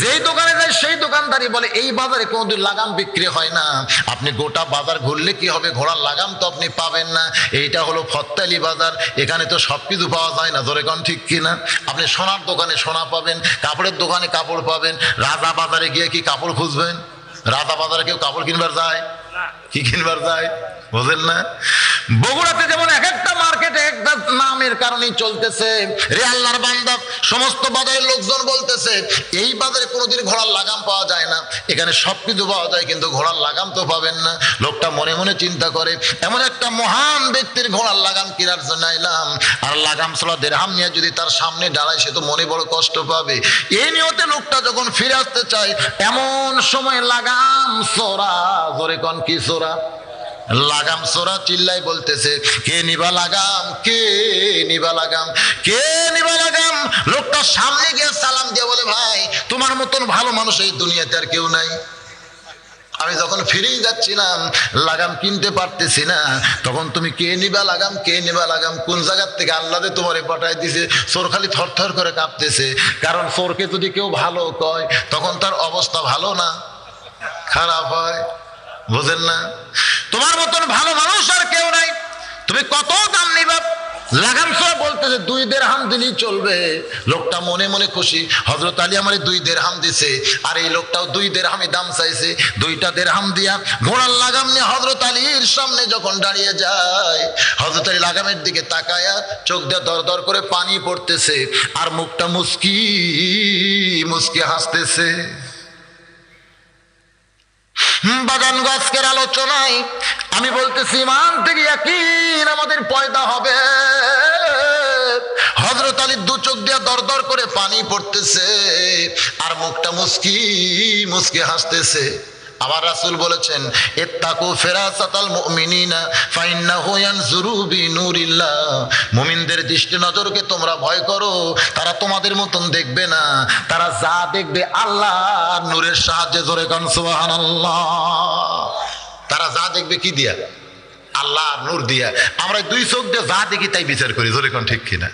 যেই দোকানে যায় সেই দোকানদারি বলে এই বাজারে কোনোদিন লাগাম বিক্রি হয় না, আপনি গোটা বাজার ঘুরলে কি হবে, ঘোড়ার লাগাম তো আপনি পাবেন না। এইটা হলো ফত্তালি বাজার, এখানে তো সবকিছু পাওয়া যায় না, ধরে কোন ঠিক কিনা? আপনি সোনার দোকানে সোনা পাবেন, কাপড়ের দোকানে কাপড় পাবেন, রাজা বাজারে গিয়ে কি কাপড় খুঁজবেন? রাজা বাজারে কেউ কাপড় কিনবার যায়? কি কিনবার যায়? বুঝেন না? বগুড়াতে যেমন এক একটা মার্কেটে একটা নামের কারণেই চলতেছে, রে আল্লাহর বান্দা সমস্ত বাজারের লোকজন বলতেছে এই বাজারে কোনোদিন ঘোড়ার লাগাম পাওয়া যায় না, এখানে সবকিছু পাওয়া যায় কিন্তু ঘোড়ার লাগাম তো পাবেন না। লোকটা মনে মনে চিন্তা করে এমন একটা মহান ব্যক্তির ঘোড়ার লাগাম কেনার জন্য এলাম, আর লাগাম ছাড়া দিরহাম নিয়ে যদি তার সামনে দাঁড়ায় সে তো মনে বড় কষ্ট পাবে। এই নিয়তে লোকটা যখন ফিরে আসতে চায় এমন সময় লাগাম চোরা, জোরে কোন কি চোরা? লাগাম চোরা চিল্লাই বলতেছে কে নিবা লাগাম, কে নিবা লাগাম, কে নিবা লাগাম? লোকটা সামনে গিয়ে সালাম দিয়ে বলে ভাই তোমার মতন ভালো মানুষ এই দুনিয়াতে আর কেউ নাই। আমি যখন ফিরেই যাচ্ছিলাম লাগাম কিনতে পারতেছি না, তখন তুমি কে নিবা লাগাম, কে নিবা লাগাম, কোন জায়গার থেকে আল্লাহ তোমারে পাঠাই দিছে? চোর খালি থরথর করে কাঁপতেছে, কারণ চোরকে যদি কেউ ভালো কয় তখন তার অবস্থা ভালো না খারাপ হয়, বুঝেন না? তোমার মতন ভালো মানুষ আর কেউ নাই, তুমি কত দাম নিবা? লাগাম চোরা বলতেছে 2 দিরহাম দিলেই চলবে। লোকটা মনে মনে খুশি, হযরত আলী আমারে 2 দিরহাম দিছে, আর এই লোকটাও 2 দিরহামই দাম চাইছে। 2টা দিরহাম দিয়া ঘোড়ার লাগাম নিয়ে হযরত আলীর সামনে যখন দাঁড়িয়ে যায়, হযরত আলী লাগামের দিকে তাকায়া চোখ দিয়ে দর দর করে পানি পড়তেছে, আর মুখটা মুস্কি মুস্কি হাসতেছে। বাগান গাছকের আলোচনায় আমি বলতেছি ইমান থেকে ইয়াকিন আমাদের পয়দা হবে। হযরত আলী 2 চোখ দিয়ে দর দর করে পানি পড়তেছে, আর মুখটা মুস্কি মুস্কি হাসতেছে। আমার রাসূল বলেছেন ইত্তাকু ফিরাসাতাল মুমিনিনা ফাইন্নাহু ইয়ানজুরু বিনুরিল্লাহ, মুমিনদের দৃষ্টি নজরকে তোমরা ভয় করো, তারা তোমাদের মতন দেখবে না, তারা যা দেখবে আল্লাহর নূরের সাহায্যে। জোরে কোন সুবহানাল্লাহ। তারা যা দেখবে কি দিয়া? আল্লাহর নূর দিয়া। আমরা 2 চোখ দিয়ে যা দেখি তাই বিচার করি, জোরে কোন ঠিক কিনা?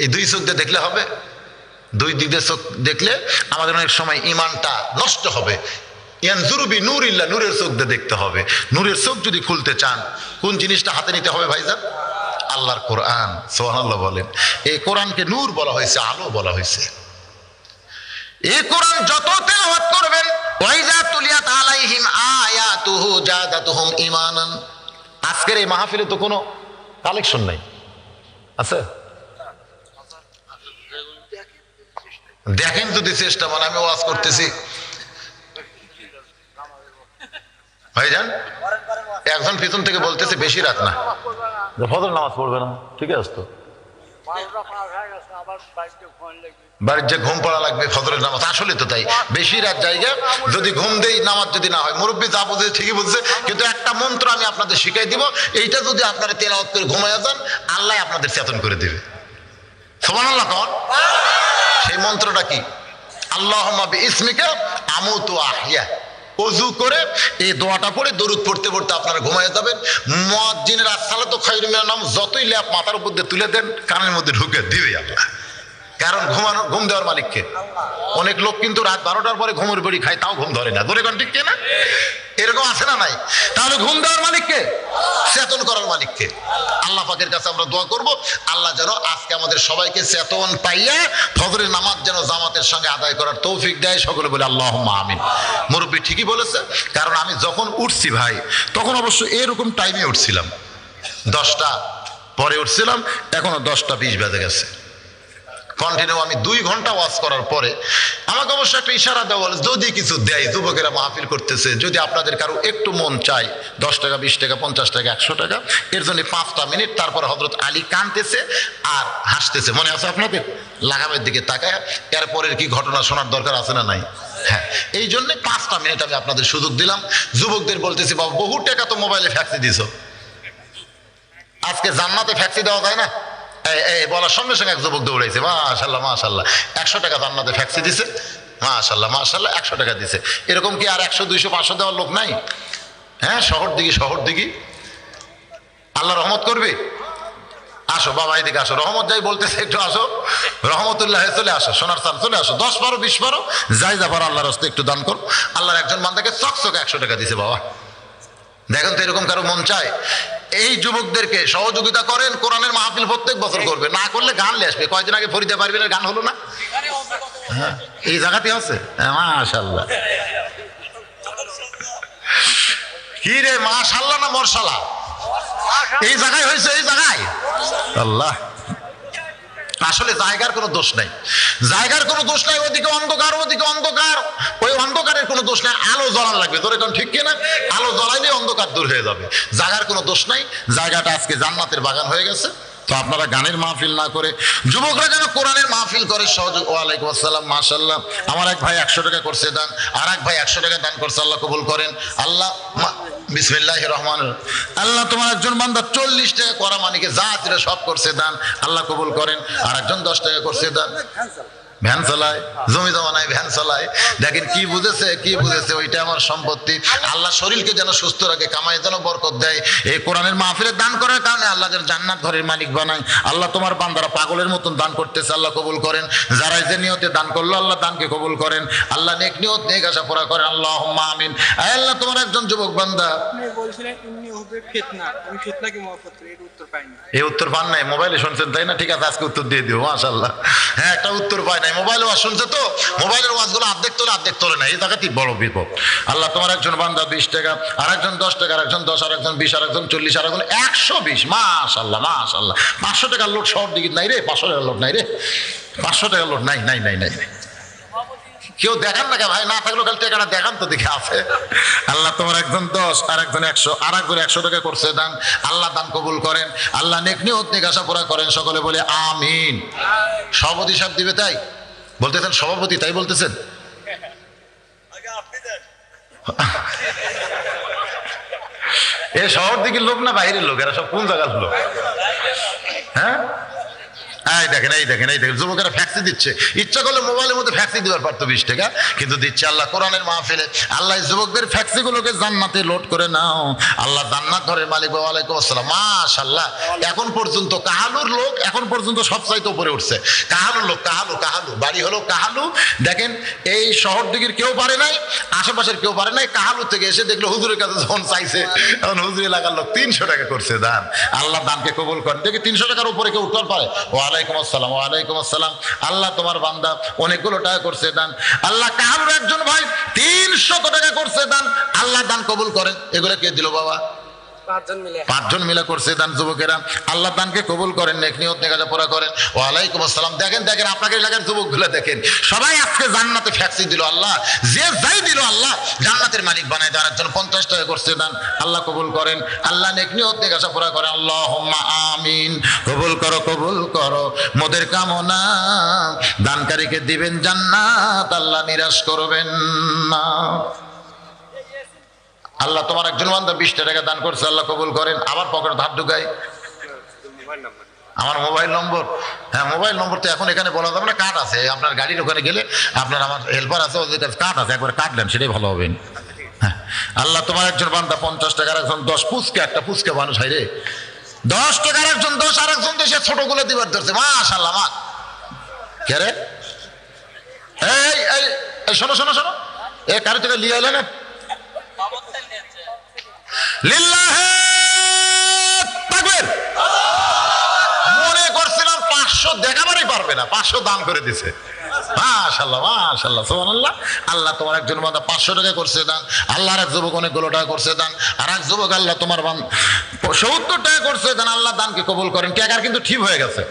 এই 2 চোখ দিয়ে দেখলে হবে? 2 দিক দিয়ে চোখ দেখলে আমাদের অনেক সময় ঈমানটা নষ্ট হবে। ইয়ানজুরু বিনুরিল্লাহ, নূরের চোখ দিয়ে দেখতে হবে। নূরের চোখ যদি খুলতে চান কোন জিনিসটা হাতে নিতে হবে ভাইজান? আল্লাহর কোরআন। সুবহানাল্লাহ বলেন। এই কোরআনকে নূর বলা হয়েছে, আলো বলা হয়েছে। এই কোরআন যত তেলাওয়াত করবেন, ওয়াইজা তুলিয়াত আলাইহিম আয়াতুহু জাদাতুহুম ঈমানান। আজকের এই মাহফিলে তো কোনো কালেকশন নাই, আছে? দেখেন যদি চেষ্টা, মানে আমি ওয়াজ করতেছি ভাইজান, একজন পিছন থেকে বলতেছে বেশি রাত না, ফজর নামাজ পড়বে না, ঠিক আছে তো? বাড়ির যে ঘুম পড়া লাগবে ফজরের নামাজ, আসলে তো তাই, বেশি রাত জায়গা যদি ঘুম দেই নামাজ যদি না হয়। মুরব্বী যা বুঝে ঠিকই বুঝছে, কিন্তু একটা মন্ত্র আমি আপনাদের শিখাই দিব, এইটা যদি আপনারা তেলাওয়াত করে ঘুমাইয়া যান আল্লাহ আপনাদের চেতন করে দিবে। সুবহানাল্লাহ কোন? সেই মন্ত্রটা কি? আল্লাহুম্মা বিইসমিকা আমুতু আহইয়া। ওযু করে এই দোয়াটা পড়ে দরুদ পড়তে পড়তে আপনারা ঘুমায় যাবেন। মুয়াজ্জিনের আসসালাতু খায়রুম মিনান নাওম যতই ল্যাপ মাথার উপর দিয়ে তুলে দেন কানের মধ্যে ঢুকে দিবে আল্লাহ। কারণ ঘুম দেওয়ার মালিককে। অনেক লোক কিন্তু রাত 12টার পরে ঘুমের বড়ি খায়, তাও ঘুম ধরে না। ধরে কোন ঠিক না? এরকম আছে না নাই? তাহলে ঘুম দেওয়ার মালিককে, চেতন করার মালিককে। আল্লাহ পাকের কাছে আমরা দোয়া করব, আল্লাহ যেন আজকে আমাদের সবাইকে চেতন পাইয়া ফজরের নামাজ যেন জামাতের সঙ্গে আদায় করার তৌফিক দেয়। সকলে বলে আল্লাহুম্মা আমিন। মুরব্বী ঠিকই বলেছে, কারণ আমি যখন উঠছি ভাই, তখন অবশ্য এরকম টাইমে উঠছিলাম, 10টা পরে উঠছিলাম, এখনো 10টা 20 বেজে গেছে। কন্টিনিউ আমি 2 ঘন্টা ওয়াজ করার পরে আমাকে অবশ্য একটা ইশারা দেওয়া হলো, যদি কিছু দেয়, যুবকেরা মাহফিল করতেছে, যদি আপনাদের কারো একটু মন চায় 10 টাকা 20 টাকা 50 টাকা 100 টাকা, এর জন্য 5টা মিনিট। তারপরে হযরত আলী কাঁদতেছে আর হাসতেছে, মনে আছে আপনাদের? লাগামের দিকে তাকায় এরপরের কি ঘটনা শোনার দরকার আছে না নাই? হ্যাঁ, এই জন্য 5টা মিনিট আমি আপনাদের সুযোগ দিলাম। যুবকদের বলতেছি, বাবা বহু টাকা তো মোবাইলে ফ্যাক্সি দিছো, আজকে জান্নাতে ফ্যাক্সি দেওয়া যায় না? এই বলার সঙ্গে সঙ্গে এক যুবক দৌড়াইছে, মাশাল্লাহ মাশাল্লাহ, 100 টাকা জান্নাতে ফ্যাক্সি দিছে, মাশাল্লাহ মাশাল্লাহ, 100 টাকা দিছে। এরকম কি আর 100 200 500 দেওয়ার লোক নাই? হ্যাঁ, শহর দিকে আল্লাহ রহমত করবে। আসো বাবা, এদিকে আসো, রহমত যাই বলতেছে, একটু আসো, রহমতুল্লাহ চলে আসো, সোনার চান চলে আসো, 10 12 20 12 যাই যাবার আল্লাহর রাস্তায় একটু দান করো। আল্লাহর একজন বান্দাকে চকচকে 100 টাকা দিছে। বাবা দেখেন তো, এরকম কারো মন চায়? এই যুবকদেরকে সহযোগিতা করেন, কোরআনের মাহফিল প্রত্যেক বছর করবে, না করলে গান নিয়ে আসবে। কয়েকদিন আগে ফরিদা পারভিনের গান হলো না? হ্যাঁ, এই জায়গাতে আছে। মাশাআল্লাহ, কি রে, মাশাআল্লাহ না মরশালা? এই জায়গায় হয়েছে, এই জায়গায়। আল্লাহ, আসলে জায়গার কোনো দোষ নাই, জায়গার কোনো দোষ নাই। ওদিকে অন্ধকার, ওদিকে অন্ধকার, ওই অন্ধকারের কোনো দোষ নাই। আলো জ্বলান লাগবে, তোর এখন ঠিক কিনা? আলো জ্বলাইলে অন্ধকার দূর হয়ে যাবে। জায়গার কোনো দোষ নাই, জায়গাটা আজকে জান্নাতের বাগান হয়ে গেছে। তো আপনারা গানের মাহফিল না করে যুবকরা যেন কোরআনের মাহফিল করে সহযোগ। ওয়ালাইকুম আসসালাম, মাশাআল্লাহ। আমার এক ভাই 100 টাকা করছে দান, আর এক ভাই 100 টাকা দান করছে, আল্লাহ কবুল করেন। আল্লাহ বিসমিল্লাহির রহমানির রহিম। আল্লাহ তোমার একজন বান্দা 40 টাকা করা মানিকে যা ছিল সব করছে দান, আল্লাহ কবুল করেন। আর একজন 10 টাকা করছে দান, ভ্যান চালায়, জমি জমা নাই, ভ্যান চালায়। দেখেন কি বুঝেছে, ওইটা আমার সম্পত্তি। আল্লাহ শরীরকে যেন সুস্থ রাখে, কামাই যেন বরকত দেয়। এই কোরআনের মাহফিলে দান করার কারণে আল্লাহ যেন জান্নাত ঘরের মালিক বানায়। আল্লাহ তোমার বান্দারা পাগলের মতন দান করতেছে, আল্লাহ কবুল করেন। যারা যে নিয়তে দান করলো, আল্লাহ দানকে কবুল করেন। আল্লাহ নেক নিয়ত নেক আশা পুরা করেন, আল্লাহুম্মা আমিন। আল্লাহ তোমার একজন যুবক বান্দা
বলছিলেন ইন্নি হবে ফিতনা, আমি ফিতনাকে মহব্বত করি, এর উত্তর পাইনি।
এই উত্তর পান নাই? মোবাইলে শুনছেন তাই না? ঠিক আছে, আজকে উত্তর দিয়ে দিও। মাশাআল্লাহ, হ্যাঁ, একটা উত্তর পাই নাই। মোবাইলে ওয়াজ শুনছে তো, মোবাইলের ওয়াজগুলো অর্ধেক তোলে না, এই জায়গাতেই বড় বিপদ। আল্লাহ তোমার একজন বান্দা 20 টাকা, আর একজন 10 টাকা, আর একজন 10, আর একজন 20, আর একজন 40, আর একজন 120। মাশাআল্লাহ মাশাআল্লাহ। 500 টাকার লোট শহর দিকে নাই রে, 500 টাকার লোট নাই রে, 500 টাকার লোট নাই নাই নাই নাই। কেউ দেখান না কে ভাই? না থাকলেও খালি টাকাটা দেখান তো, দেখে আছে। আল্লাহ তোমার একজন 10, আর একজন 100, আর একজন 100 টাকা করছে দান, আল্লাহ দান কবুল করেন। আল্লাহ নেক নিয়ত নেক আশা পুরা করেন। সকলে বলে আমিন। সভাপতি সাহেব দিবে তাই বলতেছেন, সভাপতি তাই বলতেছেন। এ শহর দিকে লোক না বাইরের লোক? এরা সব কোন জায়গার লোক? হ্যাঁ, এই দেখেন যুবকেরা ফ্যাক্সি দিচ্ছে। ইচ্ছা করলে মোবাইলের মধ্যে ফ্যাক্সি দিবার পারতো 20 টাকা, কিন্তু দিচ্ছে আল্লাহ কোরআনের মাহফিলে। আল্লাহ যুবকদের ফ্যাক্সি গুলোকে জান্নাতে লোড করে নাও, আল্লাহ জান্নাত ঘরের মালিক। ওয়ালাইকুম আসসালাম, মাশাআল্লাহ। এখন পর্যন্ত কাহালুর লোক এখন পর্যন্ত সবচাইতে উপরে উঠছে। কাহালুর লোক, কাহালু বাড়ি হলো কাহালু। দেখেন, এই শহর দিকের কেউ পারে নাই, আশেপাশের কেউ পারে নাই। কাহালু থেকে এসে দেখলো হুজুরের কাছে যখন চাইছে, এখন হুজুর এলাকার লোক 300 টাকা করছে দান। আল্লাহ দানকে কবুল করেন। দেখি 300 টাকার উপরে কেউ উঠতে পারে? ওয়ালাইকুম আসসালাম। আল্লাহ তোমার বান্দা অনেকগুলো টাকা করছে দান। আল্লাহ কাহালুর একজন ভাই 300 টাকা করছে দান, আল্লাহ দান কবুল করেন। এগুলো কে দিল বাবা? 5 জন মিলে করছে দান। যুবকেরা আল্লাহ দানকে কবুল করেন, নেক নিয়ত নেক আশা পুরা করেন। ওয়ালাইকুম আসসালাম। দেখেন আপনাকে এলাকার যুবকগুলো দেখেন, সবাই আজকে জান্নাতে ফ্যাক্সি দিল। আল্লাহ যে যাই দিল, আল্লাহ জান্নাতের মালিক বানায়। যার একজন 50 টাকা করছে দান, আল্লাহ কবুল করেন। আল্লাহ নেক নিয়ত নেক আশা পুরা করেন। আল্লাহুম্মা আমিন। কবুল করো মোদের কামনা, দানকারীকে দিবেন জান্নাত, আল্লাহ নিরাশ করবেন না। আল্লাহ তোমার একজন বান্দা 20 টাকা দান করছে, আল্লাহ কবুল করেন। আবার পকেটে হাত ঢুকাই, আমার মোবাইল নম্বর। হ্যাঁ, মোবাইল নম্বর তো এখন এখানে বলা যাবে না, কার্ড আছে আপনার গাড়ির ওখানে গেলে, আপনার আমার হেল্পার আছে, ওদের কাছে কার্ড আছে, একবার কাটলেন সেটাই ভালো হবে। হ্যাঁ, আল্লাহ তোমার একজন বান্দা 50 টাকার একজন 10 পুচকে, একটা পুচকে মানুষ হয় রে, 10 টাকার একজন 10, আর একজন দেশে ছোটগুলো দিবার ধরছে। মাশাআল্লাহ, কে রে? এই এই এই, শোনো শোনো শোনো, এ কারো থেকে লিয়ে এলে না? লিল্লাহে তাকবীর। মনে করছিলাম 500 দেখাবারই পারবে না, 500 দান করে দিছে। মাশাআল্লাহ মাশাআল্লাহ সুবহানাল্লাহ। আল্লাহ তোমার একজন বান্দা 500 টাকা করছে দান, আল্লাহর এক যুবক অনেকগুলো টাকা করছে দান, আর এক যুবক আল্লাহ তোমার 70 টাকা করছে দান। আল্লাহ দানকে কবুল করেন। টাকার কিন্তু ঠিক হয়ে গেছে,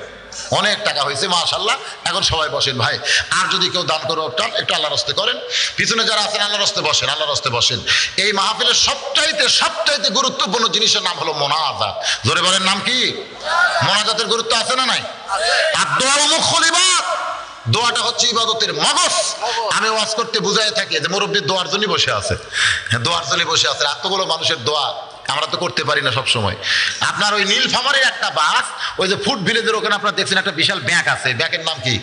অনেক টাকা হয়েছে মাশাআল্লাহ। এখন সবাই বসেন ভাই, আর যদি কেউ দান করে একটু আল্লাহর রাস্তে করেন। পিছনে যারা আছেন আল্লাহর রাস্তে বসেন, আল্লাহর রাস্তে বসেন। এই মাহফিলের সবচাইতে গুরুত্বপূর্ণ জিনিসের নাম হলো মোনাজাত। জোরে বলেন, নাম কি? মোনাজাতের গুরুত্ব আছে না নাই? আর দোয়া মুখুল ইবাদত, দোয়াটা হচ্ছে ইবাদতের মগজ। আমি ওয়াজ করতে বুঝাই থাকি যে মুরব্বী দোয়ার জন্য বসে আছে, দোয়ার জন্য বসে আছে। এতগুলো মানুষের দোয়া আমরা তো করতে পারি না সব সময়। আপনার ওই নীলফামারীর একটা বাস, ওই যে ফুড ভিলেজের ওখানে আপনারা দেখছেন একটা বিশাল ব্যাংক আছে, ব্যাংকের নাম কি?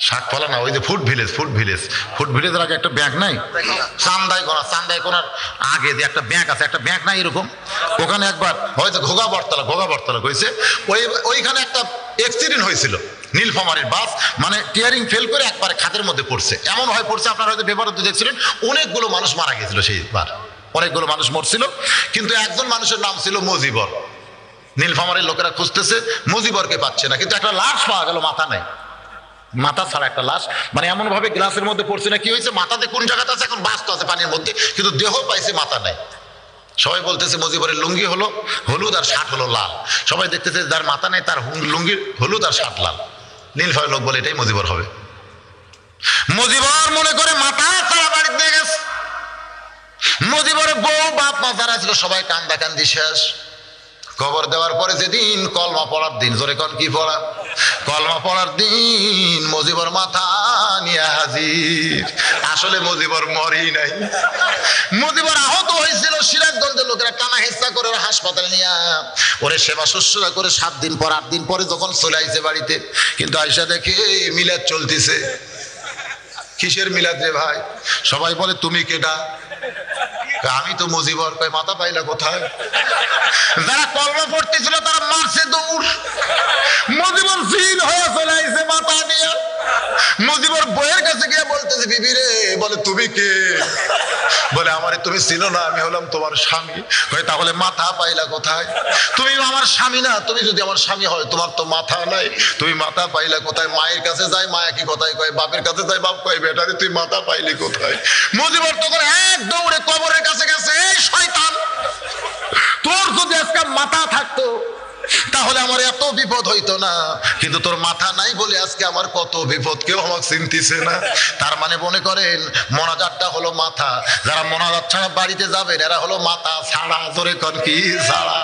শাকপালা না, ওই যে ফুড ভিলেজের আগে একটা ব্যাংক নাই? চান্দাইকোনার আগে যে একটা ব্যাংক আছে, একটা ব্যাংক নাই এরকম? ওখানে একবার হয়তো ঘোগা বটতলা হয়েছে, ওইখানে একটা অ্যাক্সিডেন্ট হয়েছিল। নীলফামারীর বাস মানে টিয়ারিং ফেল করে একবারে খাদের মধ্যে পড়ছে। এমন হয় পড়ছে, আপনারা হয়তো পেপারে দেখছিলেন, অনেকগুলো মানুষ মারা গেছিল সেইবার, অনেকগুলো মানুষ মরছিল। কিন্তু একজন মানুষের নাম ছিল মজিবর। নীলফামারীর লোকেরা খুঁজতেছে, মজিবরকে পাচ্ছে না, কিন্তু একটা লাশ পাওয়া গেল, মাথা নাই, মাথা ছাড়া একটা লাশ। মানে এমন ভাবে গ্লাসের মধ্যে পড়ছে না, কি হয়েছে, মাথাতে কোন জায়গাতে আছে, এখন বাস তো আছে পানির মধ্যে, কিন্তু দেহ পাইছে, মাথা নাই। সবাই বলতেছে মজিবরের লুঙ্গি হলো হলুদ আর শার্ট হলো লাল। সবাই দেখতেছে যার মাথা নেই তার লুঙ্গি হলুদ আর শার্ট লাল। নীলফামারীর লোক বলে এটাই মজিবর হবে। মজিবর মনে করে মাথা ছাড়া বাড়িতে গেছে। মজিবরের বউ বাপ মা যারা ছিল সবাই কান্দাকান্দি শেষ। কবর দেওয়ার পরে যেদিন কলমা পড়ার দিন, জোরে কোন কি পড়া? কলমা পড়ার দিন মজিবর মাথা নিয়ে হাজির। আসলে মজিবর মরি নাই, মজিবর আহত হয়েছিল। সিরাজগঞ্জের লোকেরা টানা হেঁচা করে হাসপাতালে নিয়ে ওরে সেবা শুশ্রূষা করে 7 দিন পর 8 দিন পরে যখন চলে আইছে বাড়িতে, কিন্তু আয়সা দেখে মিলাদ চলতেছে। কিসের মিলাদ রে ভাই? সবাই বলে তুমি কেডা? আমি তো মজিবর। কয় মাথা পাইলা কোথায়? যারা কলমা পড়তেছিল তারা মারছে দৌড়। মজিবর ফিল হয়ে চলে আইছে মাথা নিয়ে। মজিবর বইয়ের কাছে গিয়ে বলতেছে, বিবি রে, বলে তুমি কে? বলে আমারে তুমি চিনো না, আমি হলাম তোমার স্বামী। কয় তাহলে মাথা পাইলা কোথায়? তুমি আমার স্বামী না, তুমি যদি আমার স্বামী হয় তোমার তো মাথা নাই, তুমি মাথা পাইলা কোথায়? মায়ের কাছে যায়, মায়া কি কোথায় কয়? বাপের কাছে যায়, বাপ কয় বেটারে তুই মাথা পাইলি কোথায়? মজিবর তখন এক দৌড়ে কবরের কাছে গেছে। এই শয়তান, তোর যদি আজকে মাথা থাকতো তাহলে আমার এত বিপদ হইতো না, কিন্তু তোর মাথা নাই বলে আজকে আমার কত বিপদ, কেউ আমাকে চিনতিছে না। তার মানে মনে করেন মোনাজাতটা হলো মাথা। যারা মোনাজাত ছাড়া বাড়িতে যাবেন এরা হলো মাথা ছাড়া, জোরে কোন কি ছাড়া।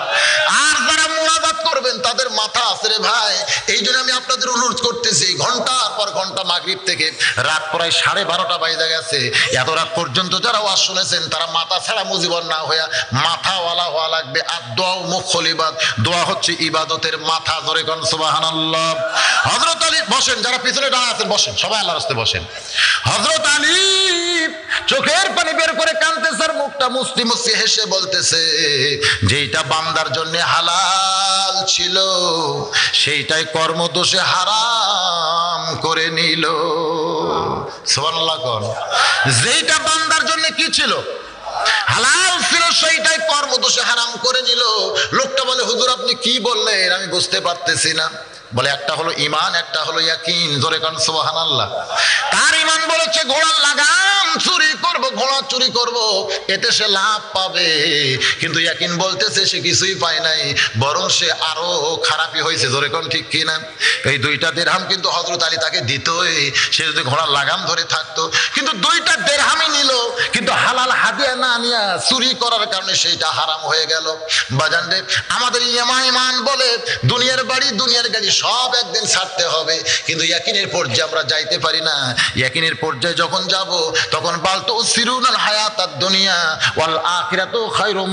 আর যারা মোনাজাত করবেন তাদের মাথা আছে রে ভাই। এই জন্য আমি আপনাদের অনুরোধ করতেছি, ঘন্টার পর ঘন্টা মাগরিব থেকে রাত প্রায় 12:30 বাজে গেছে, এত রাত পর্যন্ত যারা ওয়াজ শুনেছেন তারা মাথা ছাড়া মুজিবর না হইয়া মাথাওয়ালা হওয়া লাগবে। আর দোয়া মুখুল ইবাদত, দোয়া হচ্ছে ইবাদতের মাথা। জোরে কোন সুবহানাল্লাহ। হযরত আলী বসেন, যারা পিছনে দাঁড়া আছেন বসেন, সবাই আল্লাহর রাস্তায় বসেন। হযরত আলী চোখের পানি বের করে কাঁদতেছে, আর মুখটা মুছতে মুছতে হেসে বলতেছে, যেইটা বান্দার জন্য হালাল ছিল সেইটাই কর্মদোষে হারাম করে নিল। সুবহানাল্লাহ কোন। যেইটা বান্দার জন্য কি ছিল? হালাল ছিল, সেইটাই কর্মদোষে হারাম করে নিল। লোকটা বলে, হুজুর আপনি কি বললেন আমি বুঝতে পারতেছি না। বলে একটা হলো ইমান, একটা হলো ইয়াকিন। জোরে কান সুবহানাল্লাহ। তার ইমান বলেছে ঘোড়ার লাগাম চুরি করব, ঘোড়া চুরি করব, এতে সে লাভ পাবে। কিন্তু ইয়াকিন বলতেছে সে কিছুই পায় নাই, বরং সে আরো খারাপই হয়েছে। জোরে কোন ঠিক কিনা? এই 2টা দিরহাম কিন্তু হযরত আলী তাকে দিতই, সে যদি ঘোড়ার লাগাম ধরে থাকতো। কিন্তু 2টা দিরহামই নিল, কিন্তু হালাল হাদিয়া না নিয়া চুরি করার কারণে সেইটা হারাম হয়ে গেল। বাজান রে, আমাদের ইমান বলে দুনিয়ার বাড়ি দুনিয়ার গাড়ি সব একদিন ছাড়তে হবে, কিন্তু ইয়াকিনের পর্যায়ে আমরা যাইতে পারি না। ইয়াকিনের পর্যায়ে যখন যাব তখন বালতো সিরুনাল হায়াতাদ দুনিয়া ওয়াল আখিরাতু খায়রুম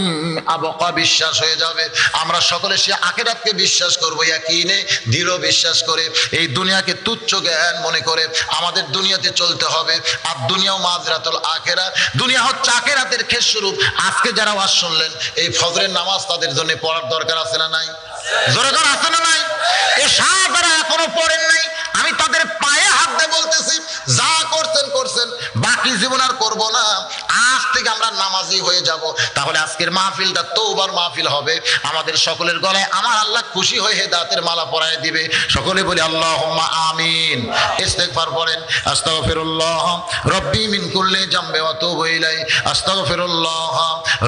আবকা, বিশ্বাস হয়ে যাবে। আমরা সকলে সে আখিরাতকে বিশ্বাস করব, ইয়াকিনে দৃঢ় বিশ্বাস করে। এই দুনিয়াকে তুচ্ছ জ্ঞান মনে করে আমাদের দুনিয়াতে চলতে হবে। আর দুনিয়াও মাজরাতুল আখিরা, দুনিয়া হচ্ছে আখিরাতের খেসরূপ। আজকে যারা ওয়াজ শুনলেন, এই ফজরের নামাজ তাদের জন্য পড়ার দরকার আছে না নাই? জোরে করে আছে না নাই? এই সাহাবারা এখনো পড়েন নাই, আমি তাদের পায়ে হাত দিয়ে বলতেছি যা করছেন করছেন, বাকি জীবন আর করবো না, আজ থেকে আমরা নামাজি হয়ে যাব। তাহলে আজকের মাহফিলটা তওবার মাহফিল হবে, আমাদের সকলের গলায় আমার আল্লাহ খুশি হয়ে হেদায়েতের মালা পরায় দিবে। সকলে বলি আল্লাহুম্মা আমিন। ইস্তেগফার পড়েন, আস্তাগফিরুল্লাহ রব্বি মিন কুল্লি জামবি ওয়া তুবু ইলাই, আস্তাগফিরুল্লাহ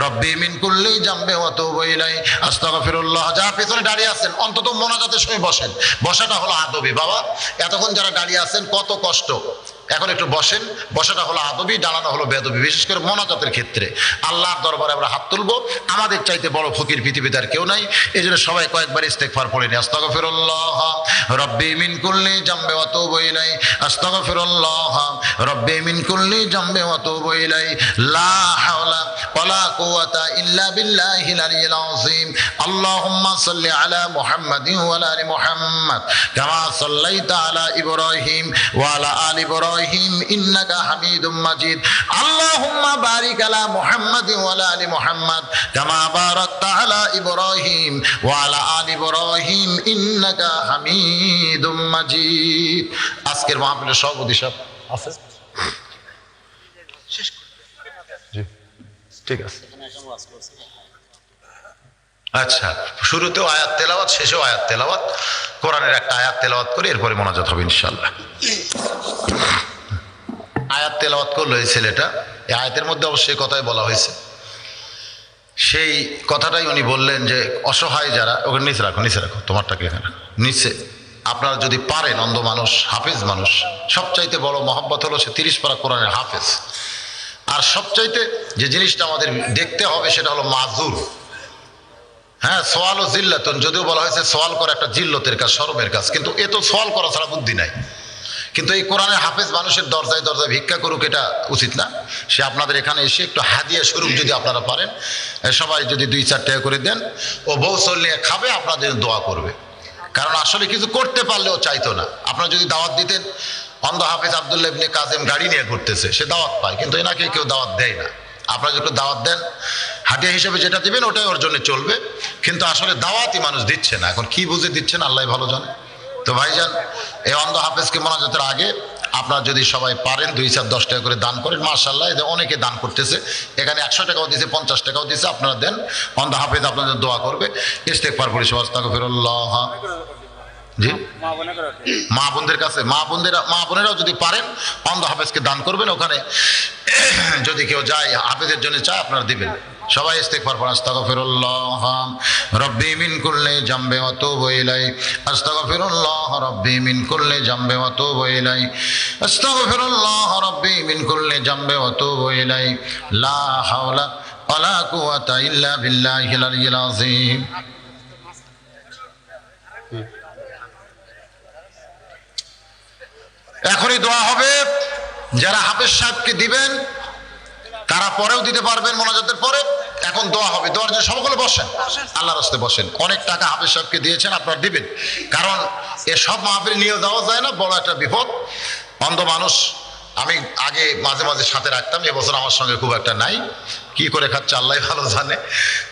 রব্বি মিন কুল্লি জামবি ওয়া তুবু ইলাই, আস্তাগফিরুল্লাহ। যারা পেছনে দাঁড়িয়ে আছেন অন্তত মোনাজাতের সময় বসেন, বসাটা হলো আদবি। বাবা এতক্ষণ যারা দাঁড়িয়ে আছেন কত কষ্ট, এখন একটু বসেন, বসাটা হলো আদবি, দাঁড়ানো হলো বেয়াদবি। বিশেষ করে মোনাজাতের ক্ষেত্রে আল্লাহর দরবারে আমরা হাত তুলবো, আমাদের চাইতে বড় ফকির পৃথিবীতে আর কেউ নাই। এই জন্য সবাই কয়েকবার ইস্তেগফার পড়ে নি, আস্তাগফিরুল্লাহ রব্বি মিন কুল্লি জামবি ওয়া তুবু ইলাই, আস্তাগফিরুল্লাহ রব্বি মিন কুল্লি জামবি ওয়া তুবু ইলাই, লা হাওলা ওয়ালা কুওয়াতা ইল্লা বিল্লাহিল আলিয়্যিল আযীম। আল্লাহুম্মা সাল্লি আলা মুহাম্মাদিন ওয়া আলা আলি মুহাম্মাদ কামা সাল্লাইতা আলা ইব্রাহিম ওয়া আলা আলি ইব্রাহিম ইন্নাকা হামিদুম মাজিদ। আল্লাহুম্মা বারিক আলা মুহাম্মাদিন ওয়া আলা আলি মুহাম্মাদ কামা বারাকতা আলা ইব্রাহিম ওয়া আলা আলি ইব্রাহিম ইন্নাকা হামিদুম মাজিদ। আজকের মাহফিলের সভাপতি সাহেব আছে? জি ঠিক আছে। আচ্ছা, শুরুতেও আয়াত তেলাওয়াত, শেষেও আয়াত তেলাওয়াত, কোরআনের একটা আয়াত তেলাওয়াত করে এরপরে মোনাজাত হবে ইনশাআল্লাহ। আয়াত তেলাওয়াত করলো এই ছেলেটা, এই আয়াতের মধ্যে অবশ্যই কথাই বলা হয়েছে, সেই কথাটাই উনি বললেন যে অসহায় যারা, ওখানে নিচে রাখো, নিচে রাখো, তোমারটাকে এখানে নিচে। আপনারা যদি পারেন, অন্ধ মানুষ, হাফেজ মানুষ, সবচাইতে বড় মহব্বত হলো সে 30 পারা কোরআনের হাফেজ। আর সবচাইতে যে জিনিসটা আমাদের দেখতে হবে সেটা হলো মাজুর। হ্যাঁ, সোয়াল ও জিল্লাতুন, যদিও বলা হয়েছে সোয়াল করা একটা জিল্লতের কাজ, শরমের কাজ, কিন্তু এ তো সোয়াল করা ছাড়া বুদ্ধি নাই। কিন্তু এই কোরআনের হাফেজ মানুষের দরজায় দরজায় ভিক্ষা করুক, এটা উচিত না। সে আপনাদের এখানে এসে একটু হাদিয়া স্বরূপ যদি আপনারা পারেন, সবাই যদি 2-4 টাকা করে দেন, ও বউ চল নিয়ে খাবে, আপনাদের দোয়া করবে। কারণ আসলে কিছু করতে পারলেও চাইতো না। আপনারা যদি দাওয়াত দিতেন, অন্ধ হাফেজ আব্দুল্লাহ ইবনে কাসেম গাড়ি নিয়ে ঘুরতেছে, সে দাওয়াত পায়, কিন্তু এনাকে কেউ দাওয়াত দেয় না। আপনারা যদি দাওয়াত দেন, হাদিয়া হিসেবে যেটা দিবেন ওটাই ওর জন্য চলবে, কিন্তু আসলে দাওয়াতই মানুষ দিচ্ছে না। এখন কি বুঝে দিচ্ছেন আল্লাহ ভালো জানে। তো ভাইজান, এই অন্ধ হাফেজকে মোনাজাতের আগে আপনারা যদি সবাই পারেন 2-4-10 টাকা করে দান করেন, মাশাআল্লাহ। এদের অনেকে দান করতেছে, এখানে 100 টাকাও দিয়েছে, 50 টাকাও দিয়েছে, আপনারা দেন। অন্ধ হাফেজ আপনাদের দোয়া করবে। ইস্তেগফার পরিষেবা, আস্তাগফিরুল্লাহ। জি, মা বোনদের কাছে, মা বোনেরাও যদি পারেন অন্ধ হাফেজকে দান করবেন। ওখানে যদি কেউ যায় হাফেজের জন্য চায়, আপনারা দিবেন। সবাই ইস্তেগফার পড়েন, আস্তাগফিরুল্লাহ রব্বি মিন কুল্লি জামবি ওয়া তুবু ইলাই, আস্তাগফিরুল্লাহ রব্বি মিন কুল্লি জামবি ওয়া তুবু ইলাই, আস্তাগফিরুল্লাহ রব্বি মিন কুল্লি জামবি ওয়া তুবু ইলাই, লা হাওলা ওয়ালা কুওয়াতা ইল্লা বিল্লাহিল আলিয়্যিল আযীম। এখনই দোয়া হবে। যারা হাফেজ সাহেবকে দিবেন তারা পরেও দিতে পারবেন মোনাজাতের পরে। এখন দোয়া হবে, দোয়ার জন্য সকলে বসেন, আল্লাহর রাস্তায় বসেন। অনেক টাকা হাফেজ সাহেবকে দিয়েছেন, আপনারা দিবেন, কারণ এসব মাহফিল নিয়ে দেওয়া যায় না, বড় একটা বিপদ। অন্ধ মানুষ আমি আগে মাঝে মাঝে সাথে রাখতাম, এবছর আমার সঙ্গে খুব একটা নাই, কি করে খাচ্ছে আল্লাহ ভালো জানে।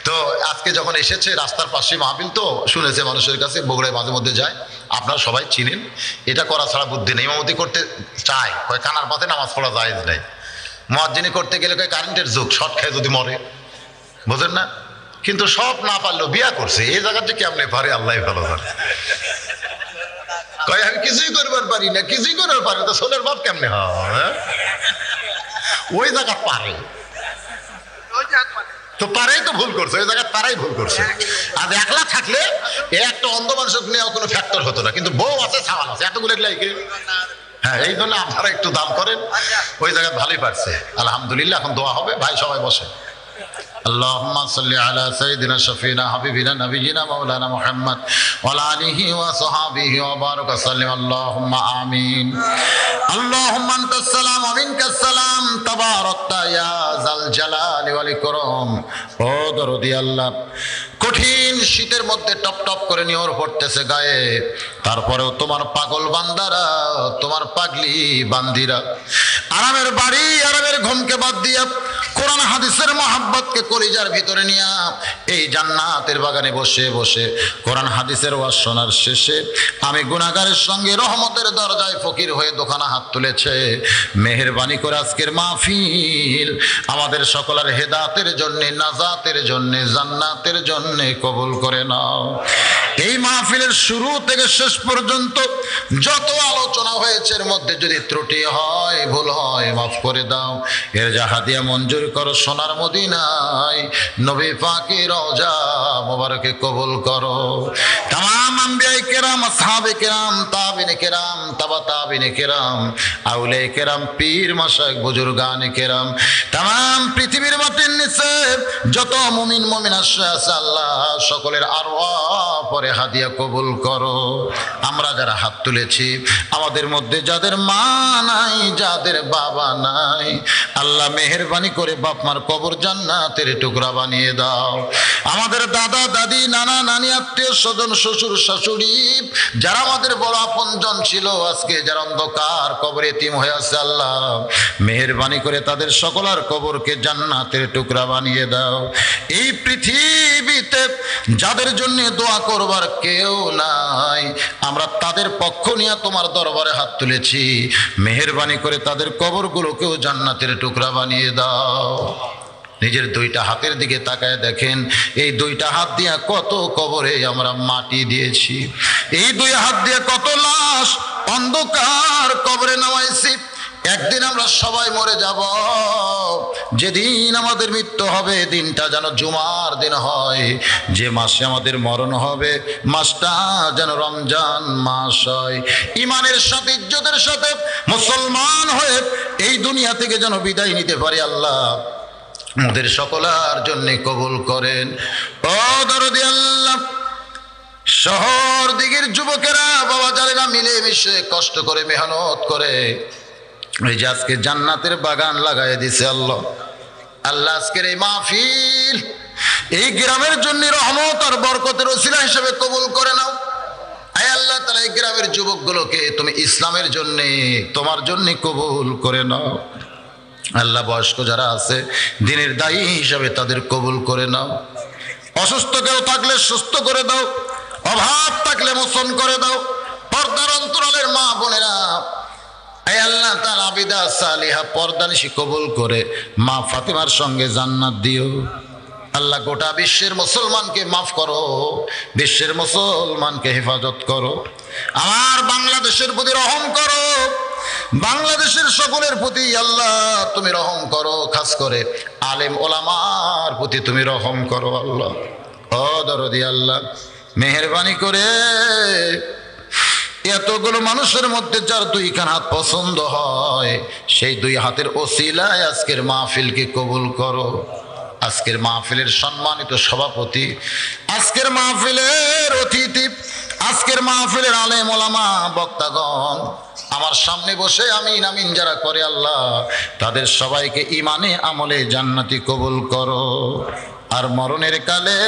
তো আজকে যখন এসেছে, রাস্তার পাশে মাহফিল তো শুনেছে মানুষের কাছে, বগুড়ায় মাঝে মধ্যে যায়, আপনারা সবাই চিনেন। এটা করা ছাড়া বুদ্ধি নেই। ইমামতি করতে চায়, কয় কানার পাতে নামাজ পড়া জায়েজ নাই। মুয়াজ্জিনি করতে গেলে কয় কারেন্টের যুগ, শর্ট খেয়ে যদি মরে, বোঝেন না। কিন্তু সব না পারলেও বিয়া করছে, এই জায়গাটা কেমনে পারে আল্লাহ ভালো জানে। কয় আমি কিছুই করবার পারি না, কিছুই করবার পারি তো সোলের বাপ কেমনে হয়? ওই জায়গা পারে তো, পারেই তো ভুল করছে, ওই জায়গায় তারাই ভুল করছে। আর একলা থাকলে একটা অন্ধ মানুষের নিয়ে কোনো ফ্যাক্টর হতো না, কিন্তু বউ আছে, সাওয়াল আছে, এতগুলো লাগে। হ্যাঁ, এই জন্য আপনারা একটু দান করেন, ওই জায়গায় ভালোই পারছে আলহামদুলিল্লাহ। এখন দোয়া হবে, ভাই সবাই বসে। আল্লাহুম্মা সাল্লি আলা সাইয়্যিদিনা শাফিনা হাবিবিনা নবিয়িনা মাওলানা মুহাম্মদ ওয়া আলা আলিহি ওয়া সাহবিহি ওয়া বারাকা সাল্লিম। আল্লাহুম্মা আমিন। আল্লাহুম্মা আনতাস সালাম ওয়া মিনকাস সালাম, তাবারাকতা ইয়া যাল জালালি ওয়াল ইকরাম। ও দরদি আল্লাহ, কঠিন শীতের মধ্যে টপ টপ করে নিয়র পড়তেছে গায়ে, তারপরেও তোমার পাগল বান্দারা, তোমার পাগলি বান্দিরা আরামের বাড়ি, আরামের ঘুমকে বাদ দিয়া কোরআন হাদিসের মহাব্বতকে কলিজার ভিতরে নিয়ে এই জান্নাতের বাগানে বসে বসে কোরআন হাদিসের ওয়াজ শোনার শেষে আমি গুনাহগারের সঙ্গে রহমতের দরজায় ফকির হয়ে দোকানে হাত তুলেছে। মেহেরবানি করে আজকের মাহফিল আমাদের সকলের হেদায়েতের জন্য, নাজাতের জন্য, জান্নাতের জন্য কবুল করে নাও। এই মাহফিলের শুরু থেকে শেষ পর্যন্ত যত আলোচনা হয়েছে এর মধ্যে যদি ত্রুটি হয়, ভুল হয়, মাফ করে দাও। এর জাহাদিয়া মঞ্জুর করো সোনার মদিনায় নবী পাকের রওজা মোবারকে কবুল করো। তামাম আম্বিয়ায়ে কেরাম, আসহাবে কেরাম, তাবিনে কেরাম, তাবা তাবিনে কেরাম, আউলিয়ায়ে কেরাম, পীর মাশায়েখ, বুজুর্গানে কেরাম, তামাম পৃথিবীর মাটির নিচে যত মুমিন মুমিনা আছে আল্লাহ সকলের আরওয়াহ পরে হাদিয়া কবুল করো। আমরা যারা হাত তুলেছি আমাদের মধ্যে যাদের মা নাই, যাদের বাবা নাই, আল্লাহ মেহেরবানি করে বাপ মার কবর জান্নাতের টুকরা বানিয়ে দাও। আমাদের দাদা দাদি, নানা নানি, আত্মীয় স্বজন, শ্বশুর শাশুড়ি যারা আমাদের বড় আপনজন ছিল আজকে যারা অন্ধকার কবরে এতিম হয়ে আছে আল্লাহ মেহেরবানি করে তাদের সকলের কবরকে জান্নাতের টুকরা বানিয়ে দাও। এই পৃথিবীতে যাদের জন্য দোয়া করবার কেউ নাই আমরা তাদের পক্ষ নিয়ে তোমার দরবারে হাত তুলেছি, মেহেরবানি করে তাদের কবরগুলোকেও জান্নাতের টুকরা বানিয়ে দাও। নিজের দুইটা হাতের দিকে তাকায় দেখেন, এই দুইটা হাত দিয়ে কত কবরে আমরা মাটি দিয়েছি, এই দুই হাত দিয়ে কত লাশ অন্ধকার কবরে নামাইছি। একদিন আমরা সবাই মরে যাব, যেদিন আমাদের মৃত্যু হবে দিনটা যেন জুমার দিন হয়, যে মাসে আমাদের মরণ হবে মাসটা যেন রমজান মাস হয়। ইমানের সাথে ইজ্জতের সাথে মুসলমান হয়ে এই দুনিয়া থেকে যেন বিদায় নিতে পারি আল্লাহ আমাদের সকলের জন্য কবুল করেন। ও দরদি আল্লাহ, শহর দিকের যুবকেরা বাবা যারা মিলে মিশে কষ্ট করে মেহনত করে এই যে আজকে জান্নাতের বাগান লাগাই দিছে আল্লাহ, আল্লাহ আজকের এই মাহফিল এই গ্রামের জন্য রহমত আর বরকতের ওসিলা হিসেবে কবুল করে নাও। আয় আল্লাহ তাআলা এই গ্রামের যুবকগুলোকে তুমি ইসলামের জন্য, তোমার জন্য কবুল করে নাও। আল্লাহ বয়স্ক যারা আছে দিনের দায়ী হিসাবে তাদের কবুল করে নাও। অসুস্থ কেউ থাকলে সুস্থ করে দাও, অভাব থাকলে মোচন করে দাও। পর্দার অন্তরালের মা বোনেরা আয় আল্লাহ তাআলা আবিদা সালিহা পর্দানিশী কবুল করে মা ফাতিমার সঙ্গে জান্নাত দিও। আল্লাহ গোটা বিশ্বের মুসলমানকে মাফ করো, বিশ্বের মুসলমানকে হেফাজত করো। আমার বাংলাদেশের প্রতি রহম করো, বাংলাদেশের সকলের প্রতি আল্লাহ তুমি রহম করো, খাস করে আলেম ওলামার প্রতি তুমি রহম করো আল্লাহ। ও দরদি আল্লাহ, মেহেরবানি করে এতগুলো মানুষের মধ্যে যার দুইখান হাত পছন্দ হয় সেই দুই হাতের ওসিলায় আজকের মাহফিলকে কবুল করো। আজকের মাহফিলের সম্মানিত সভাপতি, আজকের মাহফিলের অতিথি, আজকের মাহফিলের আলেম ওলামা বক্তাগণ আমার সামনে বসে আমিন আমিন যারা করে আল্লাহ তাদের সবাইকে ইমানে আমলে জান্নাতি কবুল করো। আর মরণের কালে